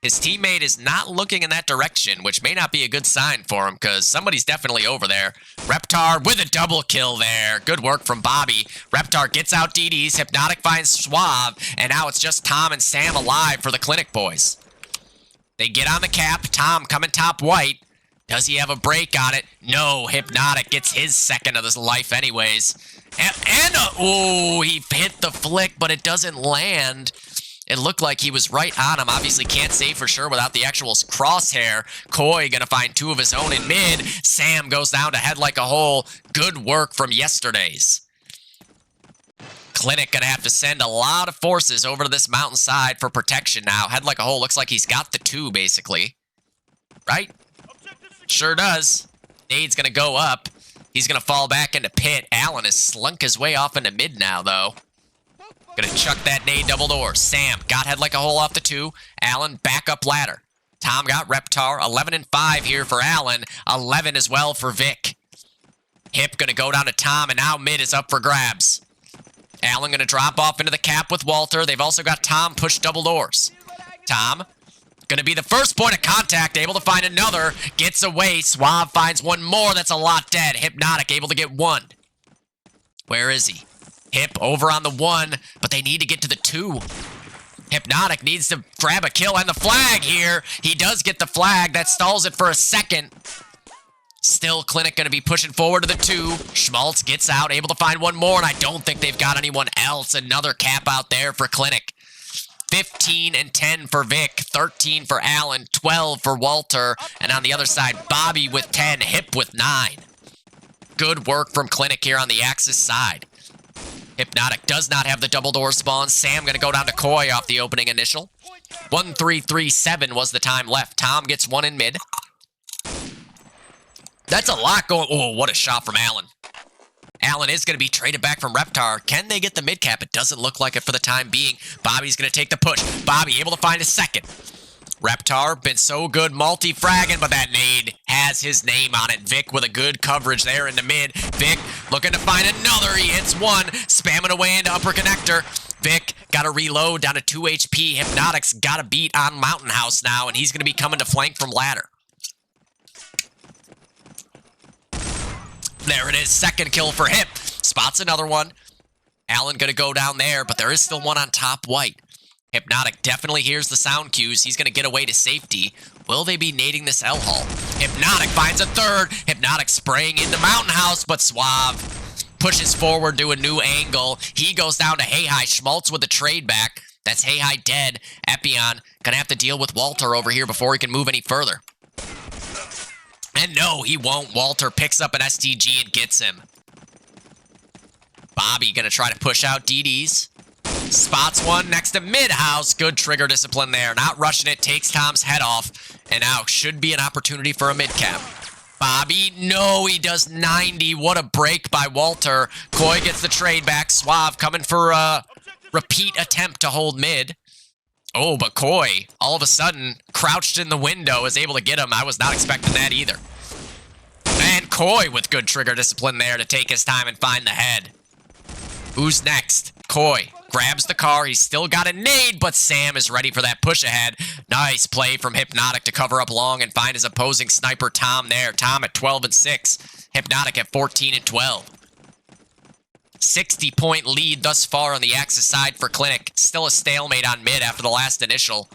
Speaker 3: His teammate is not looking in that direction, which may not be a good sign for him, because somebody's definitely over there. Reptar with a double kill there. Good work from Bobby. Reptar gets out DDs. Hypnotic finds Suave, and now it's just Tom and Sam alive for the Clinic boys. They get on the cap. Tom coming top white. Does he have a break on it? No. Hypnotic gets his second of his life anyways. Oh, he hit the flick, but it doesn't land. It looked like he was right on him. Obviously can't say for sure without the actual crosshair. Koi gonna find two of his own in mid. Sam goes down to head like a hole. Good work from yesterday's. Clinic gonna have to send a lot of forces over to this mountainside for protection now. Head like a hole. Looks like he's got the two, basically. Right? Sure does. Nade's gonna go up. He's gonna fall back into pit. Allen has slunk his way off into mid now, though. Gonna chuck that nade double door. Sam got head like a hole off the two. Allen back up ladder. Tom got Reptar. 11 and 5 here for Allen. 11 as well for Vic. Hip gonna go down to Tom, and now mid is up for grabs. Allen gonna drop off into the cap with Walter. They've also got Tom push double doors. Tom gonna be the first point of contact, able to find another. Gets away. Suave finds one more. That's a lot dead. Hypnotic able to get one. Where is he? Hip over on the one, but they need to get to the two. Hypnotic needs to grab a kill and the flag here. He does get the flag. That stalls it for a second. Still Clinic going to be pushing forward to the two. Schmaltz gets out, able to find one more, and I don't think they've got anyone else. Another cap out there for Clinic. 15 and 10 for Vic, 13 for Allen, 12 for Walter, and on the other side, Bobby with 10, Hip with 9. Good work from Clinic here on the Axis side. Hypnotic does not have the double door spawn. Sam going to go down to Koi off the opening initial. 1-3-3-7 was the time left. Tom gets one in mid. That's a lot going. Oh, what a shot from Allen. Allen is going to be traded back from Reptar. Can they get the mid cap? It doesn't look like it for the time being. Bobby's going to take the push. Bobby able to find a second. Reptar been so good multi-fragging, but that nade has his name on it. Vic with a good coverage there in the mid. Vic looking to find another. He hits one, spamming away into upper connector. Vic got to reload down to 2 HP. Hypnotic's got to beat on Mountain House now, and he's going to be coming to flank from ladder. There it is. Second kill for Hip. Spots another one. Allen going to go down there, but there is still one on top white. Hypnotic definitely hears the sound cues. He's going to get away to safety. Will they be nading this L-Hull? Hypnotic finds a third. Hypnotic spraying into Mountain House, but Suave pushes forward to a new angle. He goes down to Hey Hi. Schmaltz with the trade back. That's Hey Hi dead. Epion going to have to deal with Walter over here before he can move any further. And no, he won't. Walter picks up an STG and gets him. Bobby going to try to push out DDs. Spots one next to mid-house. Good trigger discipline there. Not rushing it. Takes Tom's head off. And now should be an opportunity for a mid-cap. Bobby, no, he does 90. What a break by Walter. Koi gets the trade back. Suave coming for a repeat attempt to hold mid. Oh, but Koi, all of a sudden, crouched in the window, is able to get him. I was not expecting that either. And Koi with good trigger discipline there to take his time and find the head. Who's next? Koi grabs the car. He's still got a nade, but Sam is ready for that push ahead. Nice play from Hypnotic to cover up long and find his opposing sniper Tom there. Tom at 12 and 6. Hypnotic at 14 and 12. 60-point lead thus far on the Axis side for Clinic. Still a stalemate on mid after the last initial.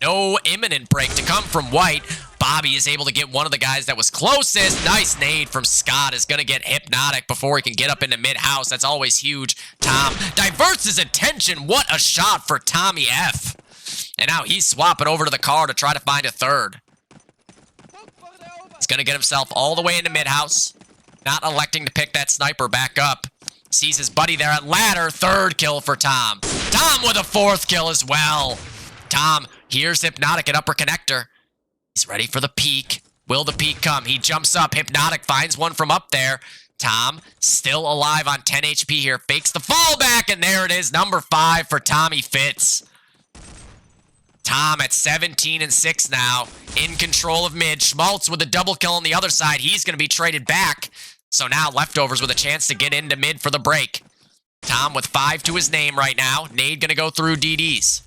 Speaker 3: No imminent break to come from White. Bobby is able to get one of the guys that was closest. Nice nade from Scott is going to get Hypnotic before he can get up into mid-house. That's always huge. Tom diverts his attention. What a shot for Tommy F. And now he's swapping over to the car to try to find a third. He's going to get himself all the way into mid-house. Not electing to pick that sniper back up. Sees his buddy there at ladder. Third kill for Tom. Tom with a fourth kill as well. Tom hears Hypnotic at upper connector. He's ready for the peek. Will the peek come? He jumps up. Hypnotic finds one from up there. Tom still alive on 10 HP here. Fakes the fallback, and there it is. Number 5 for Tommy Fitz. Tom at 17 and 6 now. In control of mid. Schmaltz with a double kill on the other side. He's going to be traded back. So now leftovers with a chance to get into mid for the break. Tom with 5 to his name right now. Nade going to go through DDs.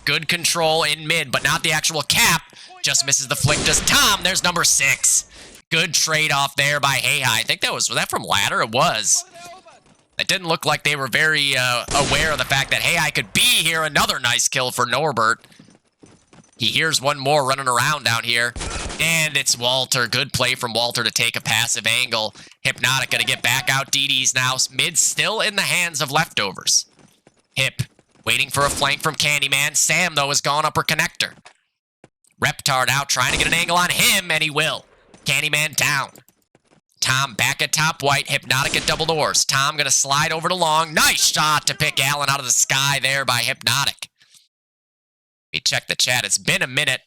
Speaker 3: Good control in mid, but not the actual cap. Just misses the flick. Does Tom. There's number 6. Good trade-off there by Hey Hi. I think was that from ladder? It was. It didn't look like they were very aware of the fact that Hey Hi could be here. Another nice kill for Norbert. He hears one more running around down here. And it's Walter. Good play from Walter to take a passive angle. Hypnotic going to get back out DDs now. Mid still in the hands of leftovers. Hip waiting for a flank from Candyman. Sam, though, has gone upper connector. Reptard out trying to get an angle on him, and he will. Candyman down. Tom back at top white. Hypnotic at double doors. Tom going to slide over to long. Nice shot to pick Allen out of the sky there by Hypnotic. Let me check the chat. It's been a minute.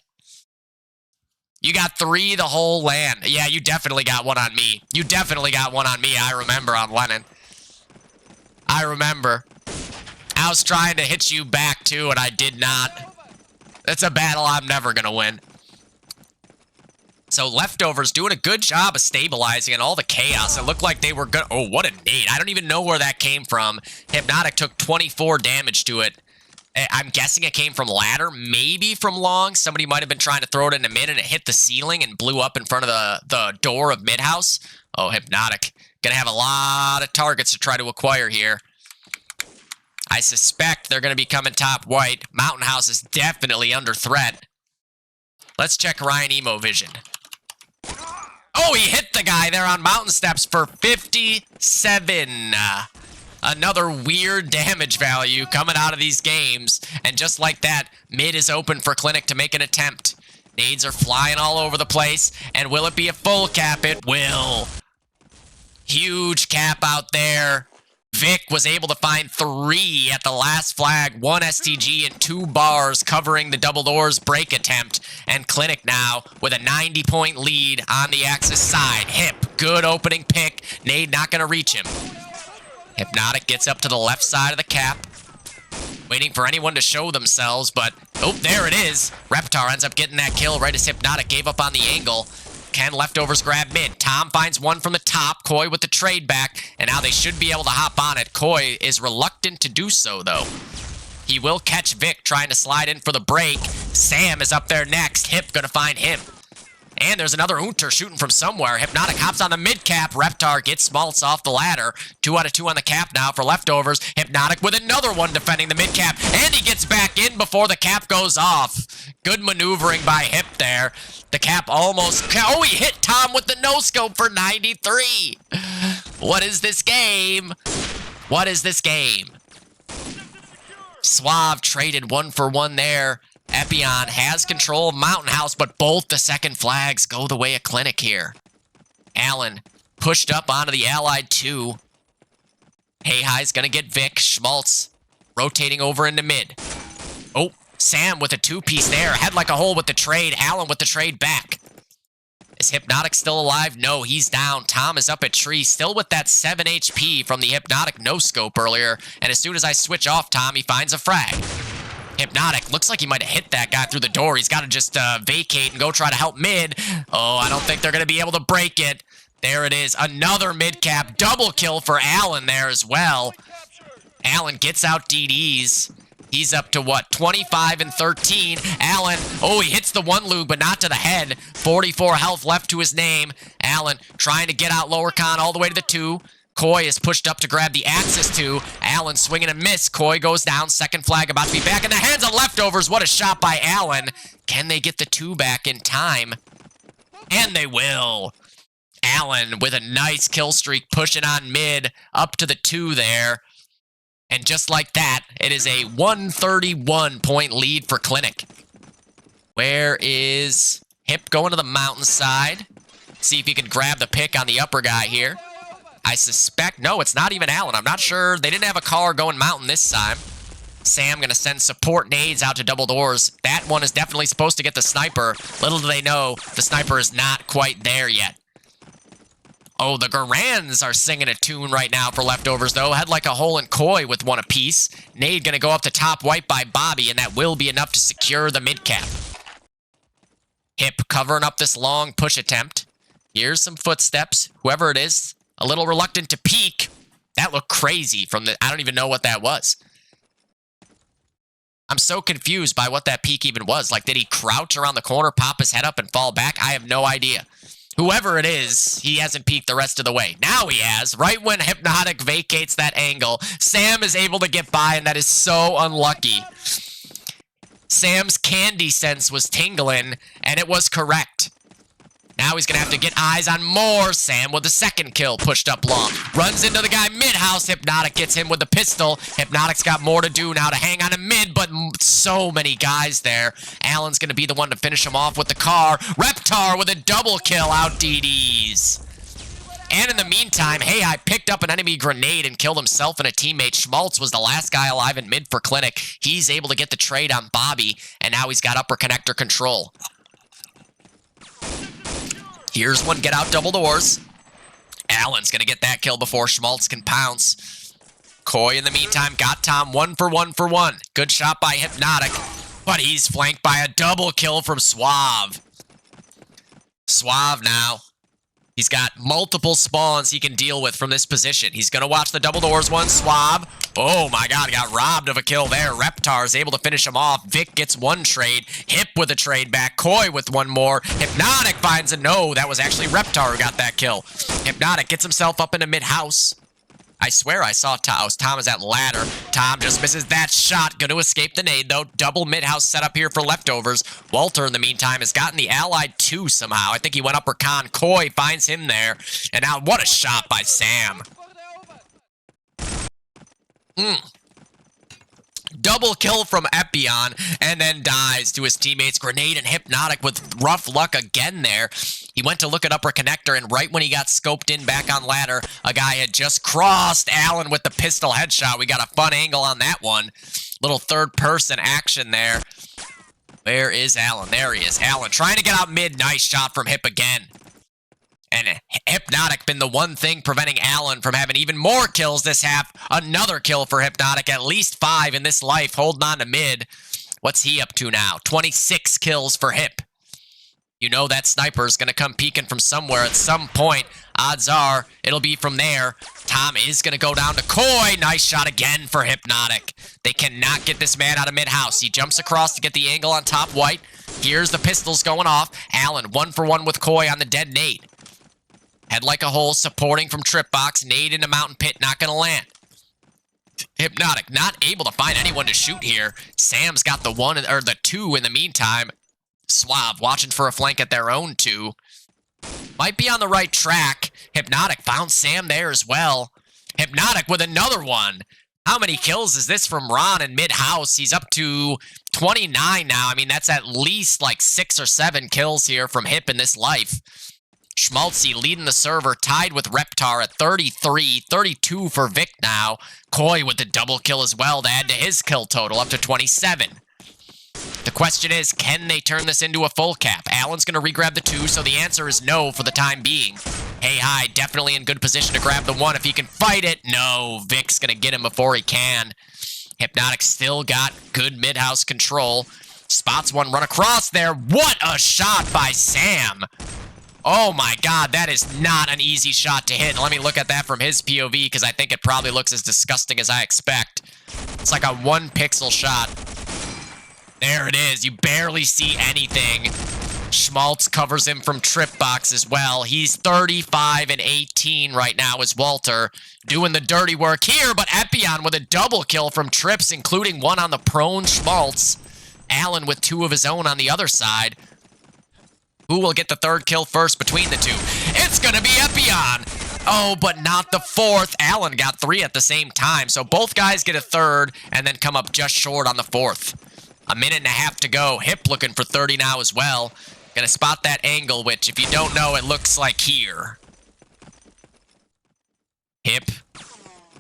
Speaker 3: You got 3 the whole land. Yeah, you definitely got one on me. You definitely got one on me. I remember on Lennon. I remember. I was trying to hit you back too, and I did not. It's a battle I'm never going to win. So leftovers doing a good job of stabilizing and all the chaos. It looked like they were good. Oh, what a nade. I don't even know where that came from. Hypnotic took 24 damage to it. I'm guessing it came from ladder, maybe from long. Somebody might have been trying to throw it into mid and it hit the ceiling and blew up in front of the door of mid house. Oh, Hypnotic. Gonna have a lot of targets to try to acquire here. I suspect they're gonna be coming top white. Mountain House is definitely under threat. Let's check Ryan Emo Vision. Oh, he hit the guy there on Mountain Steps for 57. Another weird damage value coming out of these games. And just like that, mid is open for Clinic to make an attempt. Nades are flying all over the place. And will it be a full cap? It will. Huge cap out there. Vic was able to find 3 at the last flag. 1 STG and 2 bars covering the double doors break attempt. And Clinic now with a 90-point lead on the Axis side. Hip, good opening pick. Nade not going to reach him. Hypnotic gets up to the left side of the cap. Waiting for anyone to show themselves, but... Oh, there it is. Reptar ends up getting that kill right as Hypnotic gave up on the angle. Can leftovers grab mid? Tom finds one from the top. Koi with the trade back, and now they should be able to hop on it. Koi is reluctant to do so, though. He will catch Vic trying to slide in for the break. Sam is up there next. Hip gonna find him. And there's another Unter shooting from somewhere. Hypnotic hops on the mid cap. Reptar gets Smaltz off the ladder. 2 out of 2 on the cap now for leftovers. Hypnotic with another one defending the mid cap. And he gets back in before the cap goes off. Good maneuvering by Hip there. The cap almost... Oh, he hit Tom with the no-scope for 93. What is this game? What is this game? Suave traded 1 for 1 there. Epion has control of Mountain House, but both the second flags go the way of Clinic here. Allen pushed up onto the Allied 2. Hey Hi's gonna get Vic. Schmaltz rotating over into mid. Oh, Sam with a 2-piece there. Head like a hole with the trade. Allen with the trade back. Is Hypnotic still alive? No, he's down. Tom is up at tree, still with that 7 HP from the Hypnotic no-scope earlier. And as soon as I switch off Tom, he finds a frag. Hypnotic looks like he might have hit that guy through the door. He's got to just vacate and go try to help mid. Oh, I don't think they're going to be able to break it. There it is. Another mid cap. Double kill for Allen there as well. Allen gets out DDs. He's up to what? 25 and 13. Allen, oh, he hits the 1 lube, but not to the head. 44 health left to his name. Allen trying to get out lower con all the way to the 2. Koi is pushed up to grab the Axis 2. Allen swinging and miss. Koi goes down. Second flag about to be back in the hands of leftovers. What a shot by Allen. Can they get the 2 back in time? And they will. Allen with a nice kill streak pushing on mid up to the 2 there. And just like that, it is a 131-point lead for Clinic. Where is Hip going to the mountainside? See if he can grab the pick on the upper guy here. I suspect... No, it's not even Allen. I'm not sure. They didn't have a car going mountain this time. Sam going to send support nades out to double doors. That one is definitely supposed to get the sniper. Little do they know, the sniper is not quite there yet. Oh, the Garans are singing a tune right now for leftovers, though. Head like a hole in Koi with 1 apiece. Nade going to go up to top white by Bobby, and that will be enough to secure the mid cap. Hip covering up this long push attempt. Here's some footsteps. Whoever it is, a little reluctant to peek. That looked crazy from the... I don't even know what that was. I'm so confused by what that peek even was. Like, did he crouch around the corner, pop his head up, and fall back? I have no idea. Whoever it is, he hasn't peeked the rest of the way. Now he has. Right when Hypnotic vacates that angle, Sam is able to get by, and that is so unlucky. Sam's candy sense was tingling, and it was correct. Now he's going to have to get eyes on more Sam with the second kill pushed up long. Runs into the guy mid-house. Hypnotic gets him with the pistol. Hypnotic's got more to do now to hang on to mid, but so many guys there. Alan's going to be the one to finish him off with the car. Reptar with a double kill out DDs. And in the meantime, Hey I picked up an enemy grenade and killed himself and a teammate. Schmaltz was the last guy alive in mid for Clinic. He's able to get the trade on Bobby, and now he's got upper connector control. Here's one get out double doors. Allen's going to get that kill before Schmaltz can pounce. Coy in the meantime got Tom 1 for 1 for 1. Good shot by Hypnotic, but he's flanked by a double kill from Suave. Suave now. He's got multiple spawns he can deal with from this position. He's going to watch the double doors one. Suave. Oh my god, he got robbed of a kill there. Reptar is able to finish him off. Vic gets one trade. Hip with a trade back. Coy with one more. Hypnotic finds a no. That was actually Reptar who got that kill. Hypnotic gets himself up into mid-house. I swear I saw Tom. Tom is at ladder. Tom just misses that shot. Going to escape the nade, though. Double mid-house setup here for leftovers. Walter, in the meantime, has gotten the Allied 2 somehow. I think he went upper con. Coy finds him there. And now, what a shot by Sam. Double kill from Epion, and then dies to his teammates. Grenade and Hypnotic with rough luck again there. He went to look at upper connector, and right when he got scoped in back on ladder, a guy had just crossed Allen with the pistol headshot. We got a fun angle on that one. Little third-person action there. Where is Allen? There he is. Allen trying to get out mid. Nice shot from Hip again. And Hypnotic been the one thing preventing Allen from having even more kills this half. Another kill for Hypnotic. At least 5 in this life. Holding on to mid. What's he up to now? 26 kills for Hip. You know that sniper's going to come peeking from somewhere at some point. Odds are it'll be from there. Tom is going to go down to Coy. Nice shot again for Hypnotic. They cannot get this man out of mid-house. He jumps across to get the angle on top white. Here's the pistols going off. Allen 1 for 1 with Coy on the dead nade. Head like a hole, supporting from trip box. Nade into mountain pit, not going to land. Hypnotic not able to find anyone to shoot here. Sam's got the 1 or the 2 in the meantime. Suave watching for a flank at their own 2. Might be on the right track. Hypnotic found Sam there as well. Hypnotic with another one. How many kills is this from Ron in mid-house? He's up to 29 now. I mean, that's at least like 6 or 7 kills here from Hip in this life. Schmaltzy leading the server, tied with Reptar at 33, 32 for Vic now. Coy with the double kill as well to add to his kill total, up to 27. The question is, can they turn this into a full cap? Allen's going to re-grab the 2, so the answer is no for the time being. Hey Hi, definitely in good position to grab the 1 if he can fight it. No, Vic's going to get him before he can. Hypnotic still got good mid-house control. Spots one run across there. What a shot by Sam! Oh my god, that is not an easy shot to hit. Let me look at that from his POV, because I think it probably looks as disgusting as I expect. It's like a 1 pixel shot. There it is. You barely see anything. Schmaltz covers him from trip box as well. He's 35 and 18 right now as Walter, doing the dirty work here, but Epion with a double kill from trips, including 1 on the prone Schmaltz. Allen with 2 of his own on the other side. Who will get the 3rd kill first between the 2? It's going to be Epion. Oh, but not the 4th. Allen got 3 at the same time, so both guys get a 3rd and then come up just short on the 4th. A minute and a half to go. Hip looking for 30 now as well. Gonna spot that angle, which, if you don't know, it looks like here. Hip.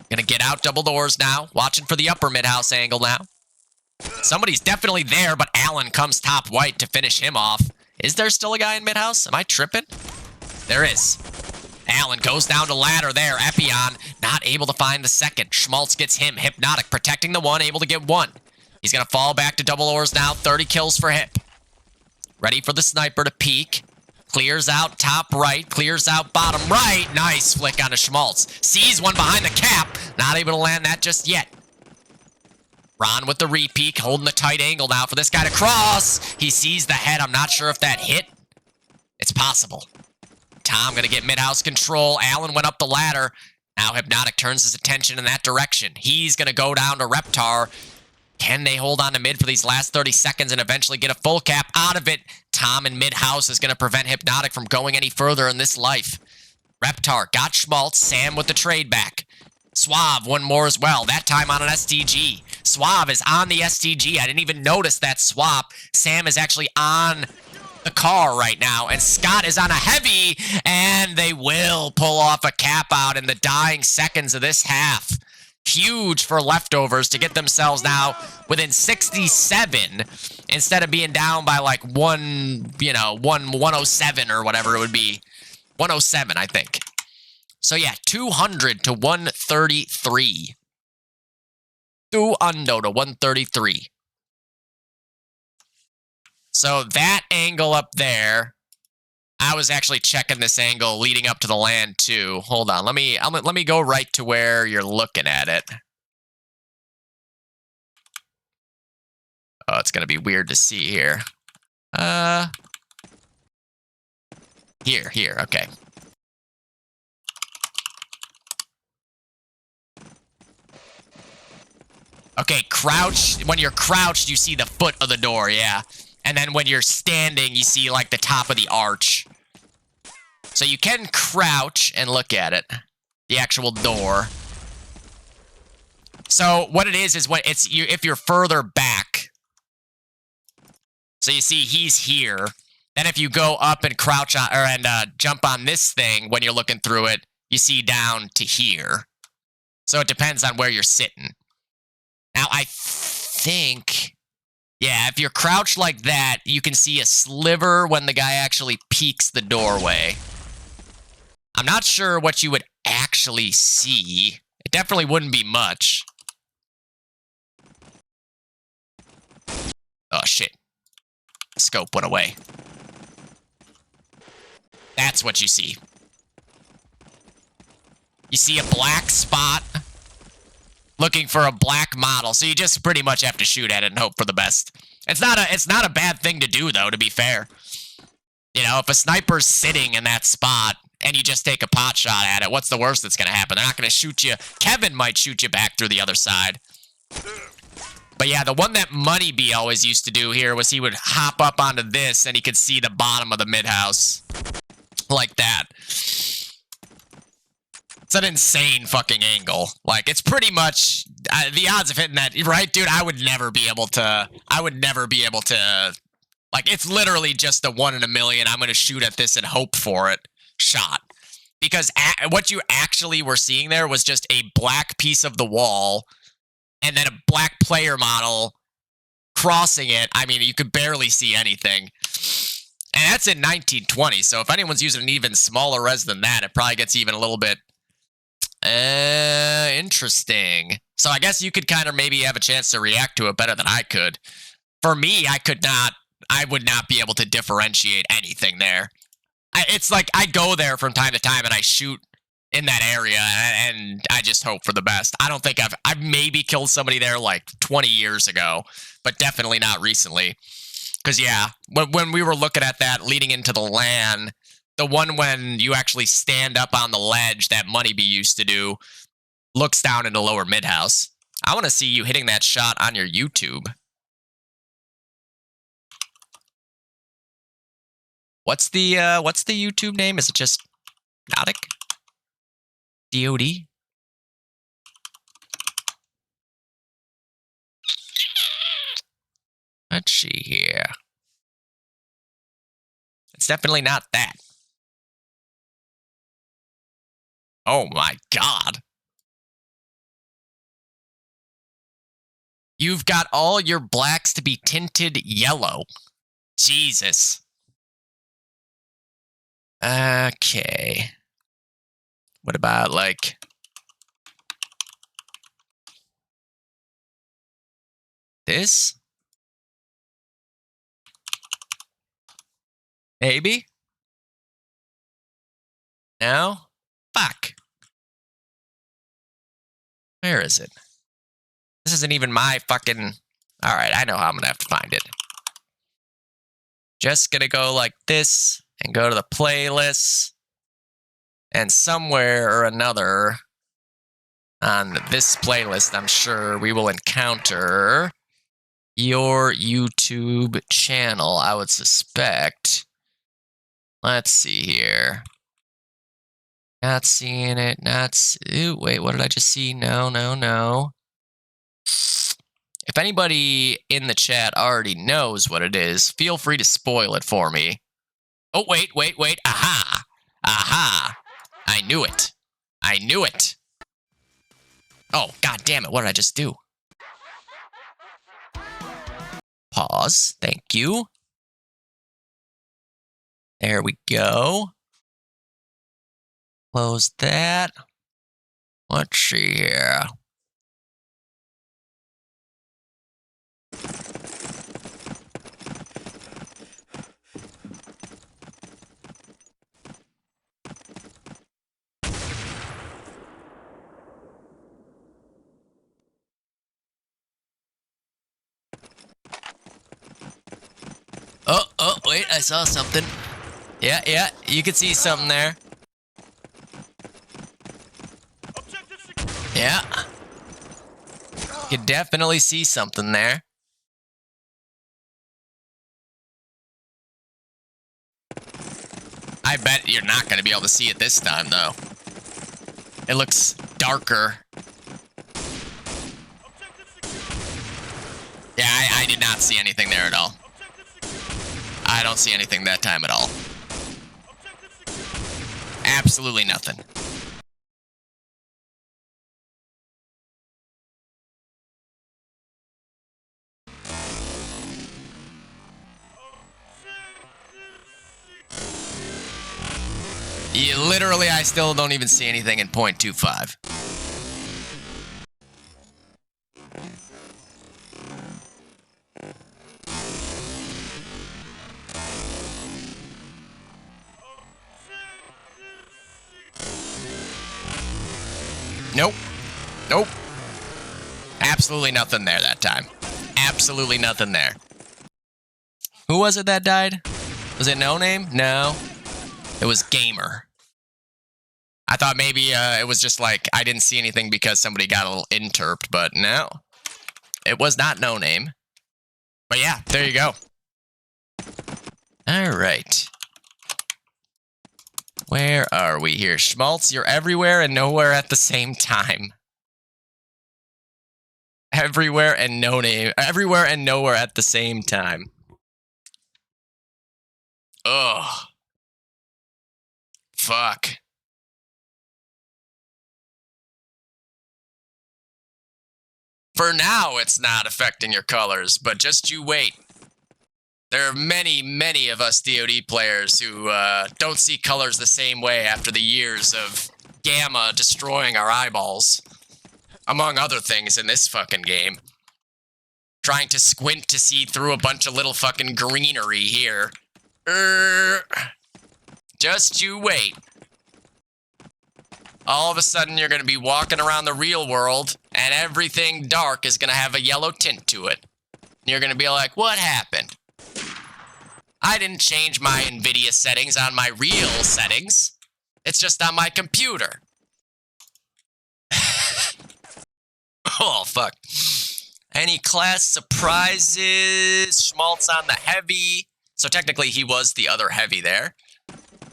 Speaker 3: Gonna get out double doors now. Watching for the upper mid-house angle now. Somebody's definitely there, but Allen comes top white to finish him off. Is there still a guy in mid-house? Am I tripping? There is. Allen goes down to ladder there. Epion not able to find the 2nd. Schmaltz gets him. Hypnotic protecting the 1, able to get 1. He's going to fall back to double doors now. 30 kills for Hip. Ready for the sniper to peek. Clears out top right. Clears out bottom right. Nice flick onto Schmaltz. Sees one behind the cap. Not able to land that just yet. Ron with the re-peek, holding the tight angle now for this guy to cross. He sees the head. I'm not sure if that hit. It's possible. Tom going to get mid-house control. Allen went up the ladder. Now Hypnotic turns his attention in that direction. He's going to go down to Reptar. Can they hold on to mid for these last 30 seconds and eventually get a full cap out of it? Tom in mid-house is going to prevent Hypnotic from going any further in this life. Reptar got Schmaltz. Sam with the trade back. Suave, one more as well, that time on an STG. Suave is on the STG. I didn't even notice that swap. Sam is actually on the car right now, and Scott is on a heavy, and they will pull off a cap out in the dying seconds of this half. Huge for leftovers to get themselves now within 67 instead of being down by like 107 or whatever it would be. 107, I think. So yeah, 200 to 133. 200 to 133. So that angle up there, I was actually checking this angle leading up to the land too. Hold on, let me go right to where you're looking at it. Oh, it's gonna be weird to see here. Here, okay. Okay, crouch. When you're crouched, you see the foot of the door, yeah. And then when you're standing, you see, like, the top of the arch. So you can crouch and look at it. The actual door. So what it is what it's if you're further back. So you see he's here. Then if you go up and crouch on and jump on this thing when you're looking through it, you see down to here. So it depends on where you're sitting. Now, I think, yeah, if you're crouched like that, you can see a sliver when the guy actually peeks the doorway. I'm not sure what you would actually see. It definitely wouldn't be much. Oh, shit. Scope went away. That's what you see. You see a black spot. Looking for a black model, so you just pretty much have to shoot at it and hope for the best. It's not a bad thing to do, though, to be fair. You know, if a sniper's sitting in that spot and you just take a pot shot at it, what's the worst that's going to happen? They're not going to shoot you. Kevin might shoot you back through the other side. But yeah, the one that Moneybee always used to do here was he would hop up onto this and he could see the bottom of the mid-house. Like that. It's an insane fucking angle. Like, it's pretty much the odds of hitting that, right, dude? I would never be able to. Like, it's literally just a 1 in a million. I'm gonna shoot at this and hope for it shot, because what you actually were seeing there was just a black piece of the wall, and then a black player model crossing it. I mean, you could barely see anything. And that's in 1920. So if anyone's using an even smaller res than that, it probably gets even a little bit. Interesting. So I guess you could kind of maybe have a chance to react to it better than I could. For me, I would not be able to differentiate anything there. It's like I go there from time to time and I shoot in that area and I just hope for the best. I don't think I've maybe killed somebody there like 20 years ago, but definitely not recently. Because yeah, when we were looking at that leading into the LAN, the one when you actually stand up on the ledge that Moneybee used to do looks down into lower mid-house. I want to see you hitting that shot on your YouTube. What's the YouTube name? Is it just Hypnotic? DOD? Let's see here. It's definitely not that. Oh my god. You've got all your blacks to be tinted yellow. Jesus. Okay. What about, like... this? Maybe? No? Fuck. Where is it? This isn't even my fucking... Alright, I know how I'm gonna have to find it. Just gonna go like this and go to the playlist. And somewhere or another on this playlist, I'm sure we will encounter your YouTube channel, I would suspect. Let's see here. Not seeing it. Ooh, wait, what did I just see? No. If anybody in the chat already knows what it is, feel free to spoil it for me. Oh, wait. Aha. I knew it. Oh, god damn it. What did I just do? Pause. Thank you. There we go. Close that. Let's see here. Oh, wait, I saw something. Yeah, you can see something there. Yeah. You can definitely see something there. I bet you're not going to be able to see it this time, though. It looks darker. Yeah, I did not see anything there at all. I don't see anything that time at all. Absolutely nothing. Literally, I still don't even see anything in 0.25. Nope. Absolutely nothing there that time. Absolutely nothing there. Who was it that died? Was it No Name? No. It was Gamer. I thought maybe it was just like I didn't see anything because somebody got a little interrupted, but no. It was not No Name. But yeah, there you go. All right. Where are we here? Schmaltz, you're everywhere and nowhere at the same time. Everywhere and No Name. Everywhere and nowhere at the same time. Ugh. Fuck. For now, it's not affecting your colors, but just you wait. There are many of us DoD players who don't see colors the same way after the years of gamma destroying our eyeballs. Among other things in this fucking game. Trying to squint to see through a bunch of little fucking greenery here. Just you wait. All of a sudden, you're going to be walking around the real world, and everything dark is going to have a yellow tint to it. And you're going to be like, what happened? I didn't change my NVIDIA settings on my real settings. It's just on my computer. Oh, fuck. Any class surprises? Schmaltz on the heavy. So technically, he was the other heavy there.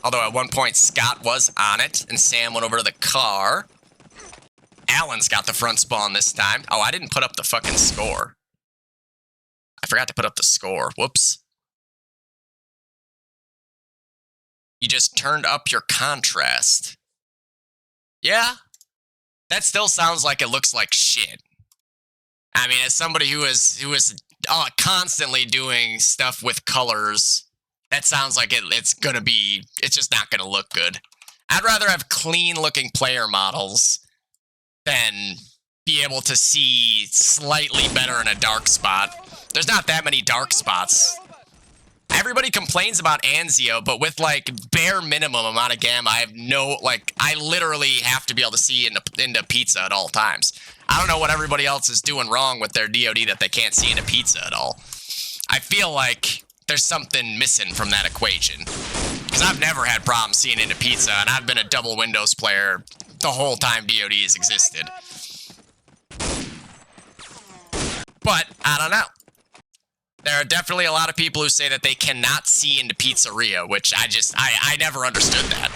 Speaker 3: Although at one point, Scott was on it, and Sam went over to the car. Alan's got the front spawn this time. Oh, I didn't put up the fucking score. I forgot to put up the score. Whoops. You just turned up your contrast. Yeah? That still sounds like it looks like shit. I mean, as somebody who is constantly doing stuff with colors, that sounds like it's just not gonna look good. I'd rather have clean-looking player models than be able to see slightly better in a dark spot. There's not that many dark spots. Everybody complains about Anzio, but with like bare minimum amount of gamma, I have no, like, I literally have to be able to see into pizza at all times. I don't know what everybody else is doing wrong with their DOD that they can't see into pizza at all. I feel like there's something missing from that equation. Because I've never had problems seeing into pizza, and I've been a double Windows player the whole time DOD has existed. But, I don't know. There are definitely a lot of people who say that they cannot see into pizzeria, which I never understood that.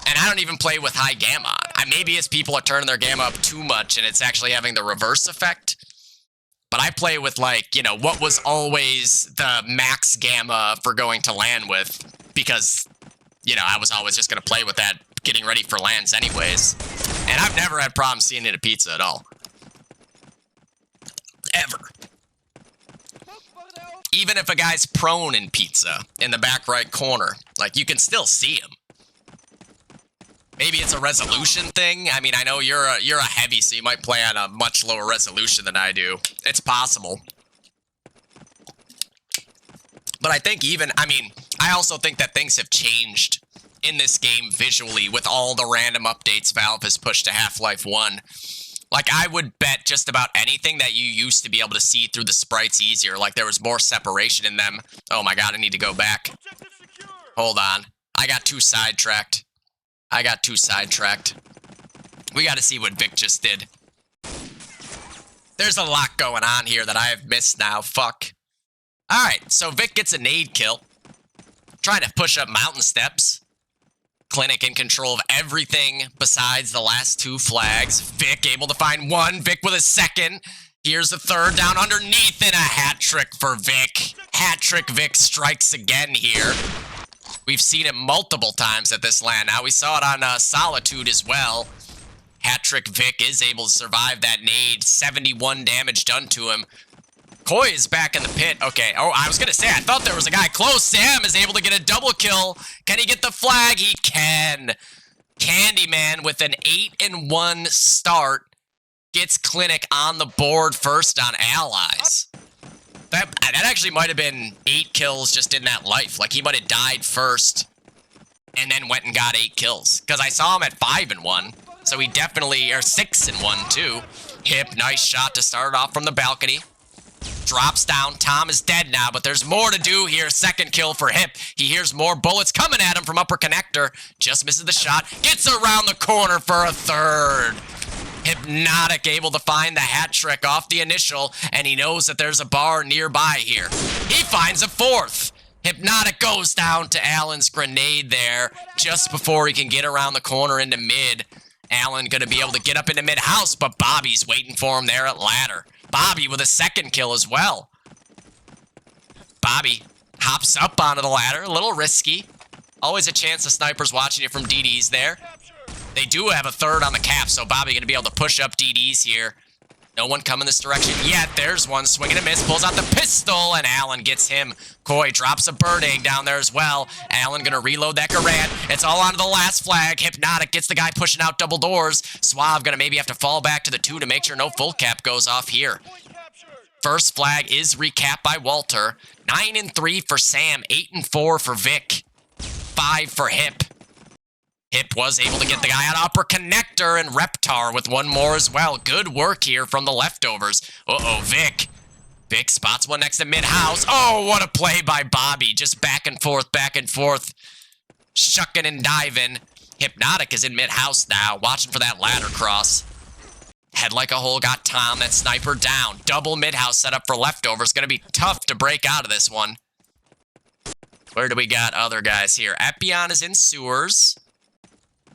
Speaker 3: And I don't even play with high gamma. Maybe it's people are turning their gamma up too much and it's actually having the reverse effect. But I play with, like, you know, what was always the max gamma for going to LAN with, because, you know, I was always just going to play with that getting ready for LANs anyways. And I've never had problems seeing into pizza at all. Ever. Even if a guy's prone in pizza in the back right corner, like, you can still see him. Maybe it's a resolution thing. I mean, I know you're a heavy, so you might play on a much lower resolution than I do. It's possible. But I think I also think that things have changed in this game visually with all the random updates Valve has pushed to Half-Life 1. Like, I would bet just about anything that you used to be able to see through the sprites easier. Like, there was more separation in them. Oh my god, I need to go back. Hold on. I got too sidetracked. We gotta see what Vic just did. There's a lot going on here that I have missed now. Fuck. Alright, so Vic gets a nade kill. Trying to push up mountain steps. Clinic in control of everything besides the last two flags. Vic able to find one. Vic with a second. Here's a third down underneath and a hat trick for Vic. Hat trick Vic strikes again here. We've seen it multiple times at this LAN. Now we saw it on Solitude as well. Hat trick Vic is able to survive that nade. 71 damage done to him. Koi is back in the pit. Okay. Oh, I was going to say, I thought there was a guy close. Sam is able to get a double kill. Can he get the flag? He can. Candyman with an 8-1 start gets Clinic on the board first on Allies. That actually might have been 8 kills just in that life. Like, he might have died first and then went and got 8 kills. Because I saw him at 5-1. So he definitely, or 6-1 too. Hip, nice shot to start off from the balcony. Drops down. Tom is dead now, but there's more to do here. Second kill for Hip. He hears more bullets coming at him from upper connector. Just misses the shot. Gets around the corner for a third. Hypnotic able to find the hat trick off the initial, and he knows that there's a bar nearby here. He finds a fourth. Hypnotic goes down to Allen's grenade there just before he can get around the corner into mid. Allen gonna be able to get up into mid-house, but Bobby's waiting for him there at ladder. Bobby with a second kill as well. Bobby hops up onto the ladder, a little risky. Always a chance the sniper's watching you from DDs there. They do have a third on the cap, so Bobby gonna be able to push up DDs here. No one coming this direction yet. There's one. Swing and a miss. Pulls out the pistol, and Allen gets him. Koi drops a bird egg down there as well. Allen gonna reload that Garand. It's all onto the last flag. Hypnotic gets the guy pushing out double doors. Suave gonna maybe have to fall back to the 2 to make sure no full cap goes off here. First flag is recapped by Walter. 9-3 for Sam. 8-4 for Vic. 5 for Hip. Hip was able to get the guy on upper connector, and Reptar with one more as well. Good work here from the leftovers. Uh-oh, Vic. Vic spots one next to mid-house. Oh, what a play by Bobby. Just back and forth, shucking and diving. Hypnotic is in mid-house now, watching for that ladder cross. Head like a hole got Tom, that sniper down. Double mid-house set up for leftovers. Gonna be tough to break out of this one. Where do we got other guys here? Epion is in sewers.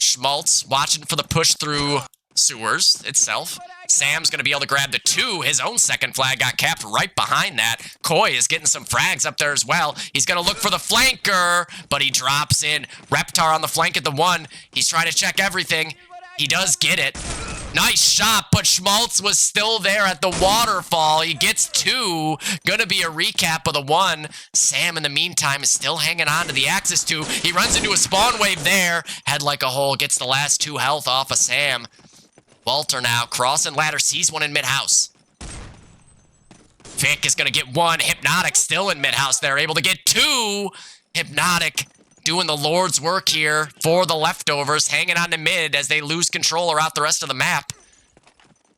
Speaker 3: Schmaltz watching for the push through sewers itself. Sam's going to be able to grab the 2. His own second flag got capped right behind that. Koi is getting some frags up there as well. He's going to look for the flanker, but he drops in. Reptar on the flank at the 1. He's trying to check everything. He does get it. Nice shot, but Schmaltz was still there at the waterfall. He gets 2. Gonna be a recap of the 1. Sam, in the meantime, is still hanging on to the Axis 2. He runs into a spawn wave there. Head like a hole, gets the last 2 health off of Sam. Walter now, crossing ladder, sees one in mid-house. Vic is going to get one. Hypnotic still in mid-house. They're able to get two. Hypnotic doing the Lord's work here for the leftovers, hanging on to mid as they lose control around the rest of the map.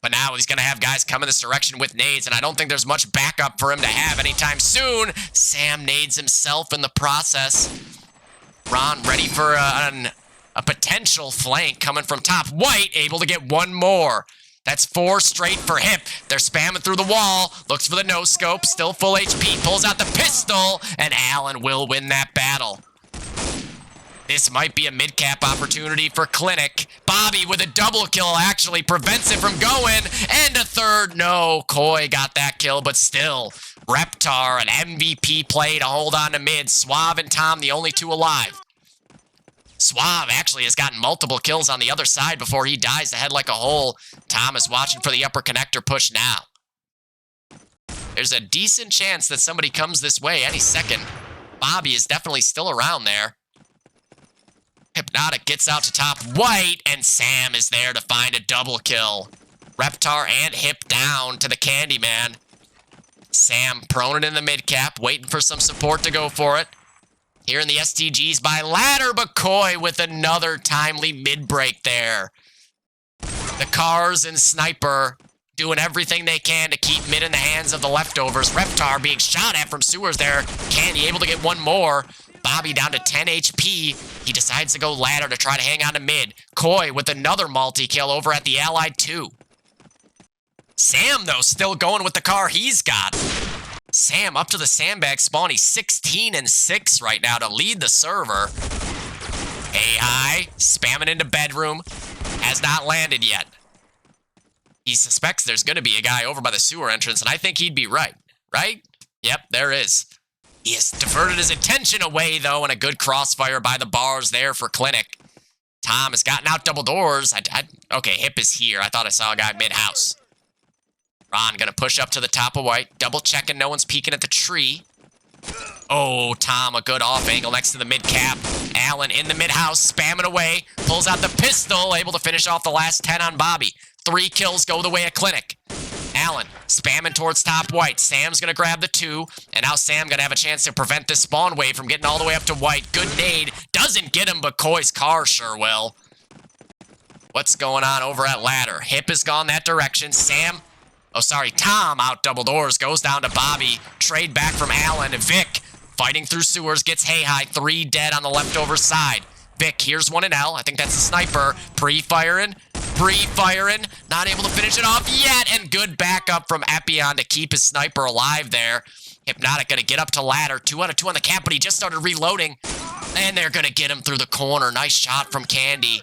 Speaker 3: But now he's going to have guys come in this direction with nades, and I don't think there's much backup for him to have anytime soon. Sam nades himself in the process. Ron ready for a potential flank coming from top. White able to get one more. That's 4 straight for Hip. They're spamming through the wall. Looks for the no-scope. Still full HP. Pulls out the pistol. And Allen will win that battle. This might be a mid-cap opportunity for Clinic. Bobby with a double kill actually prevents it from going. And a third. No, Coy got that kill, but still. Reptar, an MVP play to hold on to mid. Suave and Tom, the only 2 alive. Suave actually has gotten multiple kills on the other side before he dies to head like a hole. Tom is watching for the upper connector push now. There's a decent chance that somebody comes this way any second. Bobby is definitely still around there. Hypnotic gets out to top. White, and Sam is there to find a double kill. Reptar and Hip down to the Candyman. Sam proning in the mid cap, waiting for some support to go for it. Here in the STGs by Ladder, but Coy with another timely mid-break there. The Cars and Sniper doing everything they can to keep mid in the hands of the leftovers. Reptar being shot at from sewers there. Candy able to get one more. Bobby down to 10 HP. He decides to go Ladder to try to hang on to mid. Coy with another multi-kill over at the Allied 2. Sam, though, still going with the car he's got. Sam up to the sandbag spawn. He's 16-6 right now to lead the server. Hey, high, spamming into bedroom. Has not landed yet. He suspects there's going to be a guy over by the sewer entrance, and I think he'd be right. Right? Yep, there is. He has diverted his attention away, though, and a good crossfire by the bars there for Clinic. Tom has gotten out double doors. Okay, Hip is here. I thought I saw a guy mid-house. Ron gonna push up to the top of White. Double checking, no one's peeking at the tree. Oh, Tom, a good off angle next to the mid cap. Allen in the mid house, spamming away. Pulls out the pistol, able to finish off the last 10 on Bobby. 3 kills go the way of Clinic. Allen spamming towards top White. Sam's gonna grab the 2, and now Sam gonna have a chance to prevent this spawn wave from getting all the way up to White. Good nade. Doesn't get him, but Coy's car sure will. What's going on over at Ladder? Hip has gone that direction. Tom out double doors, goes down to Bobby. Trade back from Allen. Vic fighting through sewers, gets Hey High, 3 dead on the leftover side. Vic, here's one in L. I think that's a sniper. Pre-firing, not able to finish it off yet, and good backup from Epion to keep his sniper alive there. Hypnotic gonna get up to Ladder, 2 out of 2 on the cap, but he just started reloading, and they're gonna get him through the corner. Nice shot from Candy.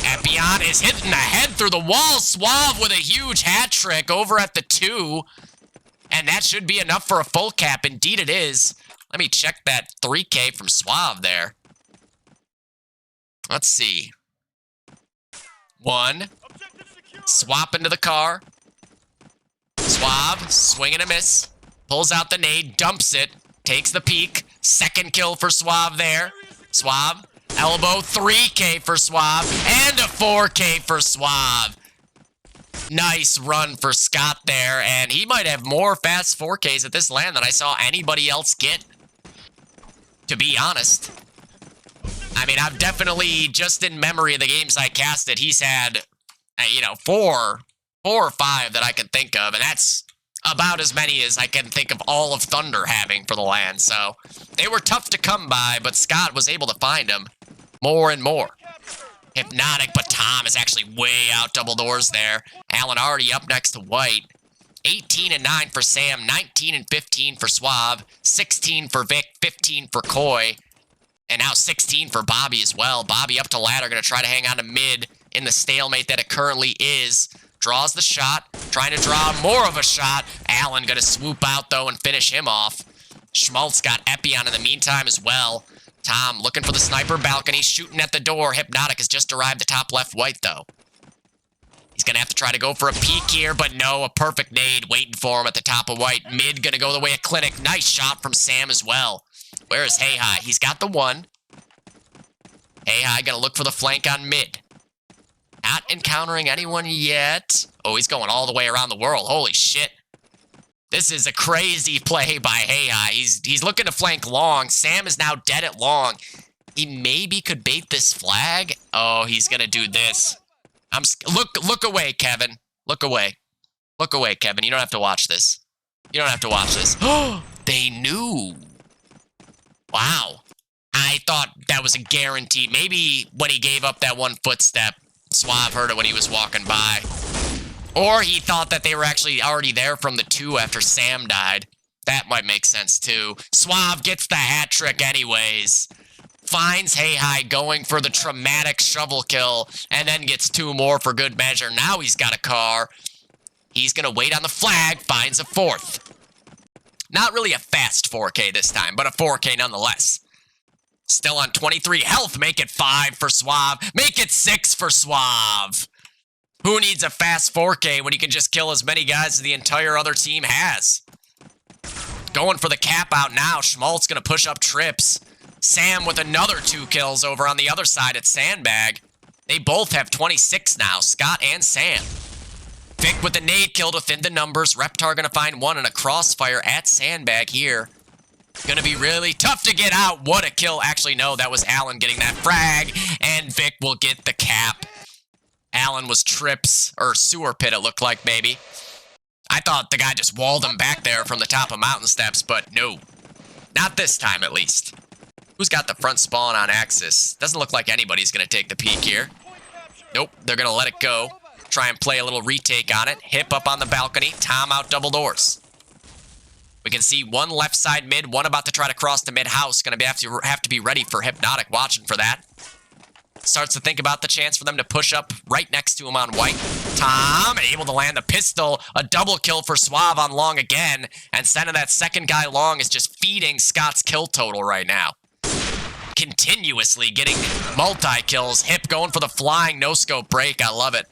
Speaker 3: Epion is hitting the head through the wall. Suave with a huge hat trick over at the 2. And that should be enough for a full cap. Indeed it is. Let me check that 3K from Suave there. Let's see. 1. Swap into the car. Suave, swing and a miss. Pulls out the nade, dumps it. Takes the peek. 2nd kill for Suave there. Suave. Elbow, 3K for Suave, and a 4K for Suave. Nice run for Scott there, and he might have more fast 4Ks at this land than I saw anybody else get, to be honest. I mean, I've definitely, just in memory of the games I casted, he's had, 4 or 5 that I can think of, and that's about as many as I can think of all of Thunder having for the land, so they were tough to come by, but Scott was able to find them. More and more. Hypnotic, but Tom is actually way out double doors there. Allen already up next to White. 18-9 for Sam, 19-15 for Suave, 16 for Vic, 15 for Coy, and now 16 for Bobby as well. Bobby up to Ladder, gonna try to hang on to mid in the stalemate that it currently is. Draws the shot, trying to draw more of a shot. Allen gonna swoop out though and finish him off. Schmaltz got Epion in the meantime as well. Tom looking for the sniper balcony, shooting at the door. Hypnotic has just arrived the top left White, though. He's going to have to try to go for a peek here, but no, a perfect nade waiting for him at the top of White. Mid going to go the way of Clinic. Nice shot from Sam as well. Where is Hey High? He's got the 1. Hey High going to look for the flank on mid. Not encountering anyone yet. Oh, he's going all the way around the world. Holy shit. This is a crazy play by Hey. He's looking to flank long. Sam is now dead at long. He maybe could bait this flag. Oh, he's gonna do this. Look away, Kevin. Look away. Look away, Kevin. You don't have to watch this. You don't have to watch this. Oh, they knew. Wow. I thought that was a guarantee. Maybe when he gave up that one footstep, Suave heard it when he was walking by. Or he thought that they were actually already there from the 2 after Sam died. That might make sense too. Suave gets the hat trick anyways. Finds Hey going for the traumatic shovel kill, and then gets 2 more for good measure. Now he's got a car. He's gonna wait on the flag, finds a 4th. Not really a fast 4K this time, but a 4K nonetheless. Still on 23 health, make it 5 for Suave. Make it 6 for Suave. Who needs a fast 4K when you can just kill as many guys as the entire other team has? Going for the cap out now. Schmaltz gonna push up trips. Sam with another 2 kills over on the other side at Sandbag. They both have 26 now, Scott and Sam. Vic with the nade kill to thin the numbers. Reptar gonna find 1 in a crossfire at Sandbag here. Gonna be really tough to get out. What a kill. Actually, no, that was Allen getting that frag, and Vic will get the cap. Allen was trips, or sewer pit it looked like maybe. I thought the guy just walled him back there from the top of mountain steps, but no. Not this time, at least. Who's got the front spawn on Axis? Doesn't look like anybody's gonna take the peek here. Nope, they're gonna let it go. Try and play a little retake on it. Hip up on the balcony. Tom out double doors. We can see 1 left side mid, 1 about to try to cross the mid house. Gonna have to be ready for Hypnotic, watching for that. Starts to think about the chance for them to push up right next to him on white. Tom able to land the pistol. A double kill for Suave on long again. And sending that second guy long is just feeding Scott's kill total right now. Continuously getting multi-kills. Hip going for the flying no-scope break. I love it.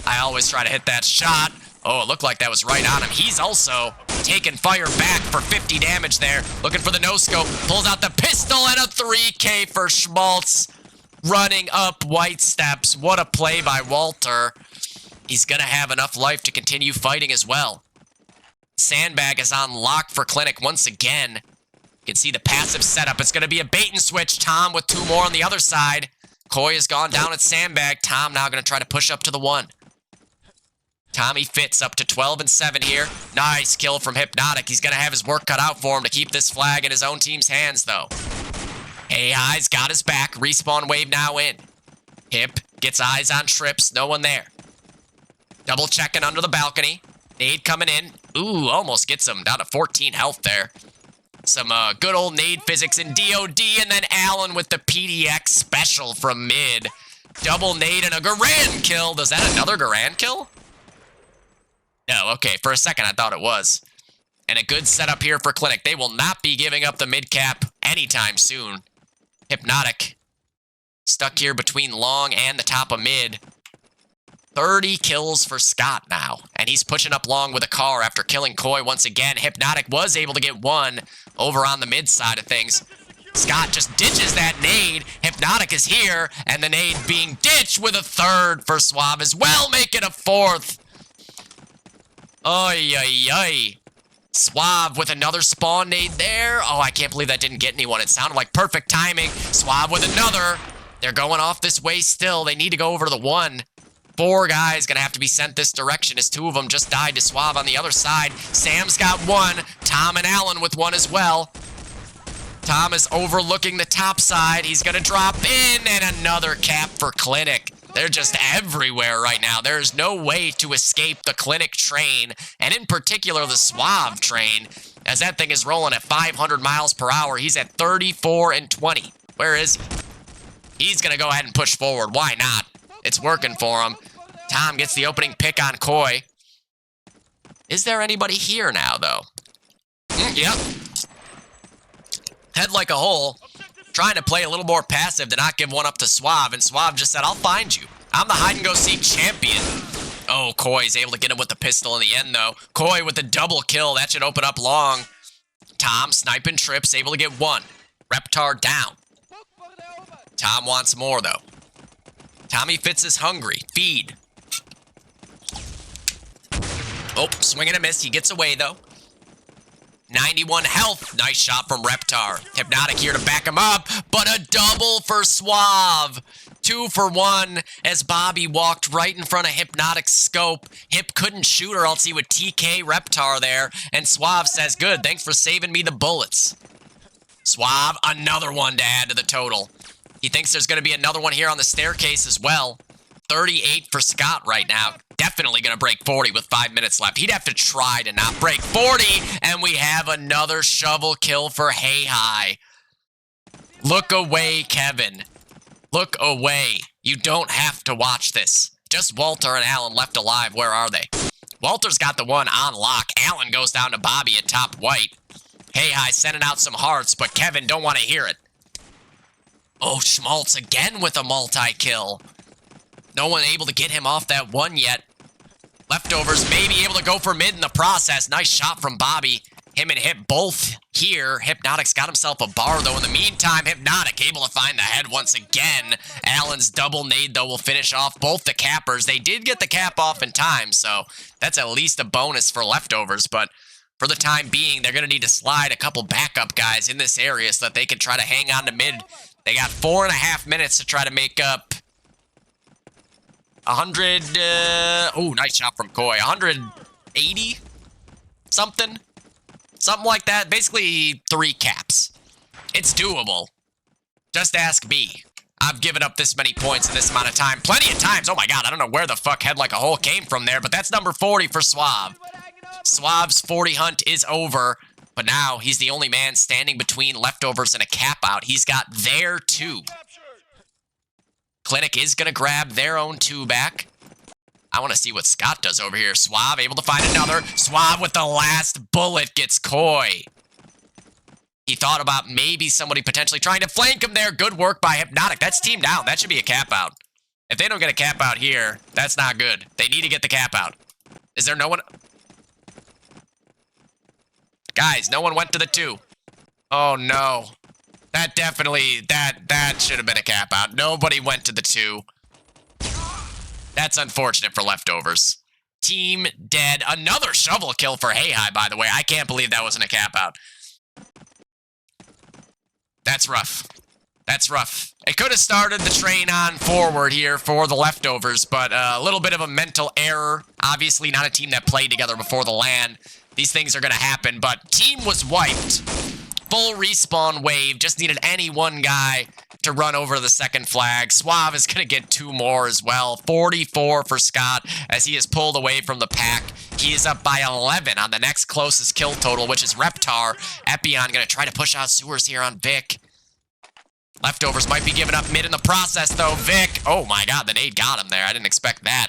Speaker 3: I always try to hit that shot. Oh, it looked like that was right on him. He's also taking fire back for 50 damage there. Looking for the no-scope. Pulls out the pistol and a 3K for Schmaltz. Running up white steps. What a play by Walter. He's going to have enough life to continue fighting as well. Sandbag is on lock for Clinic once again. You can see the passive setup. It's going to be a bait and switch. Tom with 2 more on the other side. Coy has gone down at Sandbag. Tom now going to try to push up to the 1. Tommy fits up to 12 and 7 here. Nice kill from Hypnotic. He's going to have his work cut out for him to keep this flag in his own team's hands, though. High's got his back. Respawn wave now in. Hip gets eyes on trips. No one there. Double checking under the balcony. Nade coming in. Ooh, almost gets him down to 14 health there. Some good old nade physics in DOD, and then Allen with the PDX special from mid. Double nade and a Garand kill. Is that another Garand kill? No, okay. For a second, I thought it was. And a good setup here for Clinic. They will not be giving up the mid cap anytime soon. Hypnotic. Stuck here between long and the top of mid. 30 kills for Scott now. And he's pushing up long with a car after killing Coy once again. Hypnotic was able to get 1 over on the mid side of things. Scott just ditches that nade. Hypnotic is here. And the nade being ditched with a 3rd for Suave as well. Make it a 4th. Oy, oy, oy. Suave with another spawn nade there. Oh, I can't believe that didn't get anyone. It sounded like perfect timing. Suave with another. They're going off this way still. They need to go over to the 1. 4 guys gonna have to be sent this direction as 2 of them just died to Suave on the other side. Sam's got 1. Tom and Allen with 1 as well. Tom is overlooking the top side. He's gonna drop in, and another cap for Clinic. They're just everywhere right now. There's no way to escape the Clinic train, and in particular the Suave train, as that thing is rolling at 500 miles per hour. He's at 34 and 20. Where is he? He's going to go ahead and push forward. Why not? It's working for him. Tom gets the opening pick on Coy. Is there anybody here now, though? Yep. Head like a hole. Trying to play a little more passive to not give 1 up to Suave, and Suave just said, I'll find you. I'm the hide-and-go-seek champion. Oh, Coy's able to get him with the pistol in the end, though. Coy with the double kill. That should open up long. Tom sniping trips, able to get 1. Reptar down. Tom wants more, though. Tommy Fitz is hungry. Feed. Oh, swing and a miss. He gets away, though. 91 health. Nice shot from Reptar. Hypnotic here to back him up, but a double for Suave. 2 for 1 as Bobby walked right in front of Hypnotic's scope. Hip couldn't shoot or else he would TK Reptar there. And Suave says, good, thanks for saving me the bullets. Suave, another one to add to the total. He thinks there's going to be another one here on the staircase as well. 38 for Scott right now. Definitely going to break 40 with 5 minutes left. He'd have to try to not break 40. And we have another shovel kill for Hey Hi. Look away, Kevin. Look away. You don't have to watch this. Just Walter and Alan left alive. Where are they? Walter's got the one on lock. Alan goes down to Bobby at top white. Hey Hi sending out some hearts, but Kevin don't want to hear it. Oh, Schmaltz again with a multi-kill. No one able to get him off that one yet. Leftovers may be able to go for mid in the process. Nice shot from Bobby. Him and Hip both here. Hypnotic's got himself a bar, though. In the meantime, Hypnotic able to find the head once again. Allen's double nade, though, will finish off both the cappers. They did get the cap off in time, so that's at least a bonus for Leftovers. But for the time being, they're going to need to slide a couple backup guys in this area so that they can try to hang on to mid. They got 4.5 minutes to try to make up 100, oh, nice shot from Koi. 180 something like that. Basically 3 caps. It's doable. Just ask me. I've given up this many points in this amount of time. Plenty of times. Oh my god, I don't know where the fuck Head Like a Hole came from there, but that's number 40 for Suave. Suave's 40 hunt is over, but now he's the only man standing between Leftovers and a cap out. He's got their 2. Clinic is going to grab their own 2 back. I want to see what Scott does over here. Suave able to find another. Suave with the last bullet gets Koi. He thought about maybe somebody potentially trying to flank him there. Good work by Hypnotic. That's team down. That should be a cap out. If they don't get a cap out here, that's not good. They need to get the cap out. Is there no one? Guys, no one went to the 2. Oh no. That definitely, that should have been a cap out. Nobody went to the 2. That's unfortunate for Leftovers. Team dead. Another shovel kill for Hey Hi, by the way. I can't believe that wasn't a cap out. That's rough. That's rough. It could have started the train on forward here for the Leftovers, but a little bit of a mental error. Obviously not a team that played together before the LAN. These things are going to happen, but team was wiped. Full respawn wave. Just needed any one guy to run over the second flag. Suave is going to get 2 more as well. 44 for Scott as he is pulled away from the pack. He is up by 11 on the next closest kill total, which is Reptar. Epion going to try to push out sewers here on Vic. Leftovers might be giving up mid in the process, though. Vic, oh my god, the nade got him there. I didn't expect that.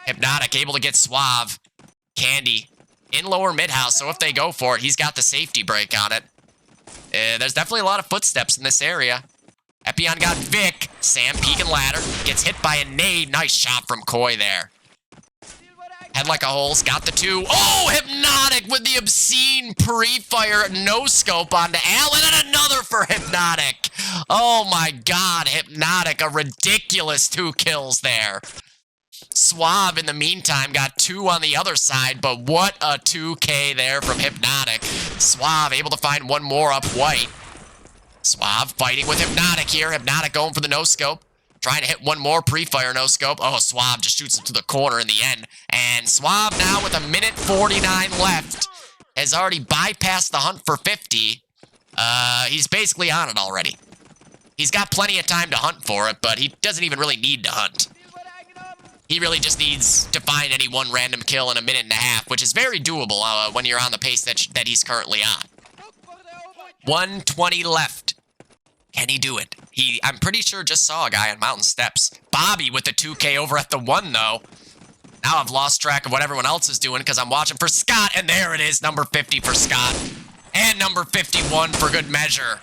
Speaker 3: Hypnotic able to get Suave. Candy in lower mid house, so if they go for it, he's got the safety break on it. There's definitely a lot of footsteps in this area. Epion got Vic. Sam peeking ladder. Gets hit by a nade. Nice shot from Koi there. Head Like a Hole's got the 2. Oh, Hypnotic with the obscene pre-fire no-scope onto Allen. And another for Hypnotic. Oh my god, Hypnotic. A ridiculous 2 kills there. Suave, in the meantime, got 2 on the other side, but what a 2K there from Hypnotic. Suave able to find 1 more up white. Suave fighting with Hypnotic here. Hypnotic going for the no-scope. Trying to hit 1 more pre-fire no-scope. Oh, Suave just shoots him to the corner in the end. And Suave now with 1:49 left has already bypassed the hunt for 50. He's basically on it already. He's got plenty of time to hunt for it, but he doesn't even really need to hunt. He really just needs to find any 1 random kill in 1.5 minutes, which is very doable when you're on the pace that he's currently on. 1:20 left. Can he do it? I'm pretty sure just saw a guy on Mountain Steps. Bobby with the 2K over at the 1, though. Now I've lost track of what everyone else is doing because I'm watching for Scott, and there it is, number 50 for Scott. And number 51 for good measure.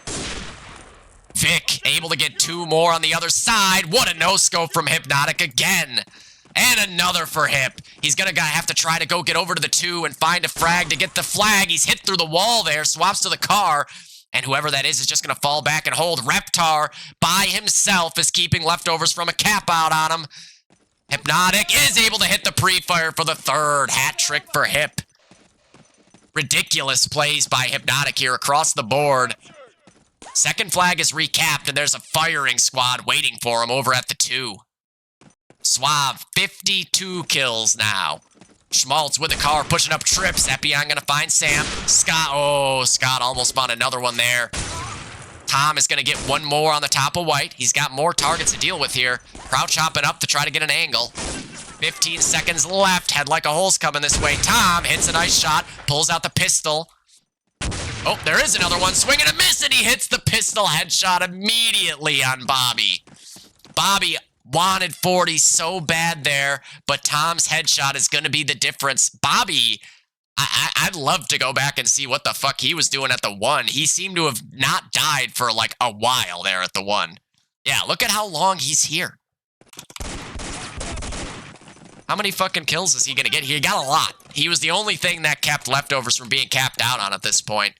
Speaker 3: Vic able to get 2 more on the other side. What a no-scope from Hypnotic again. And another for Hip. He's gonna have to try to go get over to the 2 and find a frag to get the flag. He's hit through the wall there, swaps to the car. And whoever that is just gonna fall back and hold. Reptar by himself is keeping Leftovers from a cap out on him. Hypnotic is able to hit the pre-fire for the 3rd. Hat trick for Hip. Ridiculous plays by Hypnotic here across the board. Second flag is recapped, and there's a firing squad waiting for him over at the 2. Suave, 52 kills now. Schmaltz with the car, pushing up trips. Epion gonna find Sam. Scott, oh, Scott almost spawned another one there. Tom is gonna get one more on the top of White. He's got more targets to deal with here. Crouch hopping up to try to get an angle. 15 seconds left. Head like a hole's coming this way. Tom hits a nice shot, pulls out the pistol. Oh, there is another one. Swing and a miss, and he hits the pistol headshot immediately on Bobby. Bobby wanted 40 so bad there, but Tom's headshot is going to be the difference. Bobby, I'd love to go back and see what the fuck he was doing at the 1. He seemed to have not died for like a while there at the 1. Yeah, look at how long he's here. How many fucking kills is he going to get? He got a lot. He was the only thing that kept leftovers from being capped out on at this point.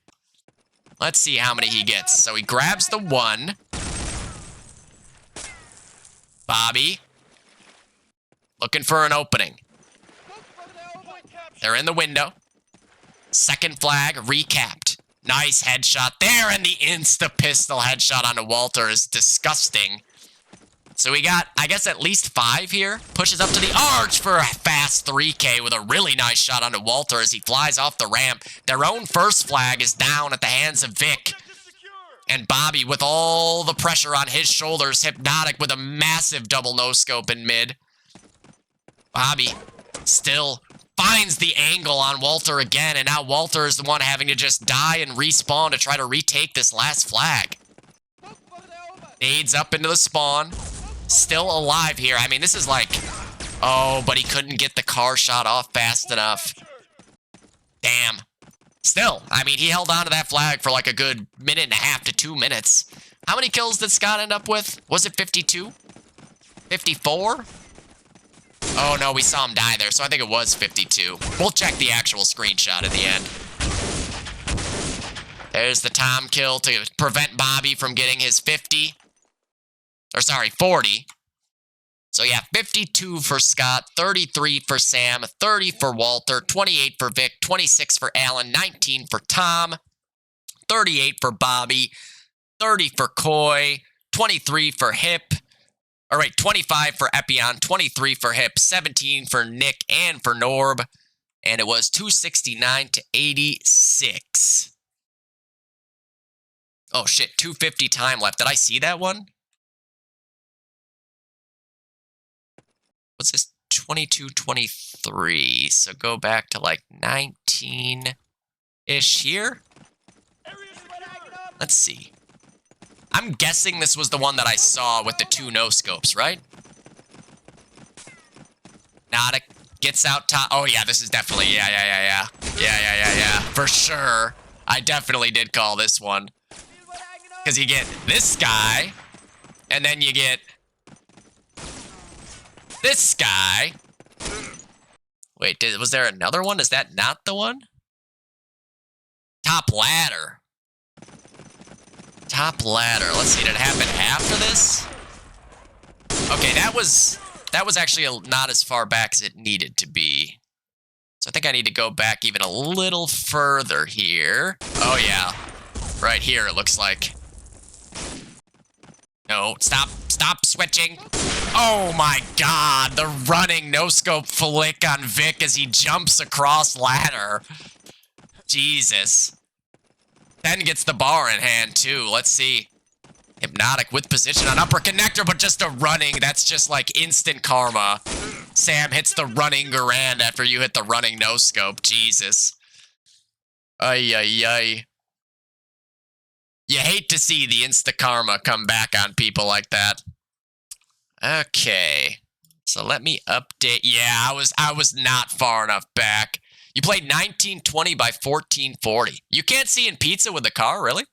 Speaker 3: Let's see how many he gets. So he grabs the 1. Bobby. Looking for an opening. They're in the window. Second flag recapped. Nice headshot there, and the insta-pistol headshot onto Walter is disgusting. So we got, I guess, at least 5 here. Pushes up to the arch for a fast 3K with a really nice shot onto Walter as he flies off the ramp. Their own first flag is down at the hands of Vic. And Bobby, with all the pressure on his shoulders, Hypnotic with a massive double no-scope in mid. Bobby still finds the angle on Walter again, and now Walter is the one having to just die and respawn to try to retake this last flag. Nades up into the spawn. Still alive here. I mean, this is like... Oh, but he couldn't get the car shot off fast enough. Damn. Still, I mean, he held on to that flag for like a good minute and a half to 2 minutes. How many kills did Scott end up with? Was it 52? 54? Oh, no, we saw him die there, so I think it was 52. We'll check the actual screenshot at the end. There's the Tom kill to prevent Bobby from getting his 50. Or sorry, 40. So yeah, 52 for Scott, 33 for Sam, 30 for Walter, 28 for Vic, 26 for Alan, 19 for Tom, 38 for Bobby, 30 for Coy, 23 for Hip. All right, 25 for Epion, 23 for Hip, 17 for Nick and for Norb. And it was 269 to 86. Oh shit, 250 time left. Did I see that one? What's this? 22, 23. So go back to like 19-ish here. Let's see. I'm guessing this was the one that I saw with the 2 no-scopes, right? Nada gets out top. Oh yeah, this is definitely, yeah. For sure. I definitely did call this one. Because you get this guy, and then you get this guy. Wait, was there another one? Is that not the one? Top ladder. Top ladder. Let's see, did it happen after this? Okay, that was actually not as far back as it needed to be. So I think I need to go back even a little further here. Oh yeah, right here it looks like. No, stop switching. Oh my god, the running no-scope flick on Vic as he jumps across ladder. Jesus. Then gets the bar in hand too, let's see. Hypnotic with position on upper connector, but just a running, that's just like instant karma. Sam hits the running Garand after you hit the running no-scope, Jesus. Ay. You hate to see the insta-karma come back on people like that. Okay. So let me update. Yeah, I was not far enough back. You played 1920 by 1440. You can't see in pizza with the car, really?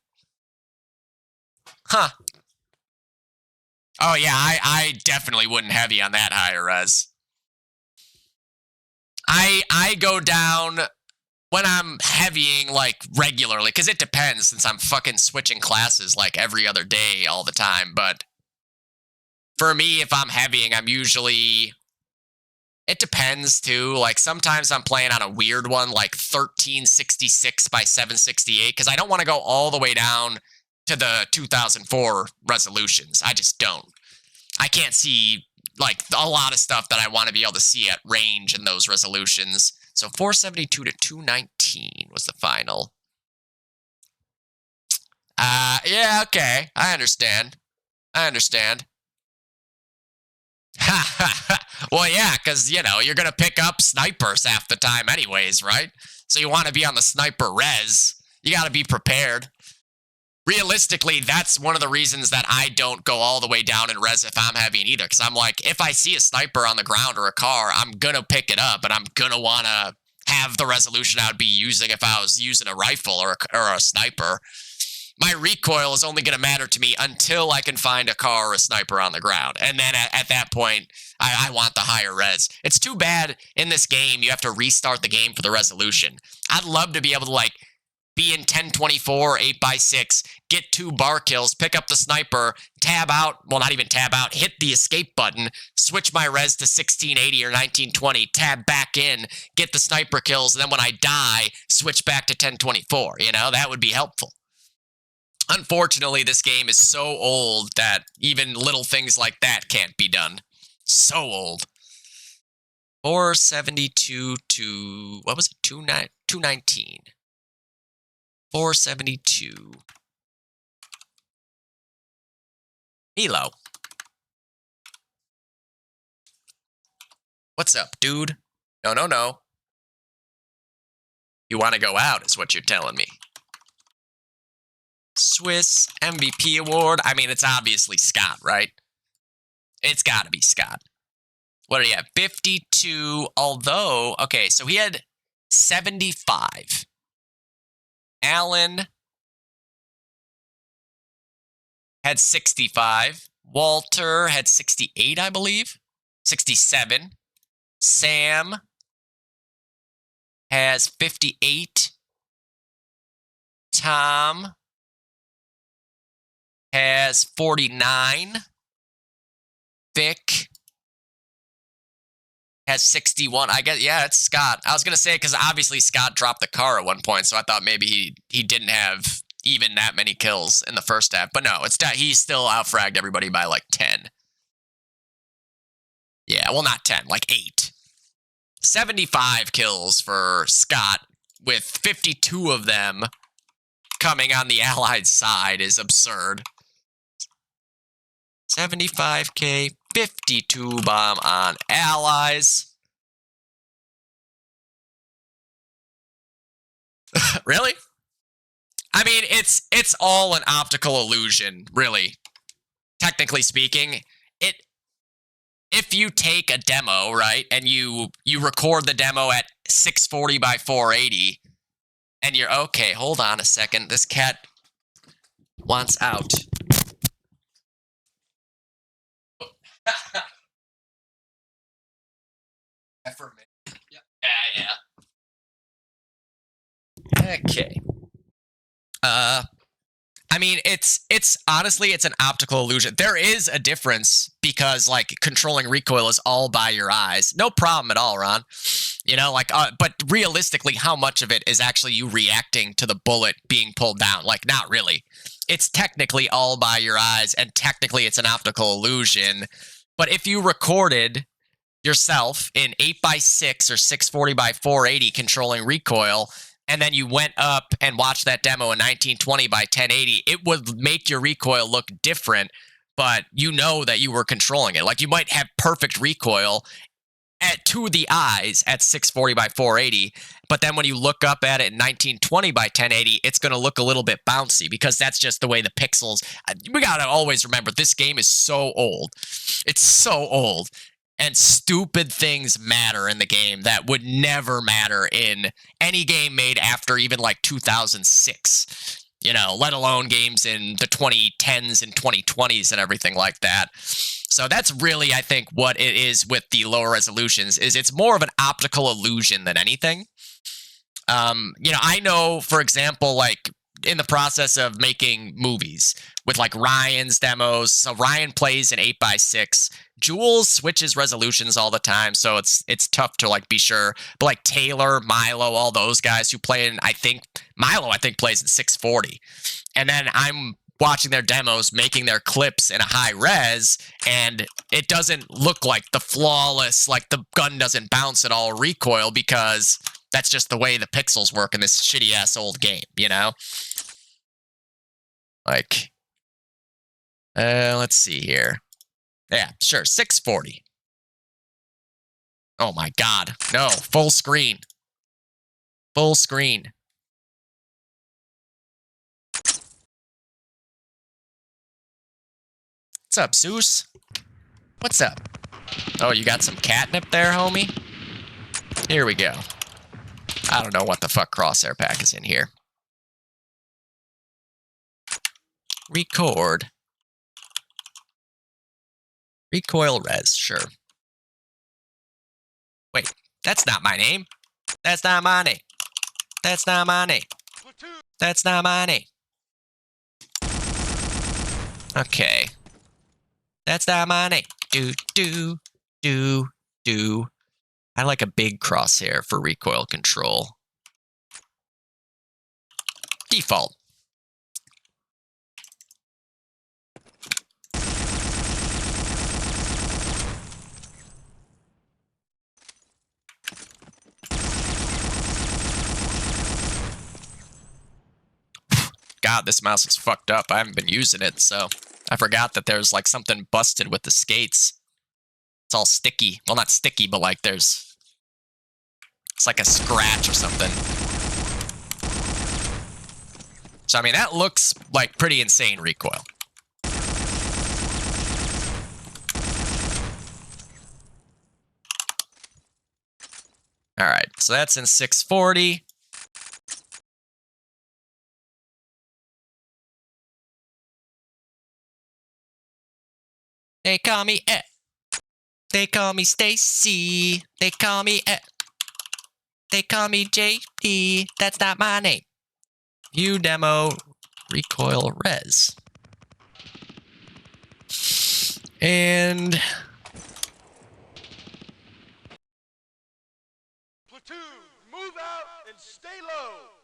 Speaker 3: Huh. Oh yeah, I definitely wouldn't have you on that higher res. I go down when I'm heavying, like, regularly, because it depends, since I'm fucking switching classes, like, every other day all the time, but for me, if I'm heavying, I'm usually It depends too. Like sometimes I'm playing on a weird one, like 1366 by 768, because I don't want to go all the way down to the 2004 resolutions. I just don't. I can't see like a lot of stuff that I want to be able to see at range in those resolutions. So 472 to 219 was the final. Yeah, okay. I understand. Well, yeah, because, you know, you're going to pick up snipers half the time anyways, right? So you want to be on the sniper res. You got to be prepared. Realistically, that's one of the reasons that I don't go all the way down in res if I'm heavy either. Because I'm like, if I see a sniper on the ground or a car, I'm going to pick it up. And I'm going to want to have the resolution I would be using if I was using a rifle or a sniper. My recoil is only going to matter to me until I can find a car or a sniper on the ground. And then at that point, I want the higher res. It's too bad in this game you have to restart the game for the resolution. I'd love to be able to, like, be in 1024, 8x6, get 2 bar kills, pick up the sniper, tab out, well, not even tab out, hit the escape button, switch my res to 1680 or 1920, tab back in, get the sniper kills, and then when I die, switch back to 1024. You know, that would be helpful. Unfortunately, this game is so old that even little things like that can't be done. So old. 472 to, what was it, 219. 472. Hilo. What's up, dude? No. You want to go out, is what you're telling me. Swiss MVP award. I mean, it's obviously Scott, right? It's got to be Scott. What did he have? 52, although, okay, so he had 75. Allen had 65. Walter had 68, I believe. 67. Sam has 58. Tom has 49. Vic has 61. I guess, yeah, it's Scott. I was going to say, because obviously Scott dropped the car at one point, so I thought maybe he didn't have even that many kills in the first half. But no, he still outfragged everybody by like 10. Yeah, well, not 10, like 8. 75 kills for Scott, with 52 of them coming on the Allied side is absurd. 75k, 52 bomb on Allies. Really? I mean, it's all an optical illusion, really. Technically speaking, if you take a demo, right, and you record the demo at 640 by 480, and you're, okay, hold on a second, this cat wants out. Yeah. Okay. I mean, it's honestly, it's an optical illusion. There is a difference because, like, controlling recoil is all by your eyes. No problem at all, Ron. You know, like, but realistically, how much of it is actually you reacting to the bullet being pulled down? Like, not really. It's technically all by your eyes, and technically it's an optical illusion. But if you recorded yourself in 8x6 or 640 by 480 controlling recoil, and then you went up and watched that demo in 1920 by 1080, it would make your recoil look different, but you know that you were controlling it. Like, you might have perfect recoil to the eyes at 640 by 480, but then when you look up at it in 1920 by 1080, it's going to look a little bit bouncy because that's just the way the pixels. We got to always remember, this game is so old. It's so old. And stupid things matter in the game that would never matter in any game made after even like 2006, you know, let alone games in the 2010s and 2020s and everything like that. So that's really, I think, what it is with the lower resolutions, is it's more of an optical illusion than anything. You know, I know, for example, like, in the process of making movies, with like Ryan's demos. So Ryan plays in 8x6. Jules switches resolutions all the time, so it's tough to like be sure. But like Taylor, Milo, all those guys who play in, Milo plays in 640. And then I'm watching their demos, making their clips in a high res, and it doesn't look like the flawless, like the gun doesn't bounce at all recoil, because that's just the way the pixels work in this shitty ass old game, you know? Like, let's see here. Yeah, sure, 640. Oh my god, no, full screen. Full screen. What's up, Zeus? What's up? Oh, you got some catnip there, homie? Here we go. I don't know what the fuck crosshair pack is in here. Record. Recoil res, sure. Wait, that's not my name. That's not my name. That's not my name. That's not my name. Okay. That's not my name. Do. I like a big crosshair for recoil control. Default. God, this mouse is fucked up. I haven't been using it, so I forgot that there's like something busted with the skates. It's all sticky. Well, not sticky, but like it's like a scratch or something. So, I mean, that looks like pretty insane recoil. All right, so that's in 640. They call me Ed. They call me Stacy. They call me Ed. They call me JD. That's not my name. View demo recoil res. And
Speaker 4: platoon, move out and stay low.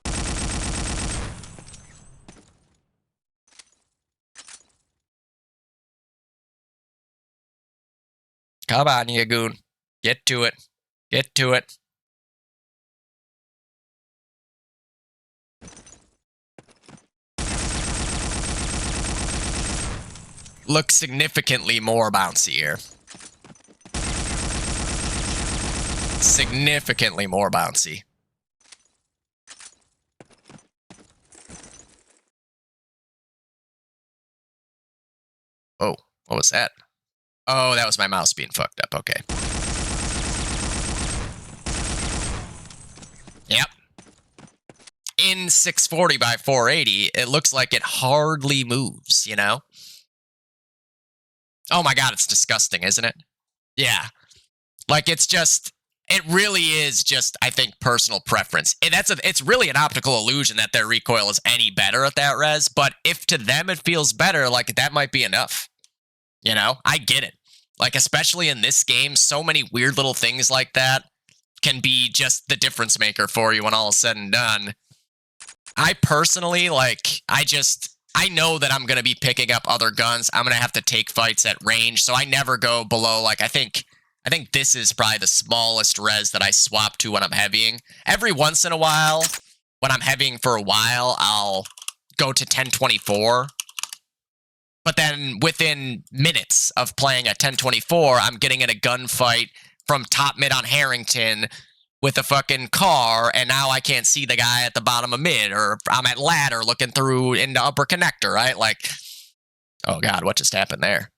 Speaker 3: come on, you goon. Get to it. Get to it. Looks significantly more bouncier. Significantly more bouncy. Oh, what was that? Oh, that was my mouse being fucked up. Okay. Yep. In 640 by 480, it looks like it hardly moves, you know? Oh my god, it's disgusting, isn't it? Yeah. Like, it's just... It really is just, I think, personal preference. It's really an optical illusion that their recoil is any better at that res, but if to them it feels better, like, that might be enough. You know? I get it. Like, especially in this game, so many weird little things like that can be just the difference maker for you when all is said and done. I personally, like, I know that I'm going to be picking up other guns. I'm going to have to take fights at range, so I never go below, like, I think this is probably the smallest res that I swap to when I'm heavying. Every once in a while, when I'm heavying for a while, I'll go to 1024. But then within minutes of playing at 1024, I'm getting in a gunfight from top mid on Harrington with a fucking car, and now I can't see the guy at the bottom of mid, or I'm at ladder looking through into upper connector, right? Like, oh god, what just happened there?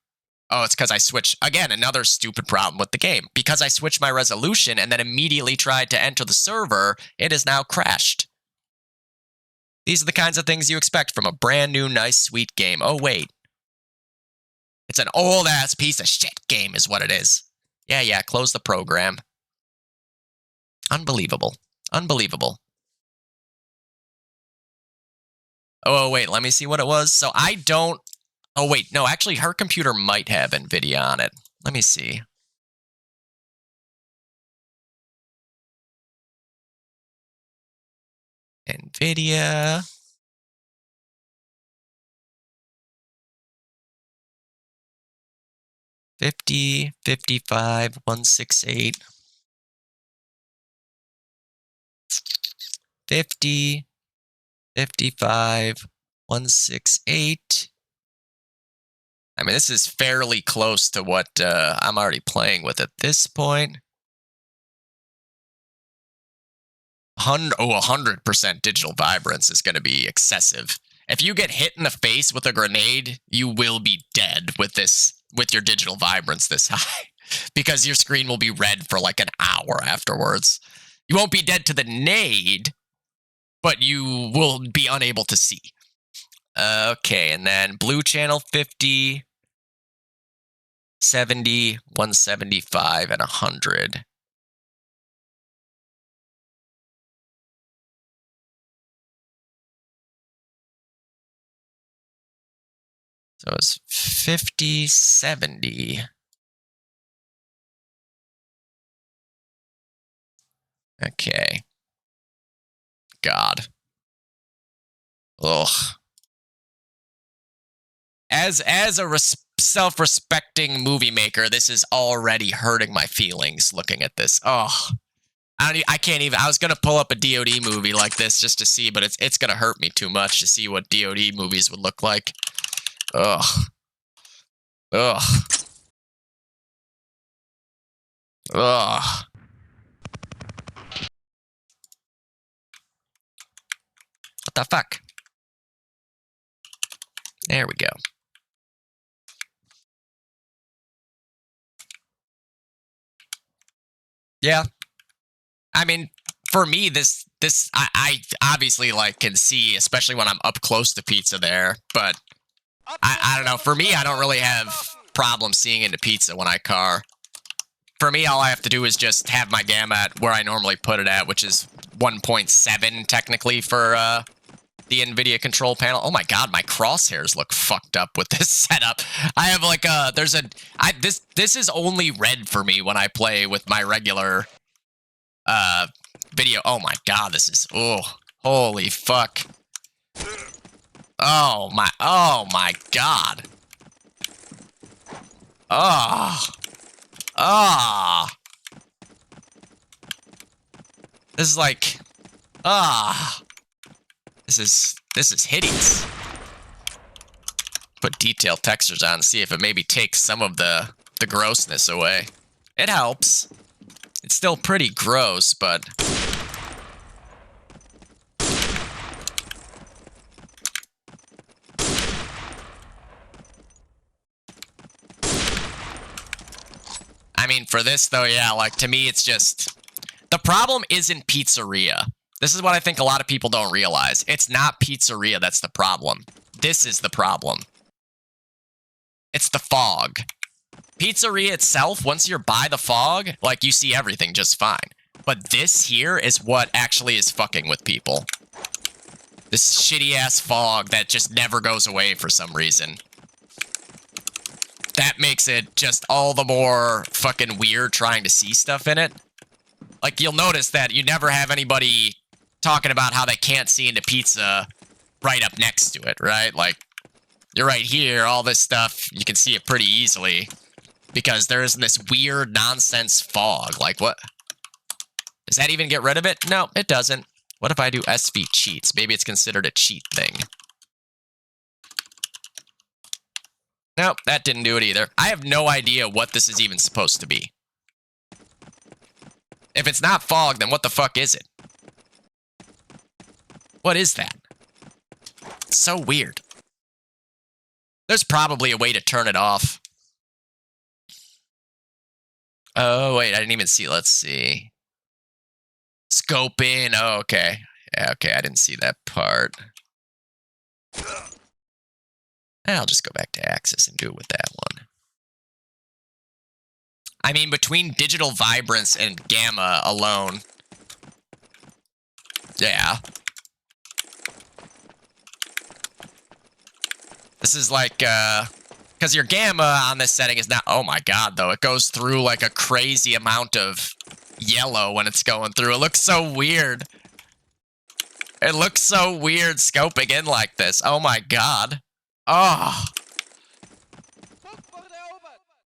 Speaker 3: Oh, it's because I switched, again, another stupid problem with the game. Because I switched my resolution and then immediately tried to enter the server, it has now crashed. These are the kinds of things you expect from a brand new, nice, sweet game. Oh, wait. It's an old-ass piece of shit game is what it is. Yeah, close the program. Unbelievable. Unbelievable. Oh, wait, let me see what it was. So I don't Oh, wait. No, actually, her computer might have NVIDIA on it. Let me see. NVIDIA. $50, $55, $168. $50, $55, $168. I mean, this is fairly close to what I'm already playing with at this point. 100% digital vibrance is going to be excessive. If you get hit in the face with a grenade, you will be dead with your digital vibrance this high, because your screen will be red for like an hour afterwards. You won't be dead to the nade, but you will be unable to see. Okay, and then blue channel 50, 70, 175, and 100. So it's 50, 70. Okay. God. Ugh. As a self-respecting movie maker, this is already hurting my feelings looking at this. Oh. I can't even. I was gonna pull up a DoD movie like this just to see, but it's gonna hurt me too much to see what DoD movies would look like. Ugh. Ugh. Ugh. What the fuck? There we go. Yeah. I mean, for me, I obviously like can see, especially when I'm up close to pizza there, but I don't know. For me, I don't really have problems seeing into pizza when I car. For me, all I have to do is just have my gamma at where I normally put it at, which is 1.7 technically for the NVIDIA control panel. Oh my god, my crosshairs look fucked up with this setup. I have like this is only red for me when I play with my regular video. Oh my god, this is, oh, holy fuck. Oh my god. Oh. Ah. This is like, this is hideous. Put detailed textures on, see if it maybe takes some of the grossness away. It helps. It's still pretty gross, but I mean, for this though, yeah, like to me, it's just, the problem isn't pizzeria. This is what I think a lot of people don't realize. It's not pizzeria that's the problem. This is the problem. It's the fog. Pizzeria itself, once you're by the fog, like, you see everything just fine. But this here is what actually is fucking with people. This shitty-ass fog that just never goes away for some reason. That makes it just all the more fucking weird trying to see stuff in it. Like, you'll notice that you never have anybody talking about how they can't see into pizza right up next to it, right? Like, you're right here, all this stuff, you can see it pretty easily. Because there isn't this weird nonsense fog. Like, what? Does that even get rid of it? No, it doesn't. What if I do SV cheats? Maybe it's considered a cheat thing. Nope, that didn't do it either. I have no idea what this is even supposed to be. If it's not fog, then what the fuck is it? What is that? It's so weird. There's probably a way to turn it off. Oh, wait, I didn't even see. Let's see. Scope in. Oh, okay. Yeah, okay, I didn't see that part. I'll just go back to Axis and do it with that one. I mean, between digital vibrance and gamma alone. Yeah. This is like, because your gamma on this setting is not, oh my god, though. It goes through like a crazy amount of yellow when it's going through. It looks so weird. It looks so weird scoping in like this. Oh my god. Oh.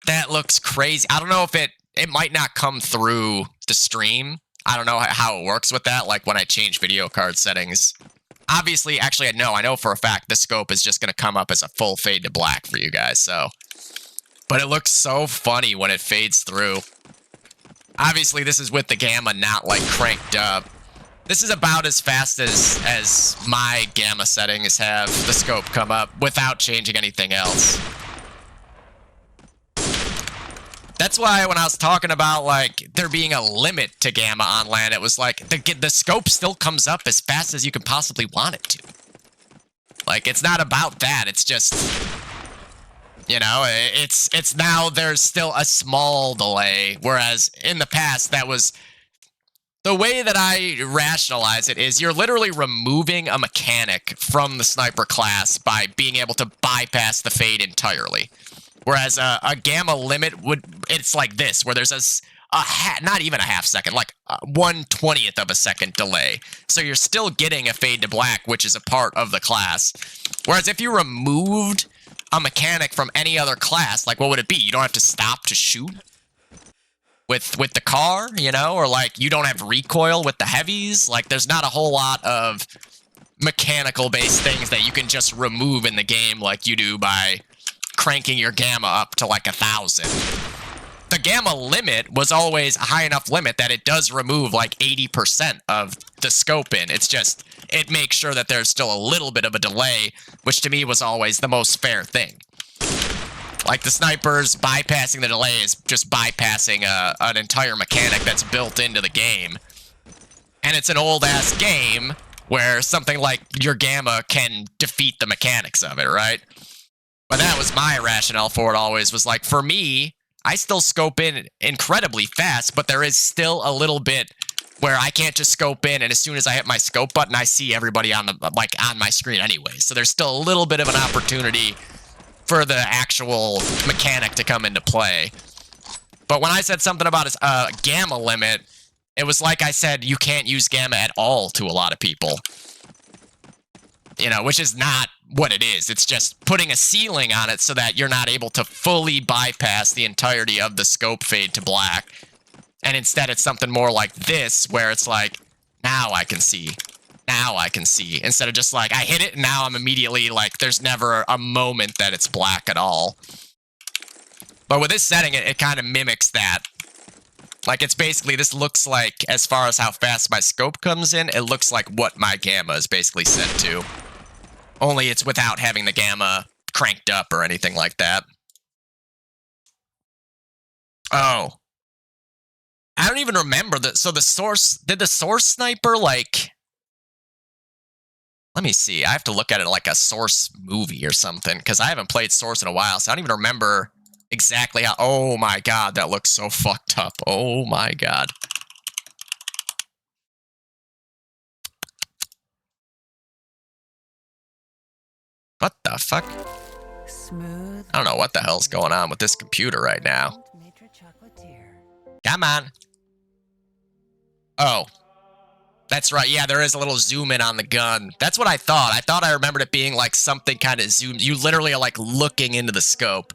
Speaker 3: That looks crazy. I don't know if it might not come through the stream. I don't know how it works with that, like when I change video card settings. Obviously, actually, no, I know for a fact the scope is just going to come up as a full fade to black for you guys, so. But it looks so funny when it fades through. Obviously, this is with the gamma not, like, cranked up. This is about as fast as my gamma settings have the scope come up without changing anything else. That's why when I was talking about, like, there being a limit to gamma on LAN, it was like, the scope still comes up as fast as you can possibly want it to. Like, it's not about that, it's just, you know, it's now there's still a small delay, whereas in the past, that was, the way that I rationalize it is you're literally removing a mechanic from the sniper class by being able to bypass the fade entirely. Whereas a gamma limit would, it's like this, where there's not even a half second, like 1/20th of a second delay. So you're still getting a fade to black, which is a part of the class. Whereas if you removed a mechanic from any other class, like what would it be? You don't have to stop to shoot with the car, you know? Or like you don't have recoil with the heavies. Like there's not a whole lot of mechanical based things that you can just remove in the game like you do by cranking your gamma up to like 1,000. The gamma limit was always a high enough limit that it does remove like 80% of the scope in. It's just, it makes sure that there's still a little bit of a delay, which to me was always the most fair thing. Like the snipers bypassing the delay is just bypassing an entire mechanic that's built into the game. And it's an old ass game where something like your gamma can defeat the mechanics of it, right? But that was my rationale for it always, was like, for me, I still scope in incredibly fast, but there is still a little bit where I can't just scope in, and as soon as I hit my scope button, I see everybody on the, like, on my screen anyway. So there's still a little bit of an opportunity for the actual mechanic to come into play. But when I said something about a gamma limit, it was like I said, you can't use gamma at all to a lot of people. You know, which is not what it is. It's just putting a ceiling on it so that you're not able to fully bypass the entirety of the scope fade to black. And instead it's something more like this, where it's like, now I can see. Now I can see. Instead of just like, I hit it and now I'm immediately like, there's never a moment that it's black at all. But with this setting, it kind of mimics that. Like, it's basically, this looks like, as far as how fast my scope comes in, it looks like what my gamma is basically set to. Only it's without having the gamma cranked up or anything like that. Oh. I don't even remember that. So the source, did the source sniper, like... Let me see. I have to look at it like a source movie or something, because I haven't played source in a while, so I don't even remember exactly how... Oh my god, that looks so fucked up. Oh my god. What the fuck?
Speaker 5: Smooth.
Speaker 3: I don't know what the hell's going on with this computer right now. Come on. Oh. That's right. Yeah, there is a little zoom in on the gun. That's what I thought. I thought I remembered it being like something kind of zoomed. You literally are like looking into the scope.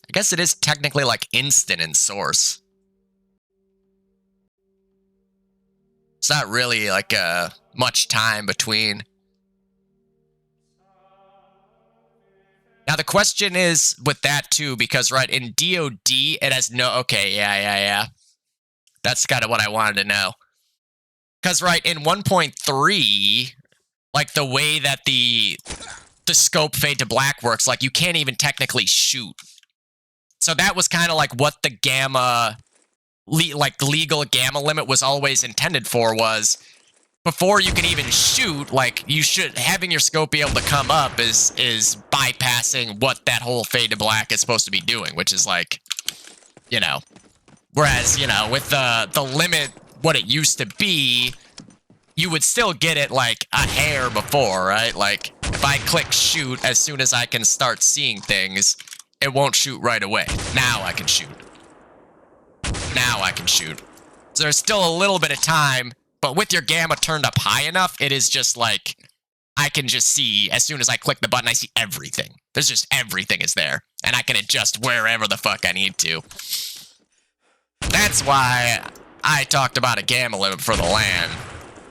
Speaker 3: I guess it is technically like instant in source. It's not really like much time between. Now the question is with that too, because right in DOD it has no. Okay, yeah. That's kind of what I wanted to know. Because right in 1.3, like the way that the scope fade to black works, like you can't even technically shoot. So that was kind of like what the gamma, like legal gamma limit was always intended for, was before you can even shoot, like, you should, having your scope be able to come up is bypassing what that whole fade to black is supposed to be doing, which is like, you know, whereas, you know, with the limit, what it used to be, you would still get it like a hair before, right? Like, if I click shoot, as soon as I can start seeing things, it won't shoot right away. Now I can shoot. Now I can shoot. So there's still a little bit of time, but with your gamma turned up high enough, it is just like, I can just see, as soon as I click the button, I see everything. There's just everything is there. And I can adjust wherever the fuck I need to. That's why I talked about a gamma limit for the LAN.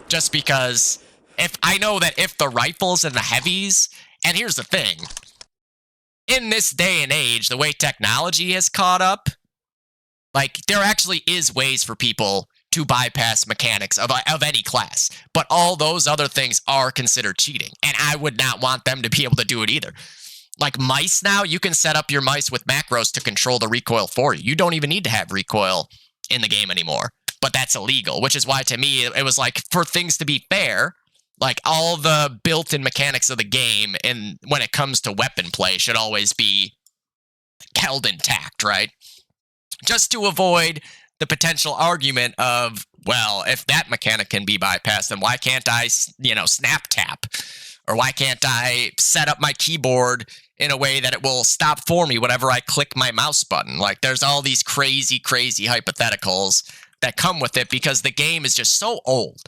Speaker 3: Just because if I know that if the rifles and the heavies, and here's the thing, in this day and age, the way technology has caught up, like, there actually is ways for people to bypass mechanics of any class, but all those other things are considered cheating, and I would not want them to be able to do it either. Like mice now, you can set up your mice with macros to control the recoil for you. You don't even need to have recoil in the game anymore, but that's illegal, which is why to me, it was like, for things to be fair, like all the built-in mechanics of the game and when it comes to weapon play should always be held intact, right? Just to avoid the potential argument of, well, if that mechanic can be bypassed, then why can't I, you know, snap tap? Or why can't I set up my keyboard in a way that it will stop for me whenever I click my mouse button? Like, there's all these crazy, crazy hypotheticals that come with it because the game is just so old.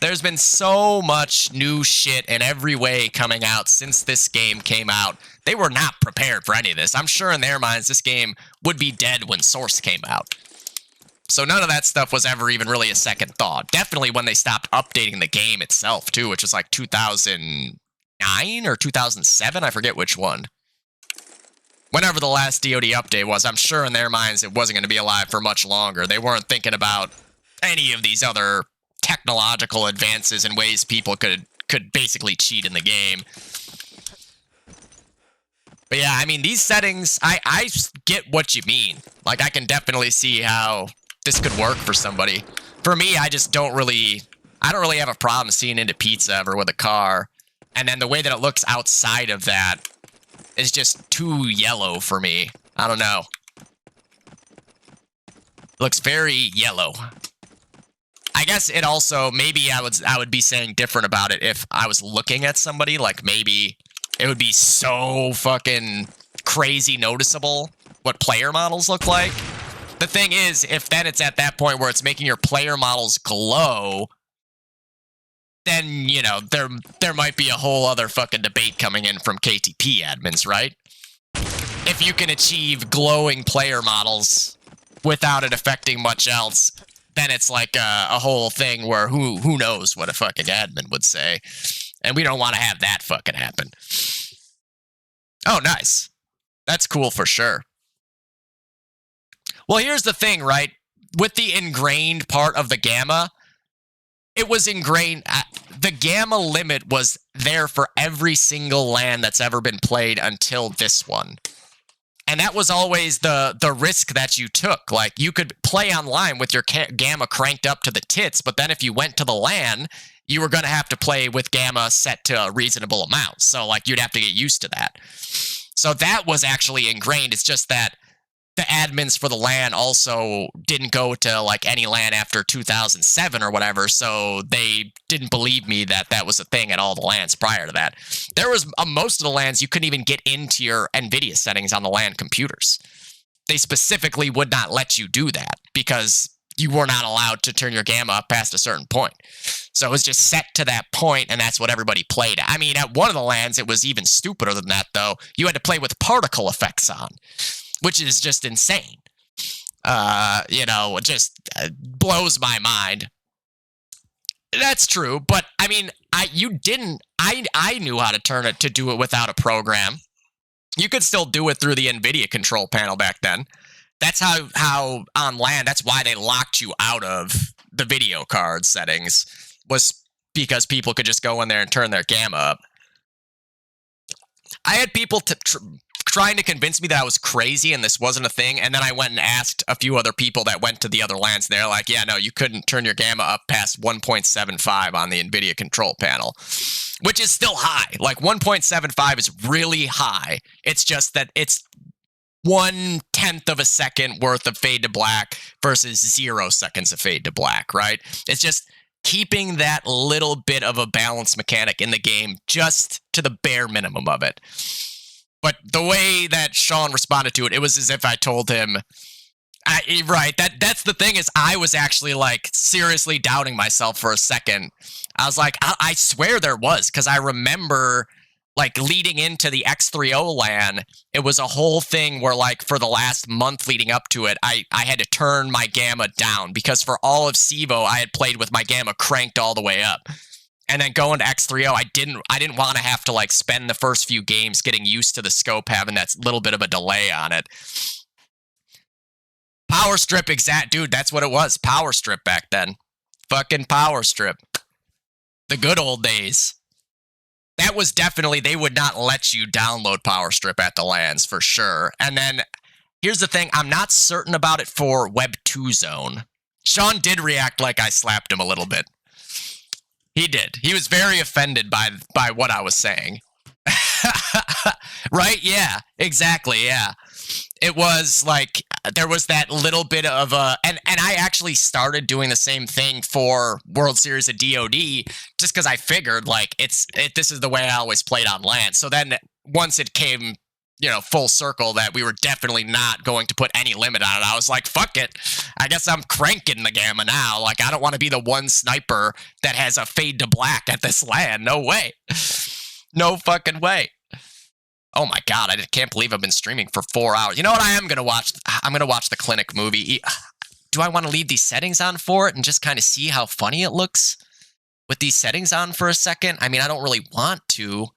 Speaker 3: There's been so much new shit in every way coming out since this game came out. They were not prepared for any of this. I'm sure in their minds this game would be dead when Source came out. So none of that stuff was ever even really a second thought. Definitely when they stopped updating the game itself, too, which was like 2009 or 2007? I forget which one. Whenever the last DoD update was, I'm sure in their minds it wasn't going to be alive for much longer. They weren't thinking about any of these other technological advances and ways people could basically cheat in the game. But yeah, I mean, these settings, I get what you mean. Like, I can definitely see how this could work for somebody. For me, I don't really have a problem seeing into pizza ever with a car. And then the way that it looks outside of that is just too yellow for me. I don't know. It looks very yellow. I guess it also, maybe I would be saying different about it if I was looking at somebody. Like, maybe it would be so fucking crazy noticeable what player models look like. The thing is, if then it's at that point where it's making your player models glow, then, you know, there might be a whole other fucking debate coming in from KTP admins, right? If you can achieve glowing player models without it affecting much else, then it's like a whole thing where who knows what a fucking admin would say. And we don't want to have that fucking happen. Oh, nice. That's cool for sure. Well, here's the thing, right? With the ingrained part of the gamma, it was ingrained. The gamma limit was there for every single LAN that's ever been played until this one. And that was always the risk that you took. Like, you could play online with your gamma cranked up to the tits, but then if you went to the LAN, you were going to have to play with gamma set to a reasonable amount. So, like, you'd have to get used to that. So that was actually ingrained. It's just that the admins for the LAN also didn't go to, like, any LAN after 2007 or whatever, so they didn't believe me that that was a thing at all the LANs prior to that. There was most of the LANs you couldn't even get into your NVIDIA settings on the LAN computers. They specifically would not let you do that because you were not allowed to turn your gamma up past a certain point. So it was just set to that point, and that's what everybody played at. I mean, at one of the LANs, it was even stupider than that, though. You had to play with particle effects on, which is just insane. You know, it just blows my mind. That's true, but I mean, I knew how to turn it to do it without a program. You could still do it through the NVIDIA control panel back then. That's how on LAN, that's why they locked you out of the video card settings, was because people could just go in there and turn their gamma up. I had people trying to convince me that I was crazy and this wasn't a thing. And then I went and asked a few other people that went to the other LANs. And they're like, yeah, no, you couldn't turn your gamma up past 1.75 on the NVIDIA control panel, which is still high. Like 1.75 is really high. It's just that it's 1/10 of a second worth of fade to black versus 0 seconds of fade to black, right? It's just keeping that little bit of a balance mechanic in the game just to the bare minimum of it. But the way that Sean responded to it, it was as if I told him, right, that's the thing is I was actually like seriously doubting myself for a second. I was like, I swear there was, because I remember like leading into the X3O LAN, it was a whole thing where like for the last month leading up to it, I had to turn my gamma down because for all of SIVO, I had played with my gamma cranked all the way up. And then going to X3O, I didn't want to have to like spend the first few games getting used to the scope having that little bit of a delay on it. Power strip, dude, that's what it was. Power strip back then. Fucking power strip. The good old days. That was definitely, they would not let you download power strip at the LANs for sure. And then here's the thing, I'm not certain about it for Web 2 Zone. Sean did react like I slapped him a little bit. He did. He was very offended by what I was saying. Right? Yeah, exactly. Yeah. It was like, there was that little bit of a, and I actually started doing the same thing for World Series of DOD just because I figured like this is the way I always played on LAN. So then once it came, full circle that we were definitely not going to put any limit on it, I was like, fuck it. I guess I'm cranking the gamma now. Like, I don't want to be the one sniper that has a fade to black at this LAN. No way. No fucking way. Oh my God, I can't believe I've been streaming for 4 hours. You know what I am going to watch? I'm going to watch the Clinic movie. Do I want to leave these settings on for it and just kind of see how funny it looks with these settings on for a second? I mean, I don't really want to,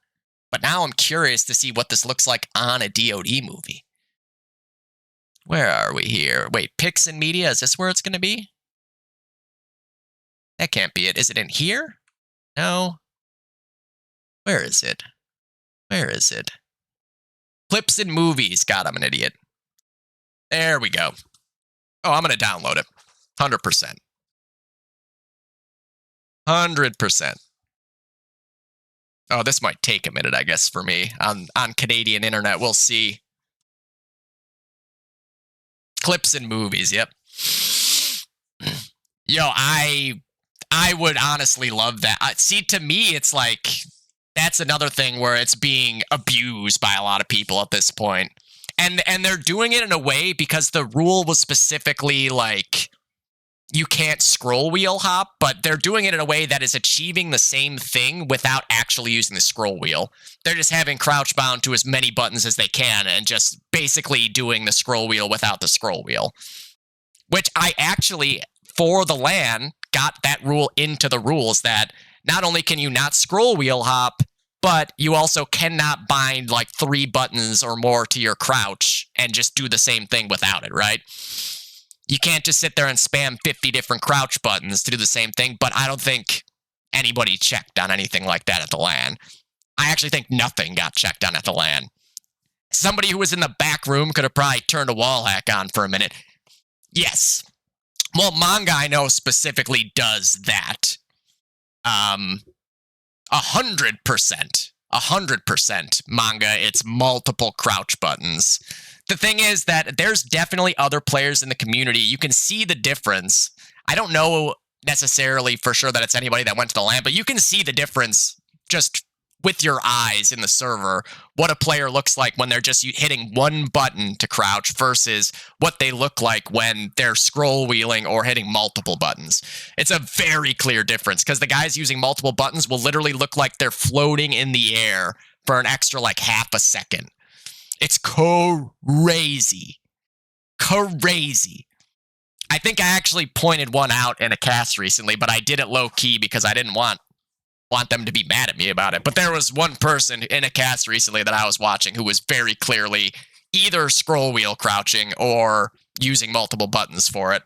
Speaker 3: but now I'm curious to see what this looks like on a DOD movie. Where are we here? Wait, pics and media, is this where it's going to be? That can't be it. Is it in here? No. Where is it? Where is it? Clips and movies. God, I'm an idiot. There we go. Oh, I'm going to download it. 100%. 100%. Oh, this might take a minute, I guess, for me. On Canadian internet, we'll see. Clips and movies, yep. Yo, I would honestly love that. See, to me, it's like, that's another thing where it's being abused by a lot of people at this point. And they're doing it in a way because the rule was specifically like, you can't scroll wheel hop, but they're doing it in a way that is achieving the same thing without actually using the scroll wheel. They're just having crouch bound to as many buttons as they can and just basically doing the scroll wheel without the scroll wheel. Which I actually, for the LAN, got that rule into the rules that not only can you not scroll wheel hop, but you also cannot bind like 3 buttons or more to your crouch and just do the same thing without it, right? You can't just sit there and spam 50 different crouch buttons to do the same thing, but I don't think anybody checked on anything like that at the LAN. I actually think nothing got checked on at the LAN. Somebody who was in the back room could have probably turned a wall hack on for a minute. Yes. Well, manga I know specifically does that. 100%. 100% manga, it's multiple crouch buttons. The thing is that there's definitely other players in the community. You can see the difference. I don't know necessarily for sure that it's anybody that went to the LAN, but you can see the difference just with your eyes in the server, what a player looks like when they're just hitting one button to crouch versus what they look like when they're scroll wheeling or hitting multiple buttons. It's a very clear difference because the guys using multiple buttons will literally look like they're floating in the air for an extra like half a second. It's crazy. Crazy. I think I actually pointed one out in a cast recently, but I did it low key because I didn't want them to be mad at me about it. But there was one person in a cast recently that I was watching who was very clearly either scroll wheel crouching or using multiple buttons for it.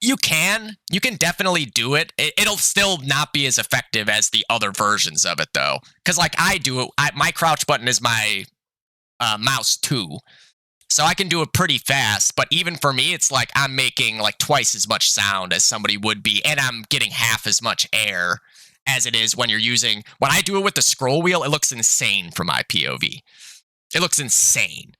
Speaker 3: You can definitely do it. It'll still not be as effective as the other versions of it, though. Because, like, I do it, my crouch button is my mouse too. So I can do it pretty fast, but even for me, it's like I'm making like twice as much sound as somebody would be, and I'm getting half as much air as it is when you're using. When I do it with the scroll wheel, it looks insane from my POV. It looks insane.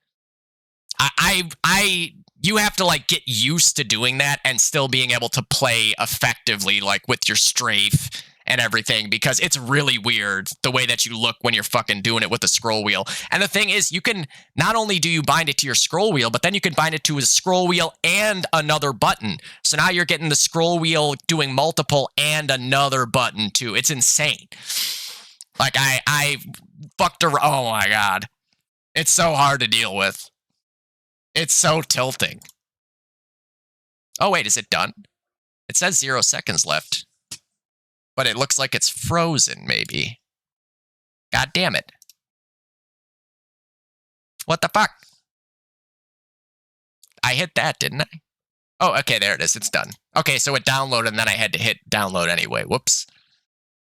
Speaker 3: You have to like get used to doing that and still being able to play effectively, like with your strafe and everything, because it's really weird the way that you look when you're fucking doing it with the scroll wheel. And the thing is, you can not only do you bind it to your scroll wheel, but then you can bind it to a scroll wheel and another button. So now you're getting the scroll wheel doing multiple and another button too. It's insane. Like I fucked around. Oh my god, it's so hard to deal with. It's so tilting. Oh wait, is it done? It says 0 seconds left. But it looks like it's frozen, maybe. God damn it. What the fuck? I hit that, didn't I? Oh, okay, there it is. It's done. Okay, so it downloaded, and then I had to hit download anyway. Whoops.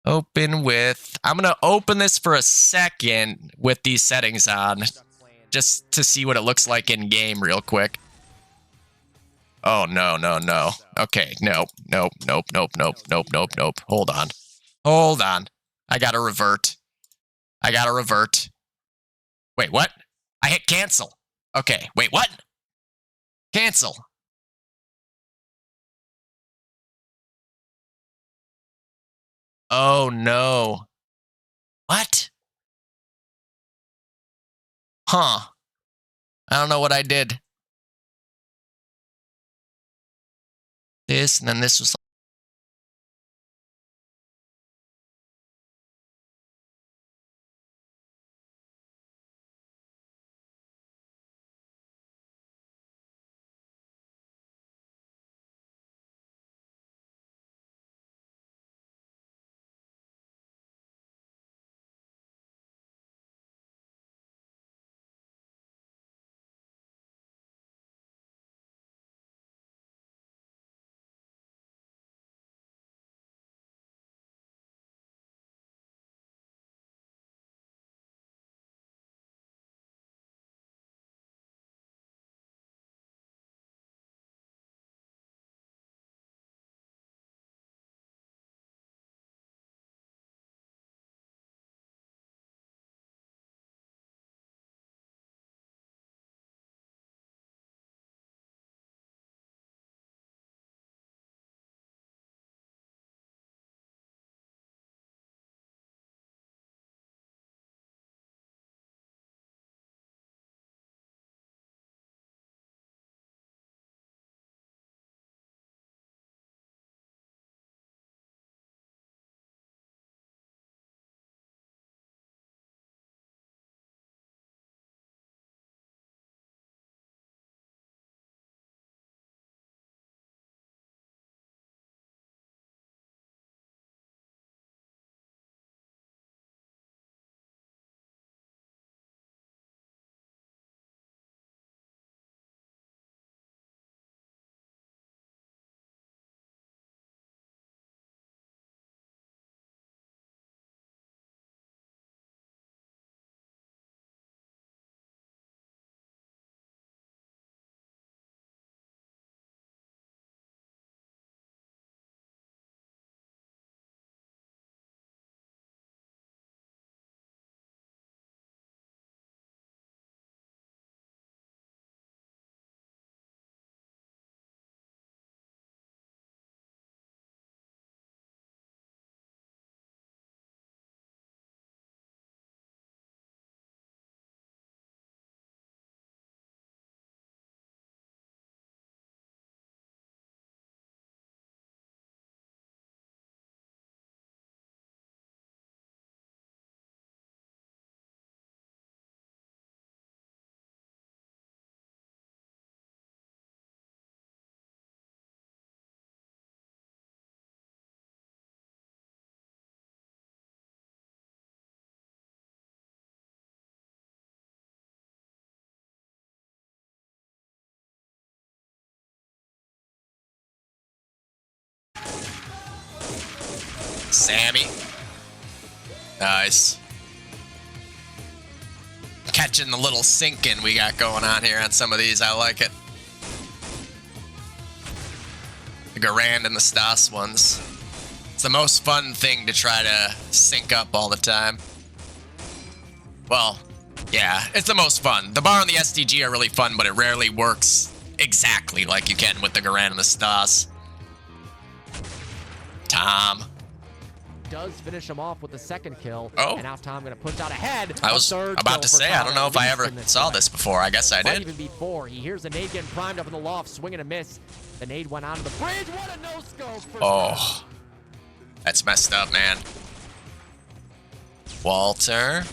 Speaker 3: Open with... I'm going to open this for a second with these settings on, just to see what it looks like in-game real quick. Oh, no, no, no. Okay, nope, nope, nope, nope, nope, nope, nope, nope. Hold on. Hold on. I gotta revert. I gotta revert. Wait, what? I hit cancel. Okay, wait, what? Cancel. Oh, no. What? Huh. I don't know what I did. This, and then this was Sammy. Nice. Catching the little sinking we got going on here on some of these. I like it. The Garand and the Stas ones. It's the most fun thing to try to sync up all the time. Well, yeah, it's the most fun. The bar and the SDG are really fun, but it rarely works exactly like you can with the Garand and the Stas. Tom.
Speaker 6: Does finish him off with the second kill.
Speaker 3: Oh.
Speaker 6: And now Tom going to push out ahead.
Speaker 3: I was about to say, I don't know if I ever saw this before. I guess I
Speaker 6: Might
Speaker 3: did.
Speaker 6: even before. He hears the nade getting primed up in the loft, swing and a miss. The nade went onto the bridge. What a no-scope for
Speaker 3: Oh. That's messed up, man. Walter.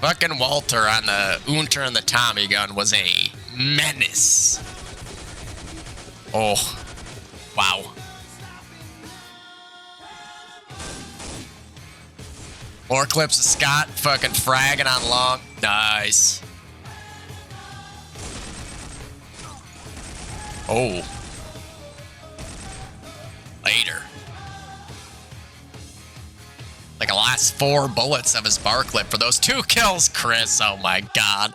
Speaker 3: Fucking Walter on the Unter and the Tommy gun was a menace. Oh. Wow. More clips of Scott fucking fragging on long. Nice. Oh. Later. Like the last 4 bullets of his bar clip for those 2 kills, Chris. Oh my god.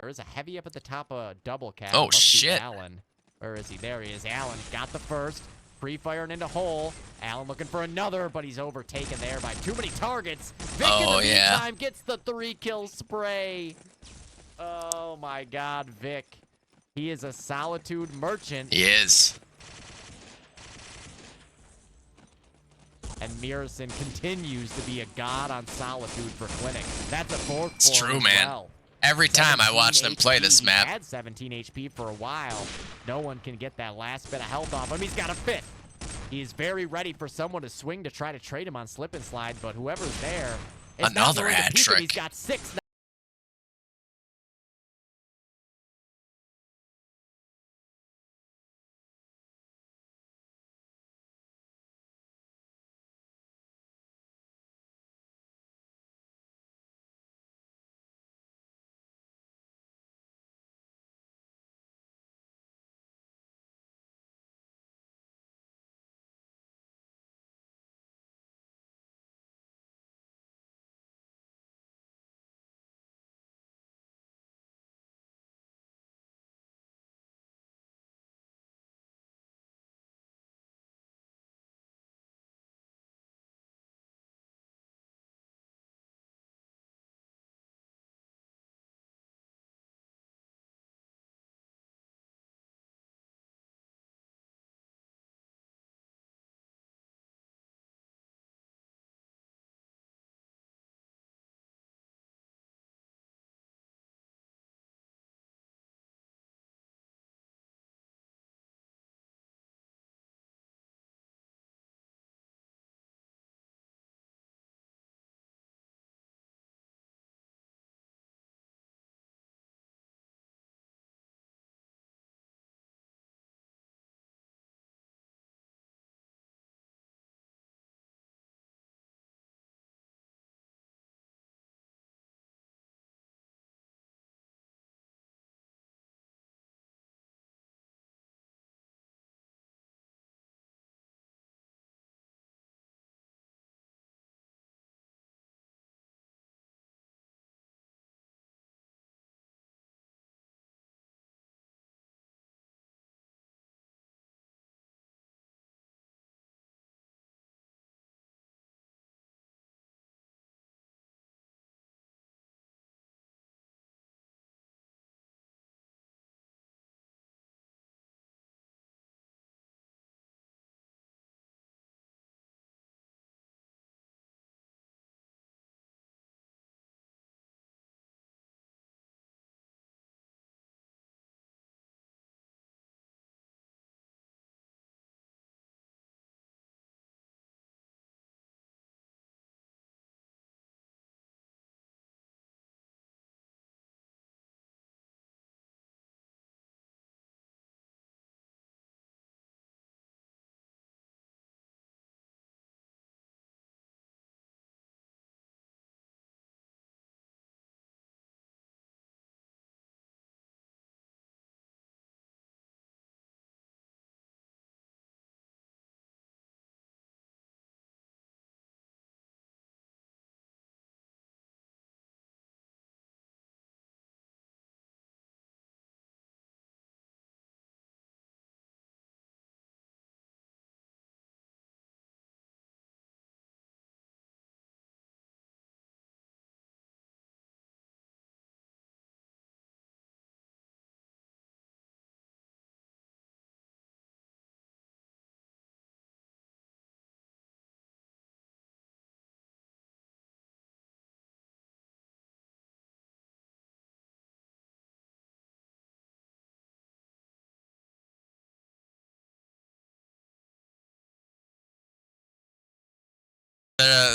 Speaker 6: There is a heavy up at the top of double cap.
Speaker 3: Oh,
Speaker 6: Must be
Speaker 3: shit.
Speaker 6: Allen. Where is he? There he is. Allen got the first. Free firing into hole. Allen looking for another, but he's overtaken there by too many targets. Vic in the meantime gets the 3-kill spray. Oh my god, Vic. He is a solitude merchant.
Speaker 3: He is.
Speaker 6: And Mirison continues to be a god on solitude for Clinic. That's a 4th.
Speaker 3: It's true, man.
Speaker 6: Well.
Speaker 3: Every time I watch them play this map.
Speaker 6: He had 17 HP for a while. No one can get that last bit of health off him. He's got a 5th. He's very ready for someone to swing to try to trade him on slip and slide, but whoever's there is not
Speaker 3: Another
Speaker 6: willing to
Speaker 3: hat
Speaker 6: peek him.
Speaker 3: trick.
Speaker 6: He's got 6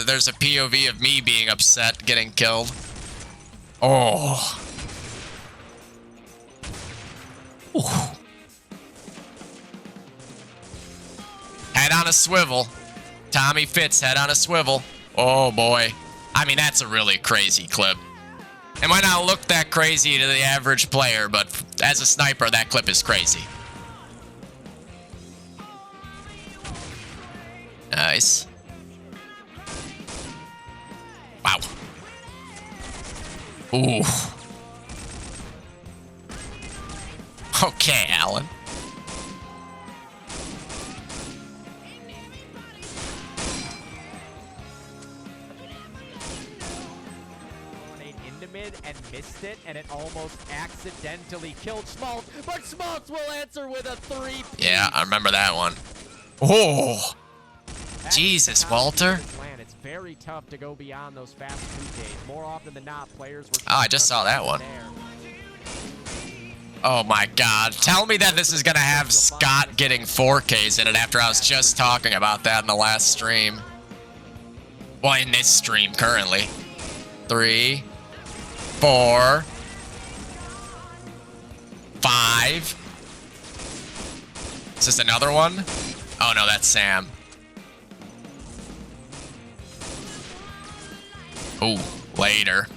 Speaker 3: There's a POV of me being upset getting killed. Oh. Ooh. Head on a swivel. Tommy Fitz, head on a swivel. Oh boy. I mean, that's a really crazy clip. It might not look that crazy to the average player, but as a sniper, that clip is crazy. Nice. Wow. Ooh. Okay, Alan.
Speaker 6: Into mid and missed it, and it almost accidentally killed Schmaltz, but Schmaltz will answer with a 3.
Speaker 3: Yeah, I remember that one. Oh. Jesus, Walter.
Speaker 6: It's very tough to go beyond those fast 2Ks. More often than not, players were.
Speaker 3: Oh, I just saw that one. Oh my god. Tell me that this is gonna have Scott getting 4Ks in it after I was just talking about that in the last stream. Well, in this stream currently. 3, 4, 5. Is this another one? Oh no, that's Sam. Ooh, later.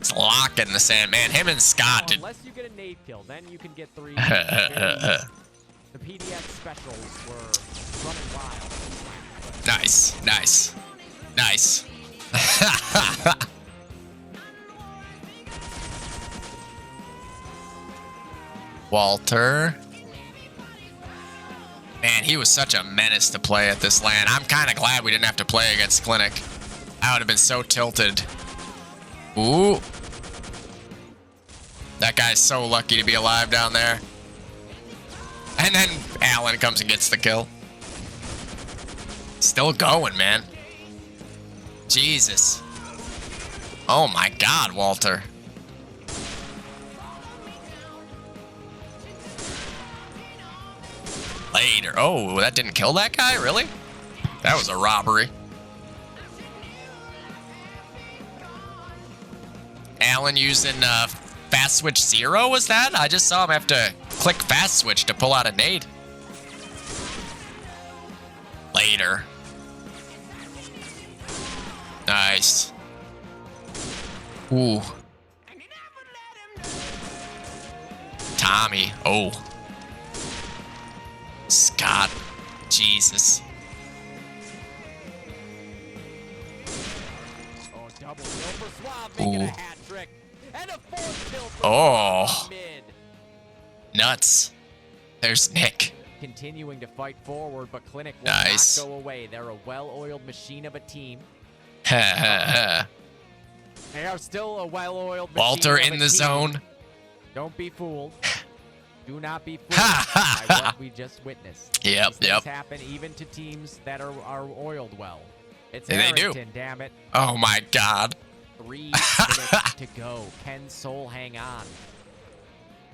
Speaker 3: It's locking the sand, man. Him and Scott did.
Speaker 6: Unless you get a nade kill, then you can get 3. The PDX specials were running wild.
Speaker 3: Nice, nice, nice. Walter. Man, he was such a menace to play at this LAN. I'm kind of glad we didn't have to play against Clinic. I would have been so tilted. Ooh. That guy's so lucky to be alive down there. And then Alan comes and gets the kill. Still going, man. Jesus. Oh my god, Walter. Later. Oh, that didn't kill that guy? Really? That was a robbery. Alan using fast switch 0, was that? I just saw him have to click fast switch to pull out a nade. Later. Nice. Ooh. Tommy. Oh. Scott. Jesus.
Speaker 6: Oh, double kill for Swab, making
Speaker 3: Ooh.
Speaker 6: a hat trick. And a 4th kill for
Speaker 3: Oh.
Speaker 6: mid.
Speaker 3: Nuts. There's Nick.
Speaker 6: Continuing to fight forward, but Clinic will
Speaker 3: Nice.
Speaker 6: not go away. They're a well-oiled machine of a team.
Speaker 3: Ha
Speaker 6: They are still a well-oiled machine
Speaker 3: Walter
Speaker 6: of a
Speaker 3: in the
Speaker 6: team.
Speaker 3: zone.
Speaker 6: Don't be fooled. Do not be fooled
Speaker 3: Ha,
Speaker 6: by what we just witnessed.
Speaker 3: Yep,
Speaker 6: These things
Speaker 3: yep.
Speaker 6: happen even to teams that are oiled well. It's
Speaker 3: And they do.
Speaker 6: Harrington, damn it.
Speaker 3: Oh my god.
Speaker 6: 3 minutes to go. Can Soul hang on?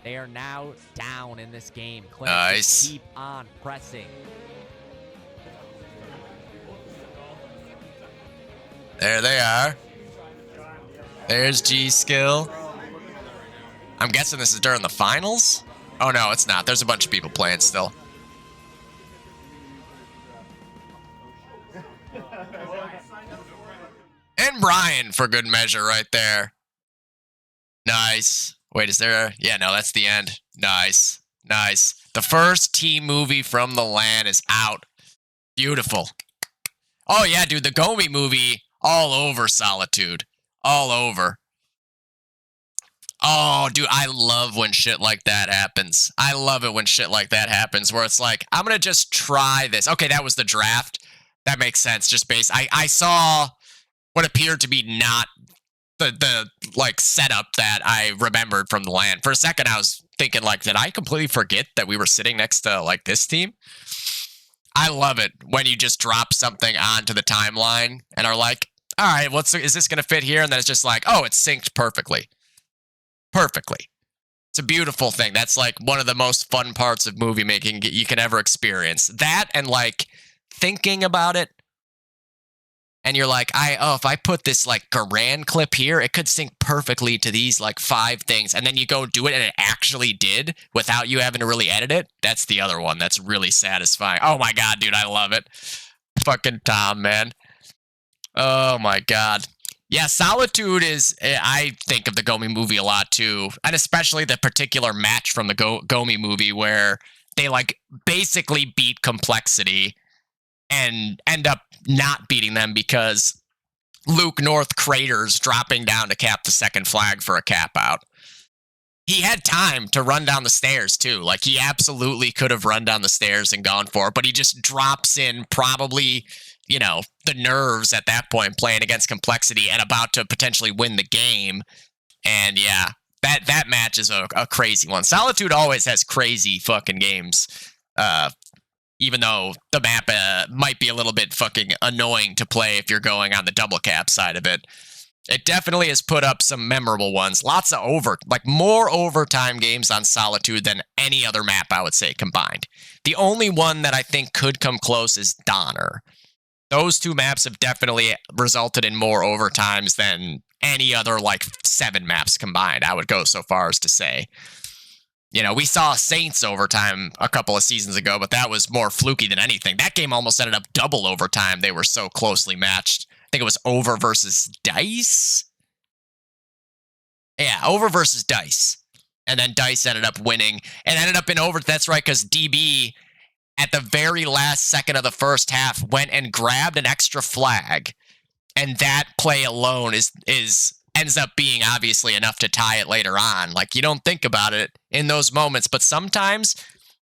Speaker 6: They are now down in this game. Clinic
Speaker 3: Nice.
Speaker 6: just keep on pressing.
Speaker 3: There they are. There's gskill. I'm guessing this is during the finals? Oh no, it's not. There's a bunch of people playing still. And Brian for good measure right there. Nice. Wait, is there a... Yeah, no, that's the end. Nice. Nice. The first team movie from the LAN is out. Beautiful. Oh yeah, dude, the Gomi movie, all over Solitude. All over. Oh, dude, I love when shit like that happens. I love it when shit like that happens, where it's like, I'm going to just try this. Okay, that was the draft. That makes sense, just based... I saw what appeared to be not the like setup that I remembered from the LAN. For a second, I was thinking, like, did I completely forget that we were sitting next to, like, this team? I love it when you just drop something onto the timeline and are like, all right, is this going to fit here? And then it's just like, oh, it's synced perfectly. Perfectly. It's a beautiful thing. That's like one of the most fun parts of movie making you can ever experience. That and like thinking about it. And you're like, if I put this like Garand clip here, it could sync perfectly to these like 5 things. And then you go do it and it actually did without you having to really edit it. That's the other one that's really satisfying. Oh my God, dude, I love it. Fucking Tom, man. Oh my God. Yeah, Solitude is, I think of the Gomi movie a lot too. And especially the particular match from the Gomi movie where they like basically beat Complexity and end up not beating them because Luke North craters dropping down to cap the second flag for a cap out. He had time to run down the stairs too. Like he absolutely could have run down the stairs and gone for it, but he just drops in probably, you know, the nerves at that point playing against Complexity and about to potentially win the game. And yeah, that match is a crazy one. Solitude always has crazy fucking games. Even though the map might be a little bit fucking annoying to play if you're going on the double cap side of it. It definitely has put up some memorable ones. Lots of more overtime games on Solitude than any other map, I would say, combined. The only one that I think could come close is Donner. Those 2 maps have definitely resulted in more overtimes than any other, 7 maps combined, I would go so far as to say. You know, we saw Saints overtime a couple of seasons ago, but that was more fluky than anything. That game almost ended up double overtime. They were so closely matched. I think it was Over versus Dice. Yeah, Over versus Dice. And then Dice ended up winning and ended up in over. That's right, because DB at the very last second of the first half went and grabbed an extra flag. And that play alone ends up being obviously enough to tie it later on. Like, you don't think about it in those moments, but sometimes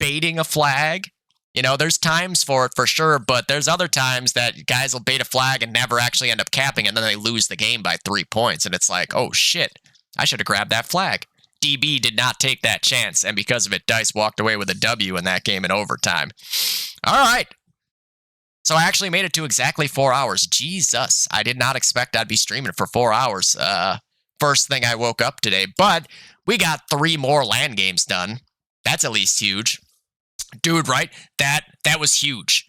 Speaker 3: baiting a flag, you know, there's times for it for sure, but there's other times that guys will bait a flag and never actually end up capping, and then they lose the game by 3 points, and it's like, oh shit, I should have grabbed that flag. DB did not take that chance, and because of it, Dice walked away with a W in that game in overtime. All right. So I actually made it to exactly 4 hours. Jesus, I did not expect I'd be streaming for 4 hours. First thing I woke up today, but we got 3 more LAN games done. That's at least huge. Dude, right? That was huge.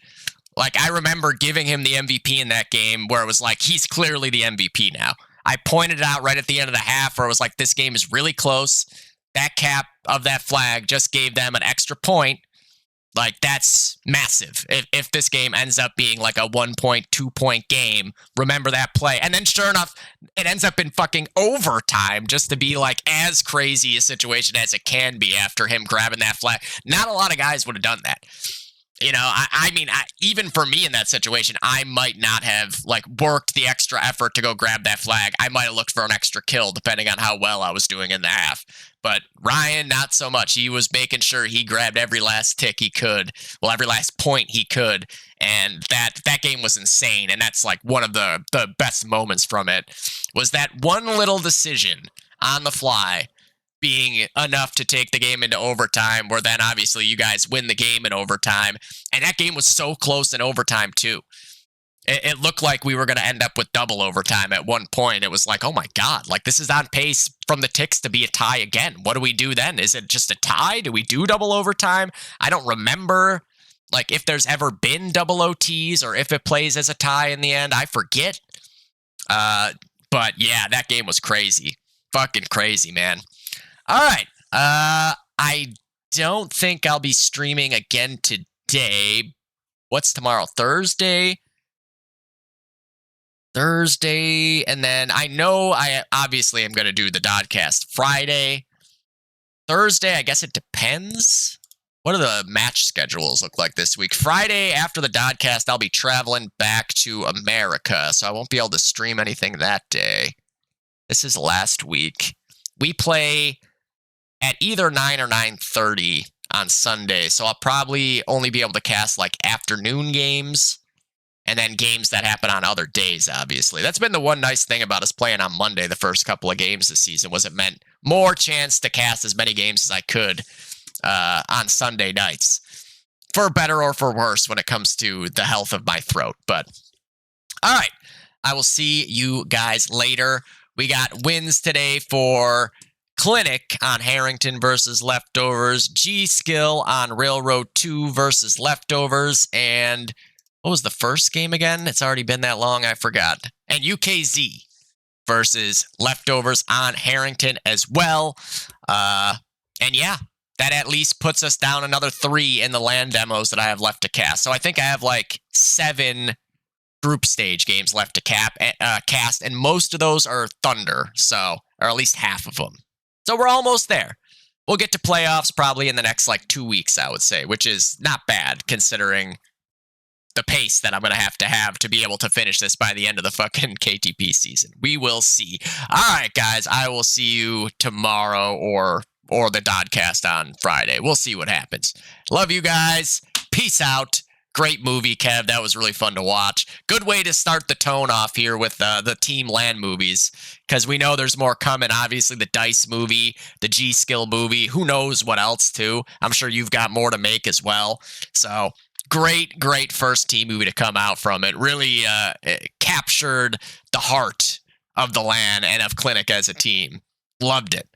Speaker 3: Like, I remember giving him the MVP in that game where it was like, he's clearly the MVP now. I pointed it out right at the end of the half where it was like, this game is really close. That cap of that flag just gave them an extra point. Like, that's massive. If this game ends up being like a 1-point, 2-point game, remember that play. And then sure enough, it ends up in fucking overtime just to be like as crazy a situation as it can be after him grabbing that flag. Not a lot of guys would have done that. You know, I mean, even for me in that situation, I might not have like worked the extra effort to go grab that flag. I might have looked for an extra kill depending on how well I was doing in the half. But Ryan, not so much. He was making sure he grabbed every last tick he could. Well, every last point he could. And that game was insane. And that's like one of the best moments from it was that one little decision on the fly being enough to take the game into overtime, where then obviously you guys win the game in overtime. And that game was so close in overtime too. It looked like we were going to end up with double overtime at one point. It was like, oh my God, like this is on pace from the ticks to be a tie again. What do we do then? Is it just a tie? Do we do double overtime? I don't remember like if there's ever been double OTs or if it plays as a tie in the end. I forget. But yeah, that game was crazy. Fucking crazy, man. All right. I don't think I'll be streaming again today. What's tomorrow? Thursday, and then I know I obviously am going to do the Dodcast Friday. Thursday, I guess it depends. What do the match schedules look like this week? Friday, after the Dodcast, I'll be traveling back to America, so I won't be able to stream anything that day. This is last week. We play at either 9 or 9:30 on Sunday, so I'll probably only be able to cast like afternoon games and then games that happen on other days, obviously. That's been the one nice thing about us playing on Monday the first couple of games this season, was it meant more chance to cast as many games as I could on Sunday nights. For better or for worse when it comes to the health of my throat. But, all right, I will see you guys later. We got wins today for Clinic on Harrington versus Leftovers, G-Skill on rr2 versus Leftovers, and what was the first game again? It's already been that long, I forgot. And UKZ versus Leftovers on Harrington as well. And yeah, that at least puts us down another 3 in the LAN demos that I have left to cast. So I think I have like 7 group stage games left to cast, and most of those are Thunder, so, or at least half of them. So we're almost there. We'll get to playoffs probably in the next like 2 weeks, I would say, which is not bad considering the pace that I'm going to have to be able to finish this by the end of the fucking KTP season. We will see. All right, guys, I will see you tomorrow or the Dodcast on Friday. We'll see what happens. Love you guys. Peace out. Great movie, Kev. That was really fun to watch. Good way to start the tone off here with the Team LAN movies, because we know there's more coming. Obviously, the Dice movie, the G-Skill movie. Who knows what else, too? I'm sure you've got more to make as well. So, great first team movie to come out from it. Really it captured the heart of the LAN and of Clinic as a team. Loved it.